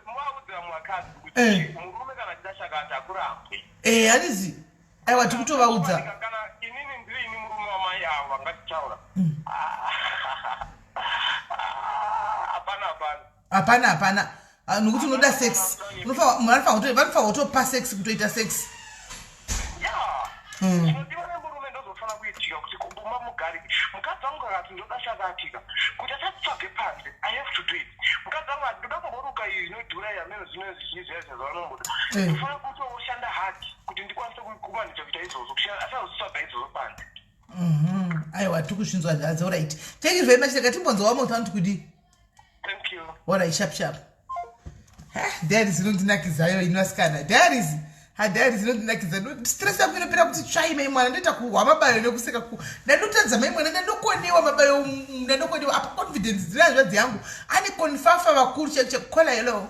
Muaudzira mwakadzi kuti murume kana chidashaka atakurambe. Hanizi. Aiwa tikutovaudza. Kana inini ndiri ini murume wamai ava ngatichaura. Hapana. Nokuti unoda sex. Vanofanira kutopa sex kutoita sex. Yeah. Chinodiwa nemurume ndozofana kuitika kuti kubuma mugari. Mukadzi wangu akati ndoda shakatika. Kuti asatsvage panze. I have to do it. Mukadzi wangu ati ndoda kumboruka iyi inodhura yameno zvinozvizvizvi zvavanomboda. Ndofana kuti woshanda hard kuti ndikwanise kuiguma ndichakuita izvozvo. Asazosvaga izvozvo panze. Aiwa tikusvinzwa zvadzo. Alright. Thank you very much. Takatimbonzwa wamwe utano kudi. Thank you. Alright, sharp. Diaries inondinakizayo inoasikana. Diaries inondinakiza. Stress yangu inopera kuti tsvai mai mwana ndoita kuhwa mabayo nekuseka ku. Ndandotadza mai mwana ndandokoniwa mabayo ndandokoniwa apa confidence dzina hanzvadzi yangu. Ani konfafa vakuru chekola hello.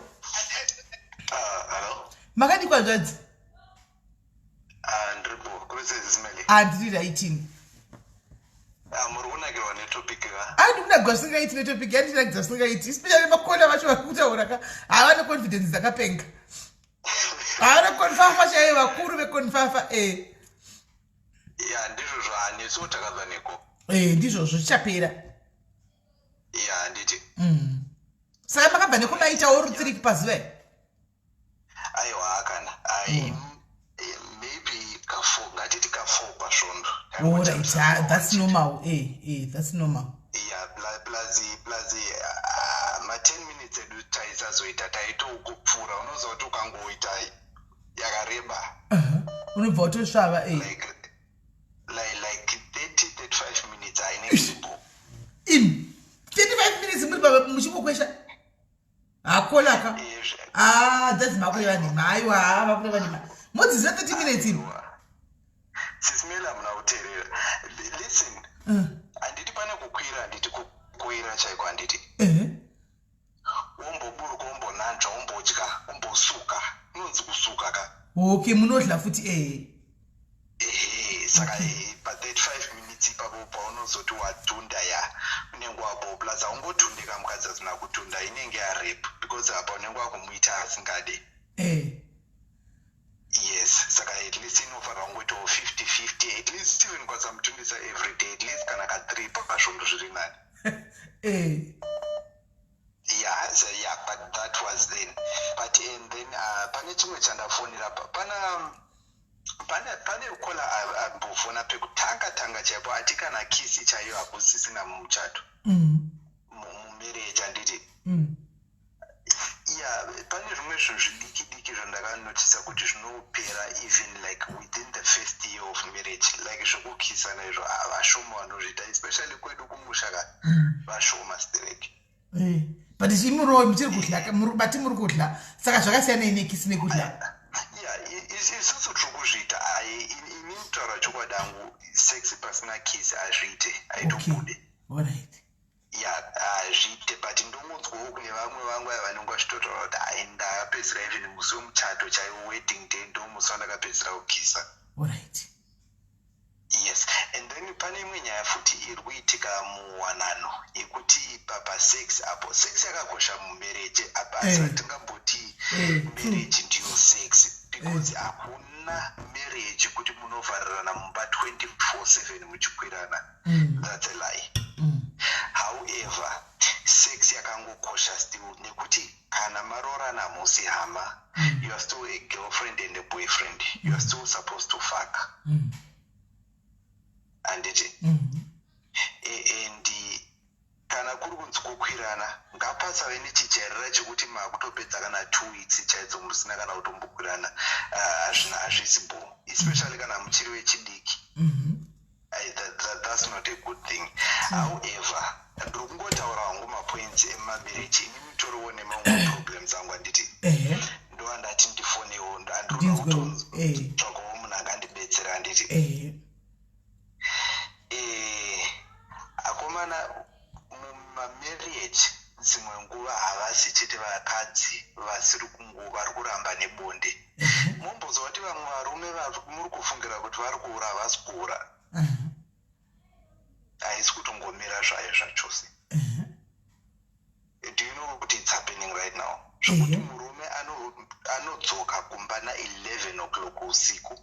Hello. Makadi kwa hanzvadzi? Ndiripo. Kuri SIS MELLY. Ndiri raitini. Muri kunakirwa netopic ka? Ndikunakirwa singaiti netopic yandinakidza singaiti. Especially makona vacho vakutaura ka. Havana confidence dzakapenga. Havana konfafa chaivo vakuru vekonfafa. Ya ndizvo zvaneso takabva neko. Ndizvozvo zvichapera. Ya nditi. Saka makabva nekumaitawo rutsiri pazuva. Aiwa kana. Maybe ngatiti ka4 pasvondo. Alright, that's normal. That's normal. Yeah, plus ma10 minutes edu taisazoita taitokupfura unoziva kuti ukangoita yakareba. Unobva utosvava. Like 30-35 minutes ainenge. 35 minutes muchimukwesha. Akolaka. That's makure vanima. Aiwa, makure vanima. Modziziva 30 minutes ipo. SIS MELLY amuna kuteerera. Listen. Handiti pane kukwira, handiti kukwira chaiko handiti. Womboburuka, wombonanzva, wombodya, wombosuka. Unonzi kusuka ka. Okay, munodla futi saka pa35 minutes ipapo paunozoti watunda ya unenge wapo plus aungotundika mukadzi asina kutunda inenge yarep because apa unenge wakumuita asingade. Yes, saka at least inofanira kungoitawo 50-50 at least even kwasamutundisa every day at least kana ka3 pakasvondo zviri nani. Yeah, but that was then. But and then pane chimwe chandafonera pane rukola ambofona pekutanga chaipo ati kana kisi chaiyo hakusisina muchato mumarriage handiti. Yeah, pane zvimwe zvinhu zvidiki zvandakanotisa kuti zvinopera even like within the first year of marriage like zvekukisana izvo vashoma vanozviita especially kwedu kumusha ka vashoma stereki. But muchiri kudla bati muri kudla saka zvakasiyana nekisi nekudla. Yeah, isusu tiri kuzviita ini kutaura chokwadi hangu sex pasina kiss azviite haitobude. Alright. Azviite but ndomudzwawo kune vamwe vangu vanenge vachitotaura kuti hai ndakapedzisira even musi wemuchato chaiwo wedding day ndomusi wandakapedzisira kukisa. Alright. Yes, and then pane imwe nyaya futi iri kuitika muwanano yekuti pasex apo sex yakakosha mumarriage apa asi hatingamboti marriage ndiyo sex because hakuna marriage kuti munovharirana mumba 24/7 muchikwirana. That's a lie. However, sex yakangokosha still nekuti kana marorana musi hama, you are still a girlfriend and a boyfriend. You are still supposed to fuck. Anditi. And kana kuri kunzi kukwirana ngapasave nechijairira chekuti makutopedza kana 2 weeks chaidzo musina kana kutombokwirana hazvisibo, especially kana muchiri wechidiki. That's not a good thing. However, ndiri kungotaura hangu mapoints emamarriage, ini mitoriwo nemamwe problems angu anditi ndo andati ndifonewo andiri kutotsvakawo munhu angandibetsera anditi. Akomana mumamarriage dzimwe nguva havasi chete vakadzi vasiri vari kuramba nebonde. Mumbozwa kuti vamwe varume muri kufungira kuti vari kuura havasi kuura. Haisi kutongomira zvayo zvachose. Do you know what is happening right now? Zvokuti murume anodzoka kumba na11 o'clock usiku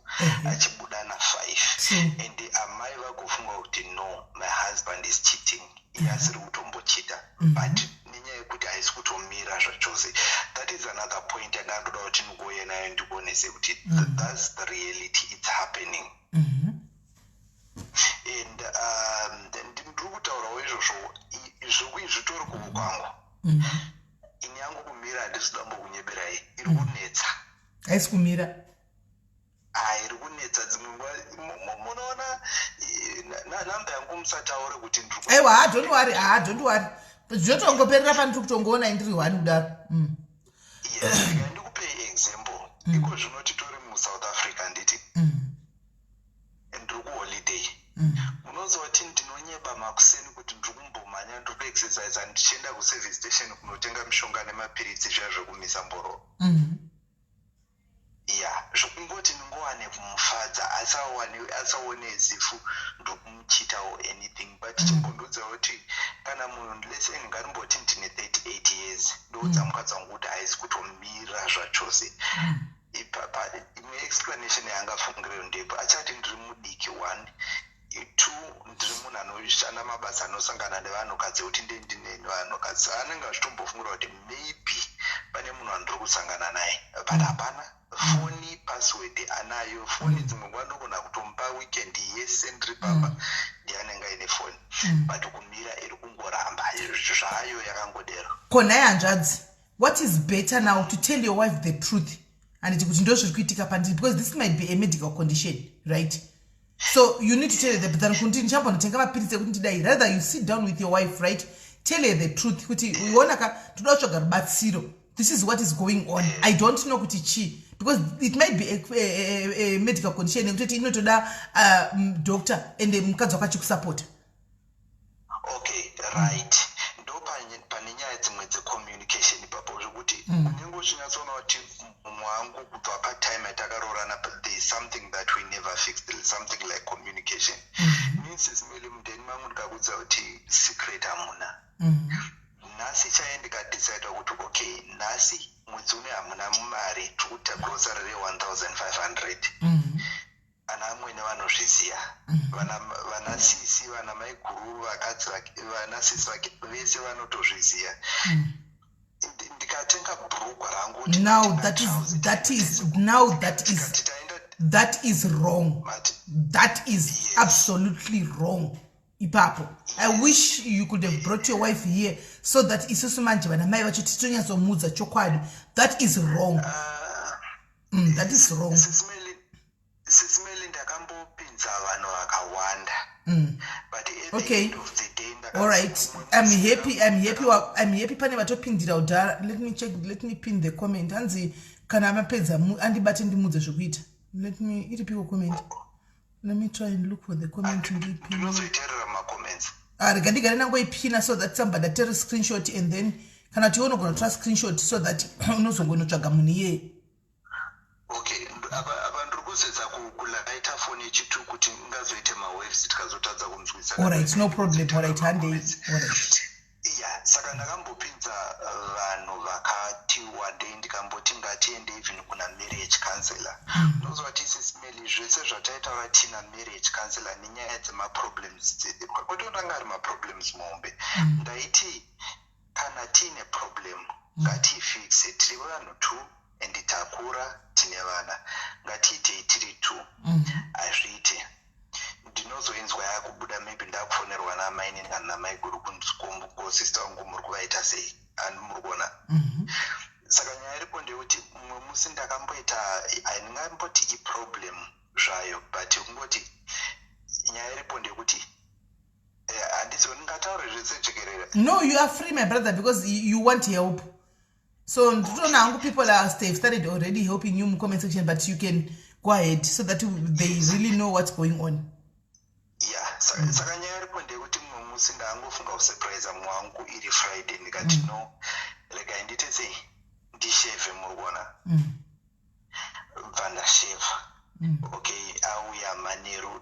achibuda na5 and amai vakufunga kuti no, my husband is cheating. Iye asiri kutombochita but nenyaya yekuti haisi kutomira zvachose. That is another point yangandoda kuti ndikuuye nayo ndikuonese kuti that's the reality, it's happening. And ndiri kutaurawo izvozvo zvitori kuvo kwangu. Ini yangu kumira handisi dambo kunyeberai, iri kunetsa. Haisi kumira? Iri kunetsa dzimwe nguva munoona namba yangu musataure kuti ndiri. Aiwa, don't worry. Zvotongoperera pandiri kutongoona ndiri 1 kudaro. Yes, ndikupe example. Iko zvino titori muSouth Africa nditi. Ndiri kuholiday. Unozwa kuti ndinonyeba makuseni kuti ndiri kumbomhanya ndiri kuexercise ndichienda kuservice station kunotenga mishonga nemapiritsi zviya zvekumisa mboro. Zvokungoti ndingowane kumufadza asaone zifu ndokumuchitawo anything but chimbondudza kuti kana munhu lese ngarimboti ndine 38 years ndoudza mukadzi wangu kuti haisi kutomira zvachose. Imwe explanation yaangafungiriro ndepo achati ndiri mudiki 1, 2 ndiri munhu anoshanda mabasa anosangana nevanhukadzi kuti ndine vanhukadzi anenge achitombofungira kuti maybe pane munhu andiri kusangana naye but hapana. Foni password anayo, foni dzimwe nguva ndogona kutomupa weekend yese ndiri pamba ndianenge aine foni but kumira iri kungoramba zvayo yakangodero. Kona hanzvadzi, what is better now to tell your wife the truth and kuti ndo zviri kuitika pandiri because this might be a medical condition, right? So you need to tell her than kuti ndichambondotenga mapiritsi ekuti ndidai. Rather you sit down with your wife, right? Tell her the truth kuti uona ka toda kutsvaga rubatsiro. This is what is going on. I don't know kuti chi because it might be a medical condition ekuti inotoda doctor and mukadzi wakachikusupport. Okay, right. Ndo pane nyaya dzimwe dzecommunication ipapo zvokuti unenge uchinyatsoona kuti mwangu kubva patime yatakarorana there is something that we never fixed. There is something like communication. Means SIS MELLY mundeni mangu ndikakudza kuti secret hamuna. Nhasi chaindikadecide kuti okay, nhasi mwedzi une hamuna mari tikuita grocery re1500. Ana amwene vanozviziva, vana sisi, vana mai guru, vakadzi vana sisi vake vese vanotozviziva. Ndikatenga bhurugwa rangu now that is wrong. That is absolutely wrong. Ipapo, I wish you could have brought your wife here so that isusu manje vana mai vacho titonyatsomuudza chokwadi. That is wrong. That is wrong. SIS MELLY ndakambopinza vanhu vakawanda. But at the end of the day, all right, I'm happy pane vatopindira udhara. Let me check, let me pin the comment. Hanzi kana mapedza andibate ndimudze zvokuita. Let me iri piko comment. Let me try and look for the comment in the pin. Ndinozoiterera macomments. Rigandigare nangoipina so that somebody atore screenshot and then kana tiona kunotora screenshot so that unozongonotsvaga munhu iye. Okay, aba ndikusedza kulaita phone yechitu kuti ngazoite mawaves tikazotadza kunzwisa. All right, no problem. All right, Monday. All right. Yeah, saka ndakambopinza vanhu vakati wade ndikamboti ngatiende even kuna marriage counselor. Unozwa kuti SIS MELLY zvese zvataitaura tina marriage counselor nenyaya dzemaproblems kwatondanga ari maproblems mombe. Ndaiti kana tine problem ngatiifixe tiri vanhu 2 and takura tine vana ngatiitei tiri 2 azviite. Ndinozoinzwa yakubuda maybe ndakufonerwa namai namai guru kundikombo sister wangu muri kuvaita sei and muri kuona. Saka nyaya iripo ndeyekuti mumwe musi ndakamboita handingamboti iproblem zvayo but kungoti nyaya iripo ndeyekuti handizoni ngataure zvese jekerera. No, you are free my brother because you want help. So nditona hangu people they've started already helping you in the comment section, but you can go ahead so that they really know what's going on. Yeah, saka nyaya iripo ndeyekuti mumwe musi ndangofunga kusurprise mwangu iri Friday ndikati no regai ndite sei ndishevhe muri kuona. Vandasheva. Okay, auya manheru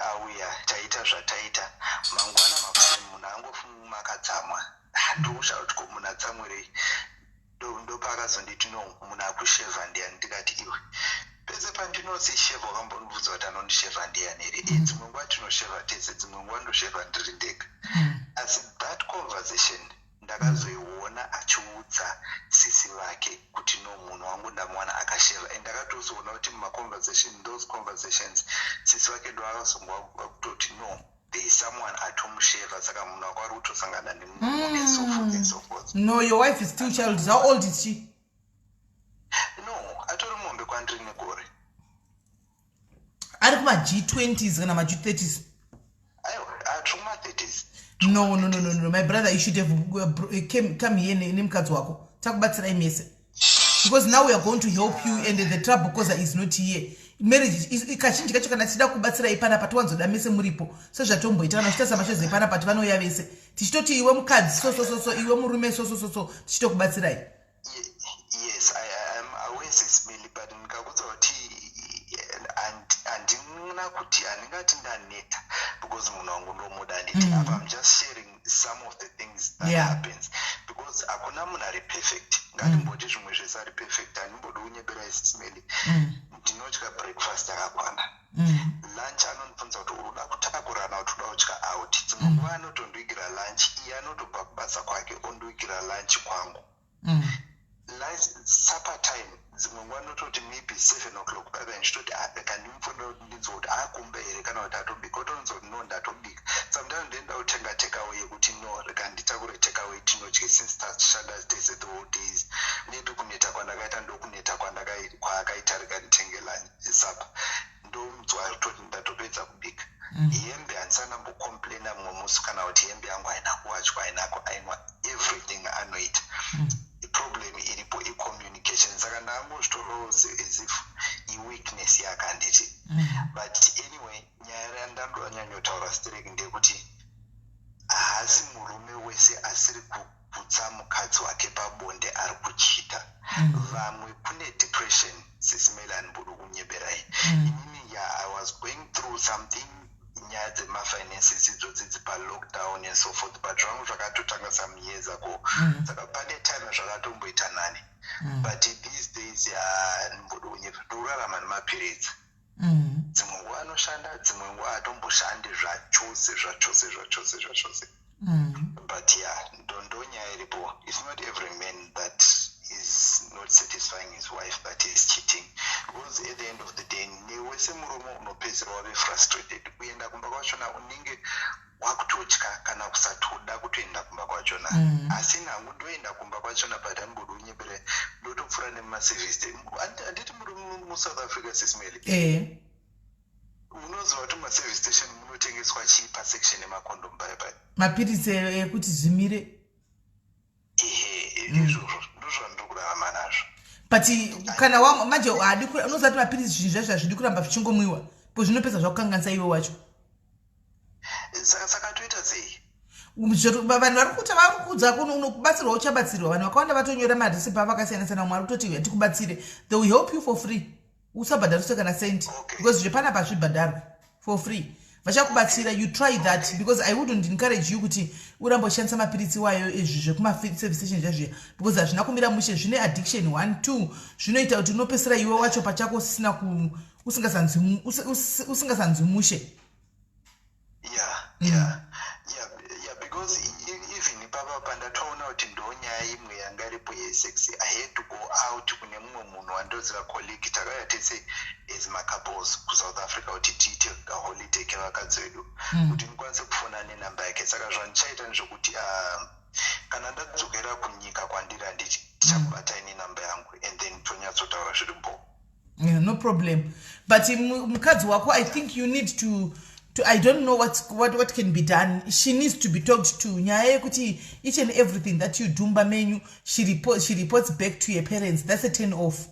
auya taita zvataita mangwana mapfupi munhu angofunga makadzamwa ndokushauri kuti munhu atsamwirei ndopakazonditi no munhu akushevha ndiani ndikati iwe pese pandinoshevha wakambondibvudza kuti anondishevha ndiani here dzimwe nguva tinoshevha tese dzimwe nguva ndoshevha ndiri ndega. Asi that conversation ndakazoiona achiudza sisi vake kuti no munhu wangu ndamwana akasheva and ndakatozoona kuti those conversations sisi vake ndovakazongwa kutoti no there is someone atomusheva saka munhu wako ari kutosangana nemunhu and so forth and so forth. No, your wife is still child. How old is she? No, atori mombe kwandiri negore. Ari kuma G20s kana ma G30s? Aiwa, atiri kuma 30s. No, my brother, you should have come here nemukadzi wako takubatsirai mese because now we are going to help you and the trouble causer is not here. Marriage kazhinji kacho kana tichida kubatsirai panapa tiwanzoda mese muripo sezvatomboita kana tichita samashozi panapa tivanouya vese tichitoti iwe mukadzi so iwe murume so tichitokubatsirai. Yes, I am aware SIS MELLY, but ndikakudza kuti handina kuti handingati ndaneta because munhu wangu ndomuda nditi I'm just sharing some of the things that happens because hakuna munhu ari perfect. Ngatimboti zvimwe zvese ari perfect handimbodi kunyepera SIS MELLY. Ndinotya breakfast yakakwana. Lunch anondibvunza kuti uruda kutakurana kuti uda kutya out. Dzimwe nguva anotondiwikira lunch iye anotobva kubasa kwake ondiwikira lunch kwangu. Supper time dzimwe nguva nototi maybe 7 o'clock paka ndichitoti kandimufuna ndinzwa kuti akumba here kana kuti atobika otonzwa kuti no ndatobika. Sometimes ndoenda kutenga takeaway yekuti no reka nditakure takeaway tinodye since tashanda tese the whole days maybe kuneta kwandakaita ndokuneta kwaakaita reka nditenge supper ndomzwa kutoti ndatopedza kubika. Hembe handisanambocomplaina mumwe musi kana kuti hembe yangu haina kuwachwa hainwa everything anoita. Problem iripo communication saka ndangozvitoro as if weakness yakanditi. But anyway nyaya yandandonyanyotaura straight ndeyekuti haasi murume wese asiri kubvudza mukadzi wake pabonde ari kuchita. Vamwe kune depression SIS MELLY handibudi kunyeberai. Inini I was going through something nyaya dzemafinances idzodzi dzipalockdown and so forth but zvangu zvakatotanga some years ago saka pane time zvakatomboita nani but these days ndibodi kunyepa ndokurarama nemaperiods. Dzimwe nguva anoshanda dzimwe nguva hatomboshandi zvachose but ndonyaya iripo. It's not every man that is not satisfying his wife that is cheating because at the end of the day newe semurume unopedzisira wave frustrated kuenda kumba kwachona unenge wakutotya kana kusatoda kutoenda kumba kwachona. Asi nangu ndoenda kumba kwachona but handibodi unyepere ndotopfuura nemaservice handiti muri muSouth Africa SIS MELLY. Unoziva kuti mumaservice station munotengeswa chii pasection yemakondom paya mapirisi ekuti zvimire. Izvozvo ndozvandokurarama nazvo. But kana manje unozati mapirisi zvinhu zvazvo hazvidi kuramba zvichingomwiwa Kuzvinopesa zvakukanganisa iwe wacho. Saka toita sei? Vanhu vari kuita vari kudza kuno unokubatsirwa uchabatsirwa. Vanhu vakawanda vatonyora maresipi avakasiyana-siyana. Mwari kutoti hatikubatsire. They will help you for free. Usabhadharise kana senti. Because zvepana pazvibhadharwa for free. Vachakubatsira, you try that because I wouldn't encourage you kuti uramboshandisa mapirisi wayo zvekuma-service station zvazviya because hazvina kumira mushe, zvine addiction 1 2 zvinoita kuti unopesera iwe wacho pachako usingasanzwi mushe. Yeah, because even papa pandatoona kuti ndonyaya imwe yanga iripo yesex, I had to go out kune mumwe munhu wandoziva colleague takauya tese as macouples kuSouth Africa kuti tiite holiday kevakadzi vedu kuti ndikwanise kufona nenhamba yake. Saka zvandichaita ndezvokuti kana ndadzokera kunyika kwandiri handiti tichakubatai nenhamba yangu and then tonyatsotaura zviri mbo. No problem. But mukadzi wako, I think you need to I don't know what can be done. She needs to be talked to. Nyaya kuti each and everything that you do menu, she reports back to your parents. That's a turn off.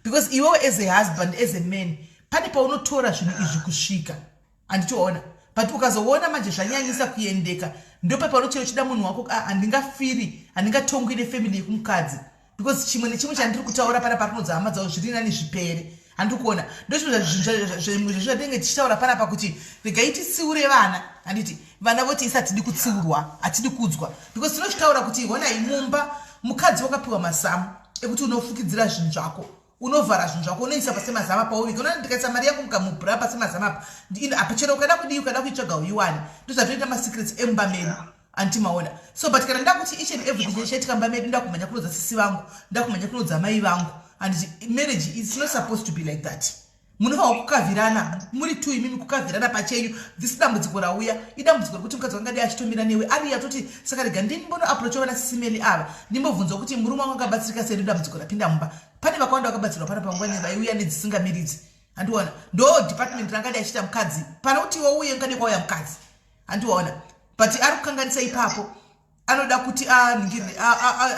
Because you as a husband, as a man, pani paunotora zvinhu izvi kusvika anditoona. But ukazoona manje zvanyanyisa kuendeka ndopa paunochero chida munhu wako handingafiri handingatongwi nefamily yekumukadzi. Because chimwe nechimwe chandiri kutaura pana parinodza hama dzavo zviri nani zvipere. Handiri kuona ndozvazvinenge tichitaura panapa kuti regai titsiure vana. Handiti vana voti isi hatidi kutsiurwa, hatidi kudzwa. Because tinochitaura kuti honai mumba mukadzi wakapiwa masamu ekuti unofukidzira zvinhu zvako, unovhara zvinhu zvako, unoisa pasi mazama pauvika. Unoona ndikaisa mari yangu mukamubhura pasi mazama apa apachero ukada kudii ukada kuitsvaga uiwane. Ndozvatoita masecrets emumba medu antimaona. So but kana ndakuti each and everything chaitika mumba medu ndakumanya kunodza sisi vangu, ndakumanya kunodza mai vangu. And marriage is not supposed to be like that. Munofanirwa kukavirana muri two imimi kukavirana pachenyu. This dambudziko rauya idambudziko rekuti mukadzi wangadai achitomira newe ari yatoti saka rega ndimbono approach vana SIS MELLY ava ndimbobvunza kuti murume wangu akabatsirika sei dambudziko rapinda mumba. Pane vakawanda vakabatsirwa pana pangwani vaiuya nedzisingamiridzi. Handiona ndo department rangadai achiita mukadzi pana kuti iwe uye ngane kwauya mukadzi. Handiona but ari kukanganisa ipapo. Anoda kuti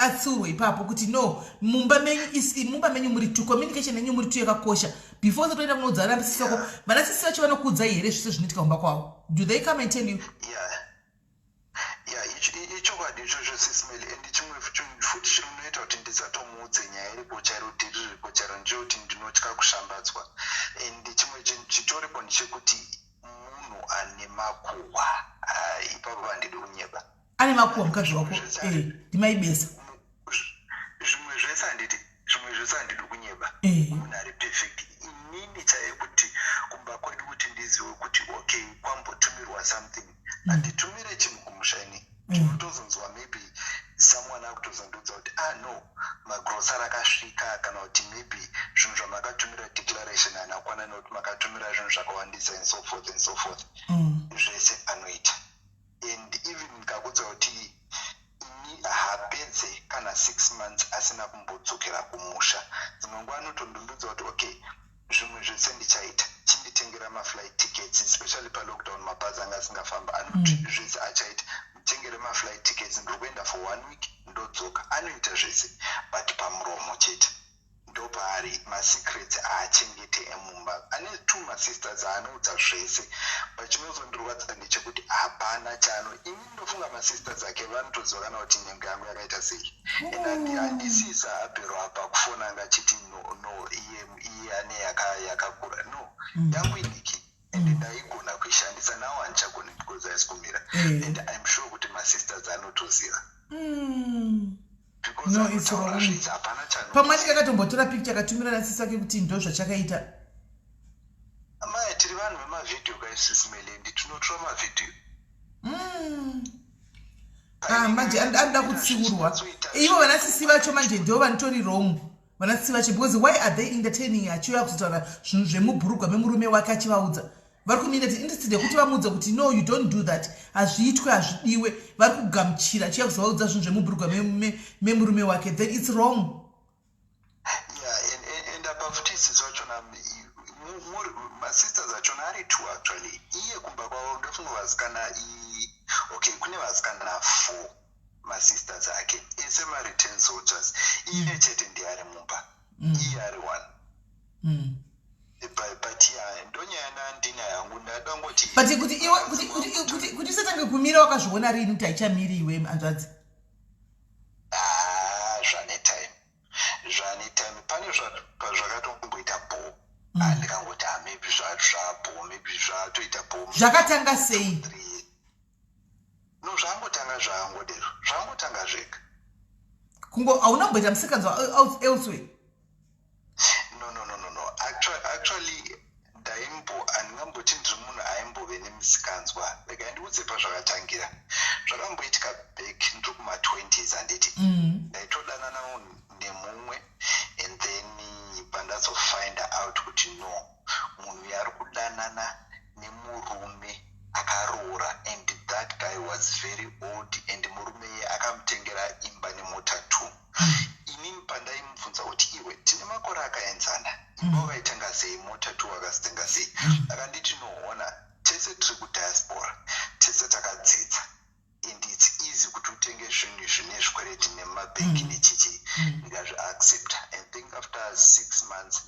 atsiurwe ipapo kuti no mumba menyu muri tu, communication yenyu muri tu yakakosha. Before toenda kunodzana nasisi wako, vana sisi vacho vanokudza here zvese zvinoitika mumba kwavo. Do they come and tell you? Ichokwadi izvozvo SIS MELLY. And chimwe futi chinoita kuti ndisatomuudze nyaya iripo chairo tiriripo chairo ndechekuti ndinotya kushambadzwa. And chimwe chitoripo ndechekuti munhu ane makuhwa ipapo handidi kunyeba. Ane makuhwa mukadzi wako ndimaibesa. Zvimwe zvese handidi kunyeba. Munhu ari perfect. Inini chayekuti kumba kwedu kuti ndizive kuti okay kwambotumirwa something handitumire chinhu kumushani. Tinotozonzwa maybe someone akutozondudza kuti no magrosari akasvika kana kuti maybe zvinhu zvamakatumira declaration hanakwana nokuti makatumira zvinhu zvakawandisa and so forth. Zvese anoita. And even nikakudza kuti ini hapedze kana 6 months asina kumbodzokera kumusha. Dzimwe nguva anotondundudza kuti okay zvimwe zvese ndichaita, chinditengera maflight tickets, especially palockdown mabhazi anga asingafamba. Anoti zvese achaita, mutengere maflight tickets, ndiri kuenda for 1 week ndodzoka. Anoita zvese but pamuromo chete. Ndo paari masecrets aachengete emumba. Ane 2 masisters anoudza zvese. Pachinozondirwadza ndechekuti hapana chano. Ini ndofunga masisters ake vanotoziva kana kuti nyengo yangu yakaita sei. And handisisa apero apa kufona ngachiti no iye ane yakakura. No, yangu idiki. And ndaigona kuishandisa nawo handichagoni because aisikumira. And I'm sure kuti masisters anotoziva. No, it's wrong. Pamani akatombotora picture akatumira nasisi wake kuti ndo zvachakaita. Amai tiri vanhu vemavidhio SIS MELLY ndi tinotora mavidhio. Manje anoda kutsiurwa. Ivo vanasisi vacho manje ndo vanotori wrong. Vanasisi vacho because why are they entertaining achiuya kuzotaura zvinhu zvemubhurugwa memurume wake achivaudza. Vari kuminda interested yekuti vamudza kuti no you don't do that. Hazviitwe hazvidiwe. Vari kugamuchira achiuya kuzovaudza zvinhu zvemubhurugwa memurume wake. Then it's wrong. And above this is what my sisters achona ari 2 actually. Iye kumba kwavo ndofunga vasikana okay kune vasikana 4 my sisters ake ese ma-return soldiers. Iye chete ndiye ari mumba. Iye ari 1. but ndonyana ndina yangu ndadangoti but kuti usatange kumira wakazviona rini kuti haichamiri iwe hanzvadzi zvane time pane zvakatomboita bo andikangoti maybe zvapo maybe zvatoita bo zvakatanga sei no zvangotanga zvangodero zvangotanga zvega haunamboita musikadzi elsewhere no actually andingamboti ndiri munhu aimbove nemusikanzwa like andiudze pazvakatangira zvakamboitika back ndiri kuma-20s handiti ndaitodanana nemumwe and then pandazofind out kuti no munhu yari kudanana nemurume akaroora and that guy was very old and murume ye akamutengera imba nemota 2 inini pandaimubvunza kuti iwe tine makore akaenzana imba wakaitenga sei mota 2 wakazitenga sei akanditi noona tese tiri kudiaspora tese takadzidza and it's easy kuti utenge zvinhu zvine zvikwereti nemabhengi nechichi ndikazviaccept. I think after 6 months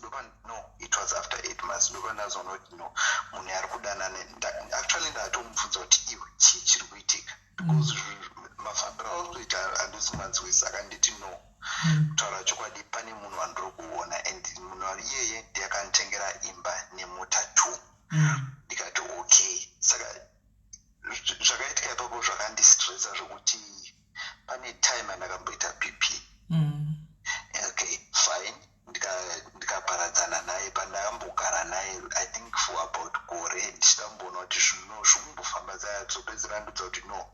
it was after 8 months ndopa ndazoona kuti no munhu yari kudanana actually ndatomubvunza kuti iwe chii chiri kuitika because mafambiro autoita handisimanzwisi akanditi no kutaura chokwadi pane munhu wandiri kuona and munhu ari iyeye ndiyakanditengera imba nemota 2 ndikati okay saka zvakaitika ipapo zvakandistressa zvokuti pane time andakamboita bp okay fine ndikaparadzana naye pandakambogara naye I think for about gore ndichidamboona kuti zvino zvikumbofamba zayadzopedzera ndudza kuti no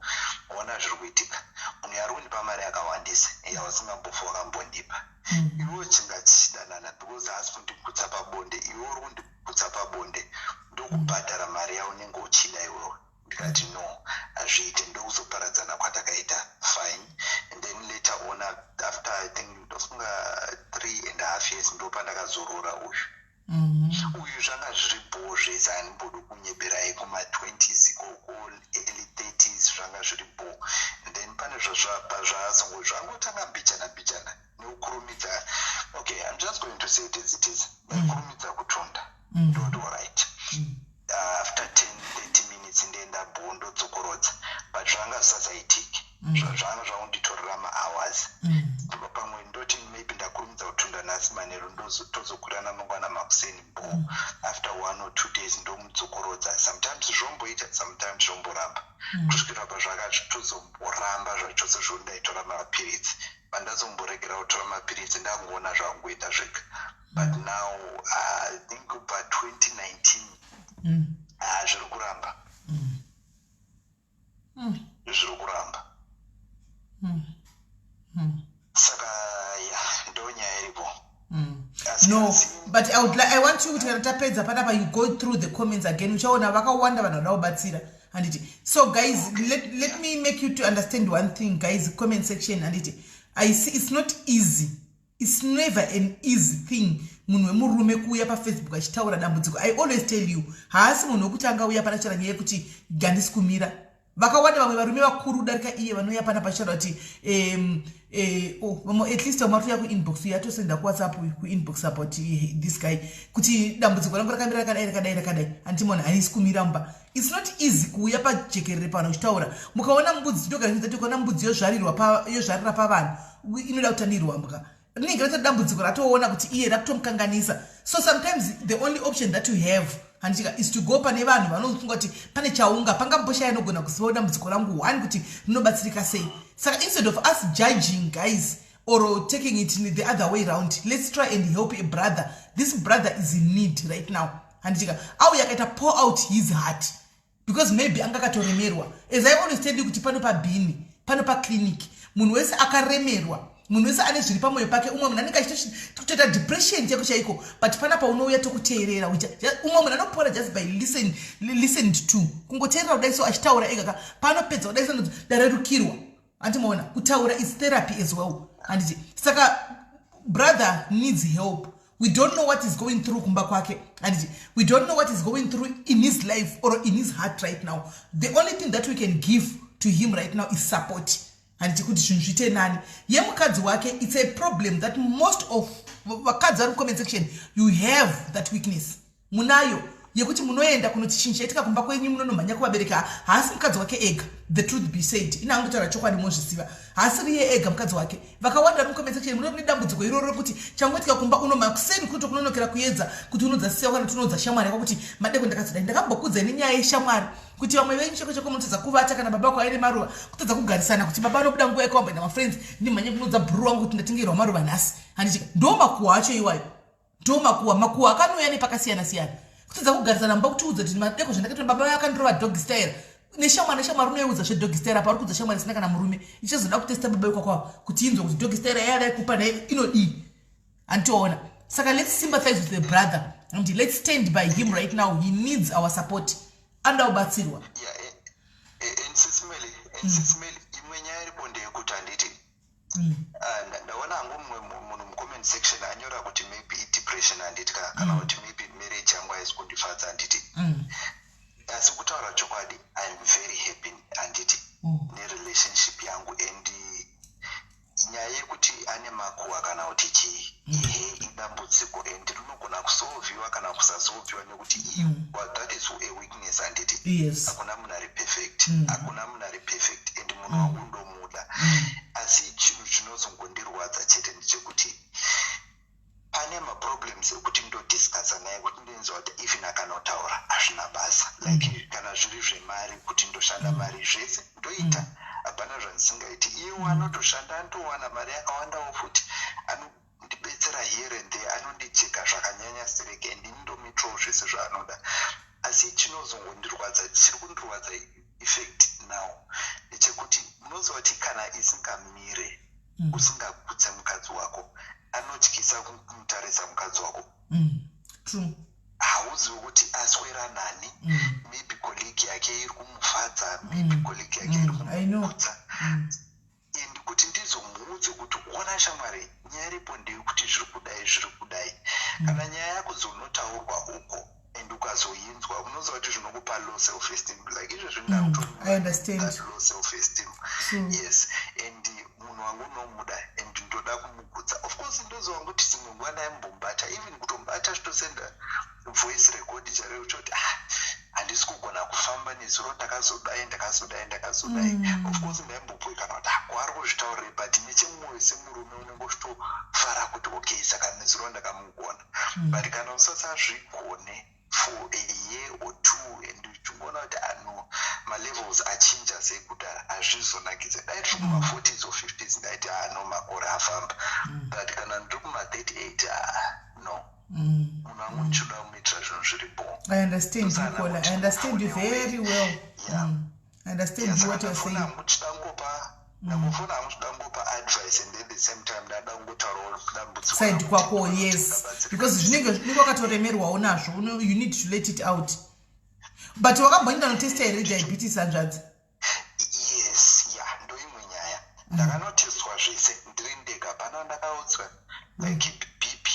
ona zviri kuitika munhu yari kundipa mari yakawandisa yawasingambofa wakambondipa iwewo chinga tichidanana because haasi kundiputsa pabonde iwe uri kundiputsa pabonde ndokubhadhara mari yaunenge uchida iwewo ndikati no azviite ndokuzoparadzana kwatakaita fine and then later on after I think ndofunga 3.5 years ndopandakazorora uyu zvanga zviri bho zvese handimbodi kunyeberai kuma-20s koko early 30s zvanga zviri bho and then pane zvazongo zvangotanga mbichana neukurumidza okay I'm just going to say it as it is kurumidza kutonda ndoti alright after 10-30 minutes ndienda bho ndodzokorodza but zvanga zvisasaitiki zvanga zvakunditorera ma-hours pamwe ndoti maybe ndakurumidza kutonda nhasi manheru tozokurana mangwana makuseni bho after 1 or 2 days ndomudzokorodza sometimes zvomboita sometimes zvomboramba kusvikira pazvakatozomboramba zvachose zvondaitora mapiritsi pandazomboregera kutora mapiritsi ndakungoona zvakungoita zvega but now I think pa 2019 zviri kuramba zviri kuramba saka ya ndonyaya iripo no but I want you kuti tapedza panapa you go through the comments again uchaona vakawanda vanhu vada kubatsira handiti so guys let me make you to understand one thing guys comment section handiti I see it's not easy. It's never an easy thing. Munhu wemurume kuuya paFacebook achitaura dambudziko. I always tell you, haasi munhu wekutanga uya pana chara nyaya yekuti gandisi kumira. Vakawanda vamwe varume vakuru darika iye vanouya pana pachara kuti at least vamatuya kuinbox yatosenda kuwhatsapp kuinbox about this guy kuti dambudziko rangu rakamira rakadai antimona haisi kumira mba. It's not easy kuuya pajekerere pano uchitaura. Mukaona mbudzi togarinza tikaona mbudzi yozvarira pavanhu inoda kutandirwa mbuka. Rinenge rata dambudziko ratoona kuti iye rakutomukanganisa. So sometimes the only option that you have handika is to go pane vanhu vanofunga kuti pane chaunga pangamboshaya nogona kuziva dambudziko rangu one kuti rinobatsirika sei. Saka instead of us judging guys or taking it in the other way around, let's try and help a brother. This brother is in need right now. Handika auya akaita pour out his heart because maybe angakatoremerwa. As I always tell you kuti pano pa bini, pano pa clinic, munhu wese akaremerwa. Munhu wese ane zviri pamoyo pake umwe munhu anenge achitoita depression chako chaiko but pana paunouya tokuteerera umwe munhu anopora just by listened to kungoteerera kudai so achitaura ega paanopedza kudai so darerukirwa antimaona kutaura is therapy as well handiti saka brother needs help. We don't know what is going through kumba kwake handiti we don't know what is going through in his life or in his heart right now. The only thing that we can give to him right now is support. Handiti kuti zvinhu zviite nani yemukadzi wake. It's a problem that most of vakadzi vari comment section you have that weakness munayo yekuti munoenda kunotichinjaitika kumba kwenyu munonomhanya kuvabereka haasi mukadzi wake ega. The truth be said, ina angotaura chokwadi mozvisiva, haasi iye ega mukadzi wake. Vakawanda mucomment section muno dambudziko iroro kuti changoitika kumba unomhanya kuseni kuto kunonokera kuedza kuti unodzasiya kana tunodza shamwari yakuti madeko ndakazodai. Ndakambokudza nenyaya yeshamwari kuti vamwe venyu cheko cheko munotadza kuvata kana baba wako aine maruva kutadza kugarisana kuti baba anobuda nguva yakawambaenda mafriends ndimhanye kunodza bhuru wangu kuti ndatengerwa maruva nhasi handichika. Ndo makuhwa acho iwayo, ndo makuhwa akanouya nepakasiyana siyana kutadza kugarisana mba kutiudza kuti madeko zvandakaita baba vayo akandirova dog style neshamwari unoudza zvedog style apa uri kudza shamwari isina kana murume ichazoda kutesta baba yokwakwawa kuti inzwa kuti dog style yadaikupa naye inodii antiona. Saka let's sympathize with the brother and let's stand by him right now. He needs our support. Anda ubatsirwa. SIS MELLY imwe nyaya iripo ndeyekuti handiti ndaona hangu mumwe mucomment section anyora kuti maybe depression handiti kana kuti maybe marriage yangu haisi kundifadza handiti. Asi kutaura chokwadi I am very happy handiti nerelationship yangu and nyaya yekuti ane makuhwa kana kuti chii idambudziko and rinogona kusolviwa kana kusasolviwa nekuti that is a weakness handiti. Yes. Hakuna munhu ari perfect, hakuna munhu ari perfect and munhu wangu ndomuda. Asi chinhu chinozongondirwadza chete ndechekuti pane maproblems ekuti ndodiscussa naye kuti ndinzwa kuti even akanotaura hazvina basa like kana zviri zvemari kuti ndoshanda mari zvese ndoita hapana zvandisingaiti. Iye anotoshanda anotowana mari yakawandawo futi anondibetsera here and there anondicheka zvakanyanya sereke and indomitirawo zvese zvaanoda. Asi chinozongondirwadza chiri kundirwadza effect now ndechekuti munoziva kuti kana isingamire usingakudze mukadzi wako anotyisa kumutarisa mukadzi wako. True. Hauzivi kuti aswera nani, maybe colleague yake iri kumufadza, maybe colleague yake iri kumukudza. And kuti ndizomuudze kuti ona shamwari nyaya iripo ndeyekuti zviri kudai. Kana nyaya yako zonotaurwa uko and ukazoinzwa unoziva kuti zvinokupa low self esteem like izvo I understand. low self esteem. Yes. And munhu wangu unomuda and ndoda kumugutsa. Of course ndoziva kuti dzimwe nguva ndaimbomubata even kutombata zvitosenda voice record chare uchoti handisi kugona kufamba nezuro ndakazodai. Of course ndaimbobhuya kana kuti kwari kuzvitaurire but nechemwoyo semurume unenge uchitofara kuti okay saka nezuro ndakamugona. But kana usasazvigone for a year or two and uchingoona kuti malevels achinja sekudhara hazvizonakidza. Dai tiri kuma-40s or 50s ndaiti makore afamba but kana ndiri kuma-38 no munhu wangu ndichoda kumuitira zvinhu zviripo. I understand you, Kola. I understand you very well. I understand what you're saying. Ndakufuna hamuchidangopa advice and at the same time ndadangotaurawo dambudziko side kwako. Yes, because zvinenge wakatoremerwawo nazvo you need to let it out. But wakambonyinda notesta here diabetes hanzvadzi? Yes, ndo imwe nyaya. Ndakanotestwa zvese ndiri ndega pana ndakaudzwa like BP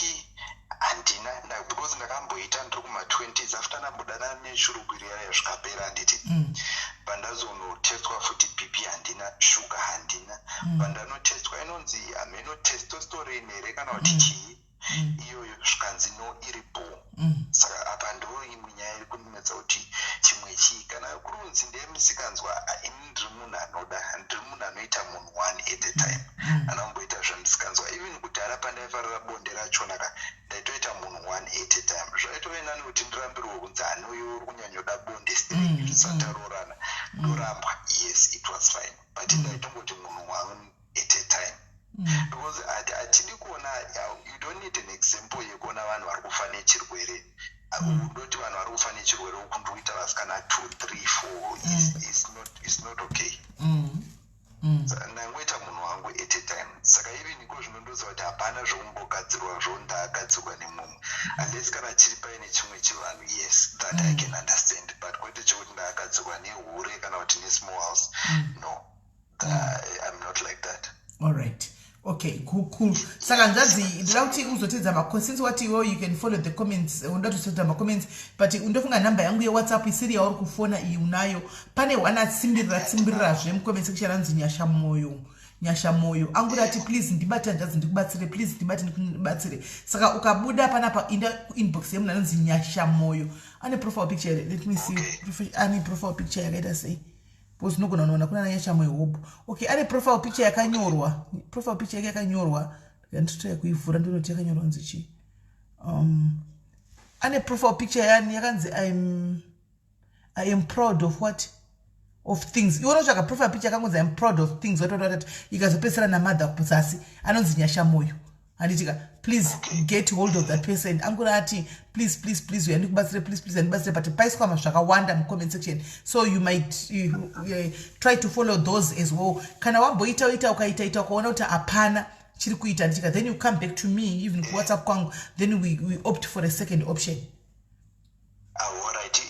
handina because ndakamboita ndiri kuma-20s after ndambodana neshurugwiri yaya zvikapera handiti. Pandazonotestwa futi BP handina, shuga handina. Pandanotestwa inonzi amenotestosterone here kana kuti chii iyoyo zvikanzi no iripo. Saka apa ndo imwe nyaya iri kundinetsa kuti chimwe chii kana kurunzi ndemisikanzwa ini ndiri munhu anoda, ndiri munhu anoita munhu one at a time. Anomboita zvamisikanzwa even kudhara pandaifarira bonde rachona ndaitoita munhu one at a time. Zvaitove nani kuti ndirambirwe kunzi anoyo uri kunyanyoda bonde still tisatarorana ndorambwa. Yes, it was fine but ndaitongoti munhu one at a time. Because atidi kuona, you don't need an example yekuona vanhu vari kufa nechirwere. Undoti vanhu vari kufa nechirwere ukundoita vasikana 2, 3, 4 is not okay. Ndangoita munhu wangu at a time. Saka even iko zvinondoziva kuti hapana zvokumbogadzirwa zvondagadzirwa nemumwe unless kana chiri paine chimwe chivanhu. Yes, that I can understand but kwete chekuti ndagadzirwa nehure kana kuti nesmall house. No, I'm not like that. All right. Okay, cool. Saka njazi ndira kuti uzotedza since what you can follow the comments undatotedza comments but undofunga number yangu ye WhatsApp isiri yauri kufona iyi unayo pane wana tsimbirira zve comment section anzi nyasha moyo angurati please ndibata njazi ndikubatsire please ndibati ndikubatsire saka ukabuda panapa inda inbox yemu anzi nyasha moyo ane profile picture let me see ane profile picture yakaita sei because nogona unaona kuna nyasha moyo hope okay ane profile picture yakanyorwa nditoya kuivhura ndinoti yakanyorwa nzichi ane profile picture yani yakanzi I am proud of what of things iwona zvaka profile picture yakangonzi I am proud of things watotati ikazopesera namadha kuzasi anonzi nyasha moyo anditika please get hold of that person angurati please uyandikubatsire please yandibatsire but paiswa zvakawanda mucomment section so you might try to follow those as well kana wamboita ukaita ukaona kuti hapana chiri kuita nditika then you come back to me even kuwhatsapp kwangu then we opt for a second option. Alright,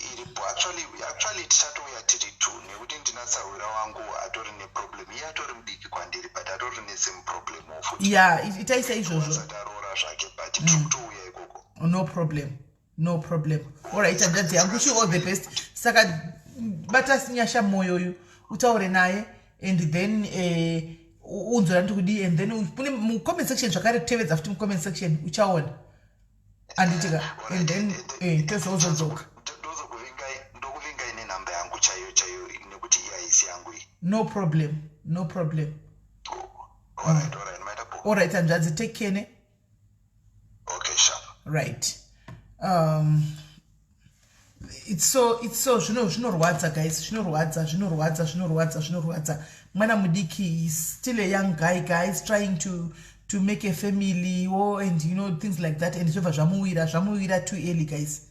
actually tishatouya tiri tu nekuti ndinatsahura wangu atori neproblem iye atori mudiki kwandiri but atori nesame problem yeah itaisa izvozvo satarora zvake but tikutouya ikoko no problem alright hanzvadzi yangu wish you all the best saka bata nyasha moyo uyu utaure naye and then unzora ndikudi and then kune mucomment section zvakare tevedza futi mucomment section uchaona anditika and then tozozodzoka ndokuvinga ine namba yangu chaiyo nekuti iyaisi yangu iyi no problem alright hanzvadzi take care ne okay sharp right it's so zvinorwadza guys zvinorwadza mwana mudiki is still a young guys trying to make a family and things like that and zvobva zvamuwira too early guys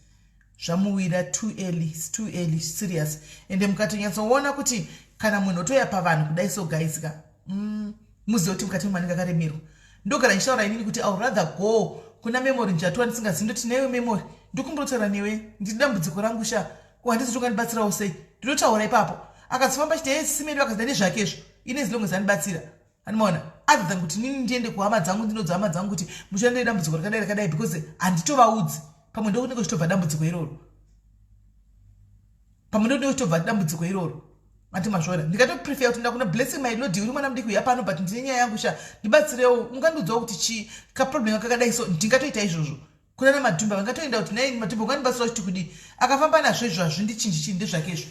zvamuwira too early serious and mukatonyatsoona kuti kana munhu otoya pavanhu kudai so guys muzive kuti mukati memaninga akaremerwa ndogara ndichaura inini kuti I'll rather go kuna memory ndichatoa ndisingazivi ndoti newe memory ndikumbotaura newe ndiri dambudziko rangu sha handizotonganibatsirawo sei ndinotaura ipapo akazofamba chiti simeni vakazida nezvakezvo ine zilongo zanibatsira animaona other than kuti nini ndiende kuhama dzangu ndinodza hama dzangu kuti muchanda dambudziko rakadai because handitovaudzi pamwe ndokunenge kuchitobva dambudziko iroro ati mazvona ndikatoprefer kuti ndakuna blessing my lord uri mwana mudiki uya pano but ndine nyaya yangu sha ndibatsirewo ungandiudzawo kuti kaproblem kakadai so ndingatoita izvozvo kuna namadhumba vangatoenda kuti nai madhumba ungandibatsirawo chiti kudi akafamba nazvo izvo hazvindichinji ndezvakezvo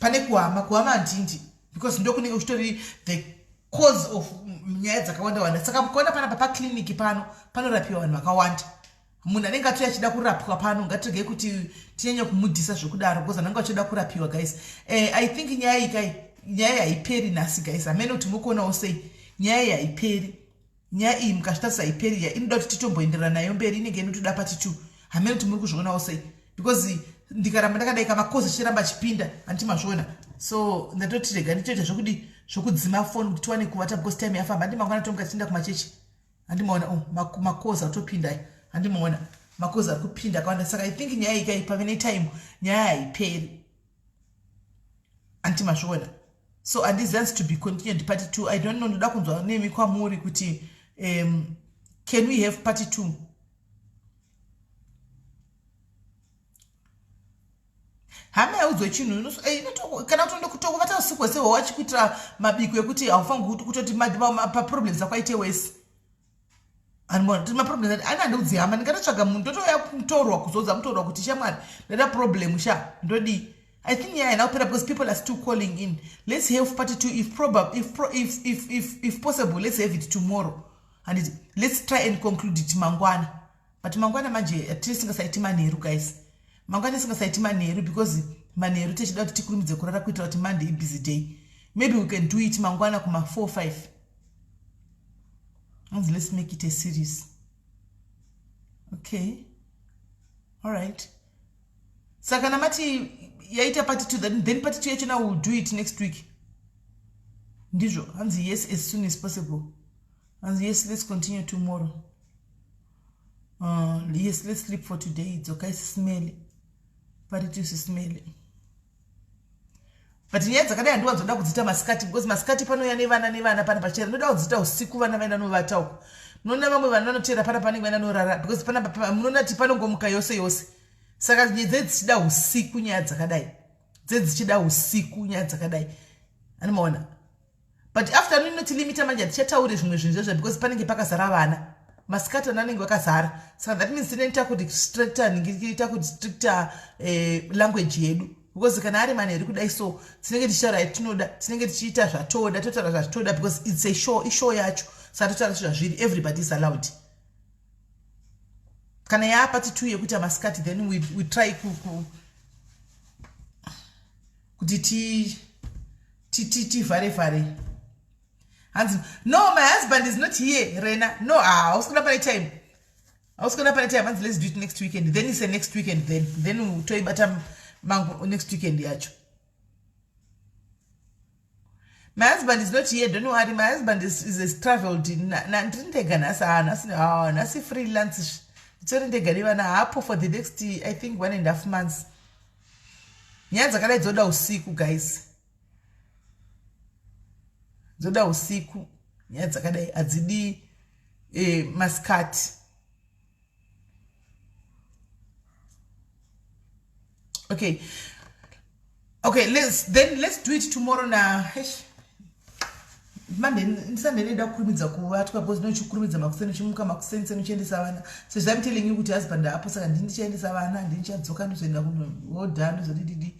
pane kuhama handindi because ndokunenge kuchitori the cause of nyaya dzakawanda saka mukaona panapa paclinic panorapiwa vanhu vakawanda munhu anenge atoya achida kurapwa pano ngatirege kuti tinyanye kumudhisa zvokudaro because anenge achida kurapiwa guys I think nyaya haiperi nhasi guys amene kuti mukuonawo sei nyaya haiperi nyaya iyi mukasvitarisa haiperi inoda kuti titomboenderana nayo mberi inenge inotoda pati 2 hamene kuti muri kuzvionawo sei because ndikaramba ndakadai kamakozi achiramba achipinda handimazviona so ndatoti rega nditoita zvokudzima foni kuti tiwane kuvata because time yafamba handimangwana tonga tienda kumachechi handimaona makozi atopinda handimaona makozi ari kupinda akawanda saka I think nyaya ikai pamene time nyaya haiperi handimazviona so and this has to be continued part 2 I don't know ndoda kunzwa nemi kwamuri kuti can we have part 2 hama yaudzwe chinhu kana kutondokutokuvata usiku hwese hwawachikuitira mabiko ekuti haufangi kutoti paproblems akwaite wese maproblems ani handiudzi hama ndingatotsvaga munhu ndotoya mutorwa kuzodza mutorwa kuti shamwari ndada problem sha ndodii I think now because people are still calling in. Let's have part 2 if possible. Let's have it tomorrow, and let's try and conclude it mangwana. But mangwana manje at least singasaiti maneru guys. Mangwana singasaiti maneru because maneru techida kuti tikurumidze kurara kuitira kuti Monday busy day. Maybe we can do it mangwana kuma 4-5. And let's make it a series. Okay. All right. Saka mati yaita part 2 then part 2 yachona will do it next week ndizvo hanzi yes as soon as possible hanzi yes let's continue tomorrow yes let's sleep for today it's okay SIS MELLY part 2 SIS MELLY but nyaya dzakadai handiwanzoda kudzita masikati because masikati panouya nevana pana pachena ndoda kudzita usiku vana vaenda novata uko munoona vamwe vanhu vanotera pana panenge vaenda norara because munoona kuti panongomuka yose saka dzichida usiku nyaya dzakadai dzichida usiku nyaya dzakadai anomaona but afternoon inotilimita manje tichataure zvimwe zvinhu izvozvo because panenge pakazara vana masikati anenge vakazara saka that means tinoita kuti stricter language yedu because kana ari manheru kudai so tinenge tichitaura yatinoda tinenge tichiita zvatoda totaura zvatoda because it's a show ishow yacho saka totaura zvazviri everybody is allowed kana yaapati tu yekuita masikati then we try kuti tivhare hanzi no my husband is not here Rena no hausikuna pane time hanzi let's do it next weekend then it's a next weekend then toibata mango next weekend yacho my husband is not here don't worry my husband is traveled ndindega nasi freelance ndega nevana hapo for the next I think 1.5 months nyaya dzakadai dzoda usiku guys dzoda usiku nyaya dzakadai hadzidi masikati okay let's do it tomorrow na Monday Sunday neda kukurumidza kuvatwa because nochikurumidza makuseni chimuka makuseni senochiendesa vana so I'm telling you kuti husband apo saka ndindichaendesa vana ndindichadzoka ndizoenda kunohodha ndizodididi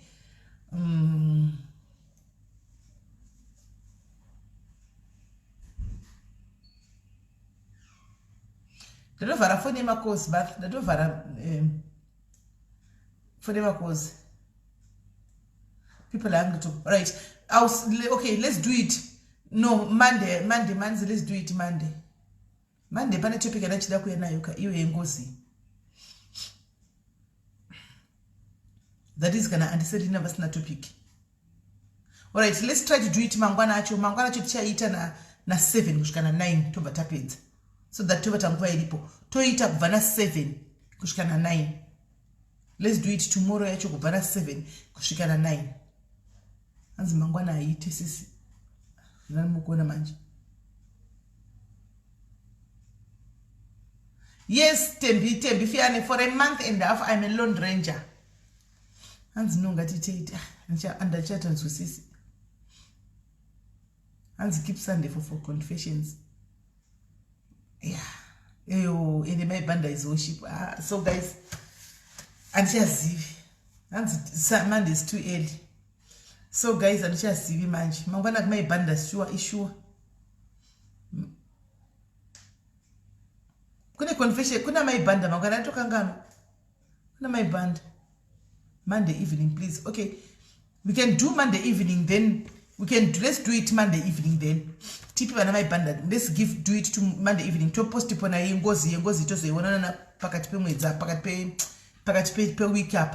ndatovhara foni yemakosi but ndatovhara foni yemakosi people are hungry too right okay let's do it no Monday let's do it Monday pane topic yanachida kuya nayo iwe yengozi that is kana andiserina vasina topic alright let's try to do it mangwana acho tichaita na 7 kusvika na 9 tobva tapedza so that tobva nguva iripo toita kubva na 7 kusvika na 9 let's do it tomorrow yacho kubva na 7 kusvika na 9 hanzi mangwana aite sisi nanimukuona manje yes tembi fiane for a month and a half I'm a lone ranger hanzi nongatiteita andachatanzwisisi hanzi keep Sunday for confessions and my banda is worship so guys andichazivi hanzi Monday is too early so guys andichazivi manje mangwana kumai banda sure kune confession kuna mai banda mangwana atokangano kuna mai banda Monday evening please okay we can do Monday evening then let's do it Monday evening then tipi vana mai banda let's do it to Monday evening to post pona yengozi tozoionana pakati pemwedza pakati pe week up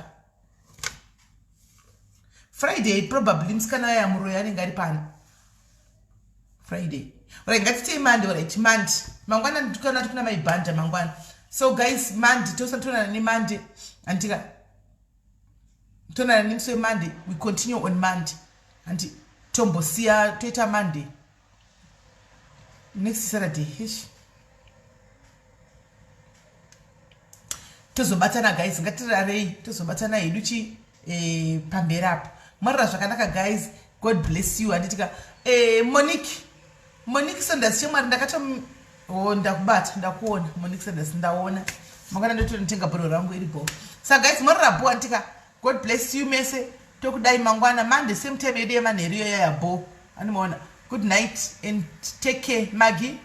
Friday probably msikana yamuro yanenge ari pano Friday alright ngatitei Monday alright Monday mangwana tukuna mai banda mangwana so guys Monday tosantonana ne Monday antika tonana nimse Monday we continue on Monday and tombosiya toita Monday next Saturday tozobatana guys ngatirarei tozobatana hedu pamberi apo marira zvakanaka guys god bless you anditika Monique Sanders chemwari ndakubata ndakuona Monique Sanders ndaona mangwana ndotonitenga bhoro rangu iripo so guys marira bo anditika god bless you mese tokudai mangwana Monday same time yedu yemanheru iyo yayabo animaona good night and take care Maggie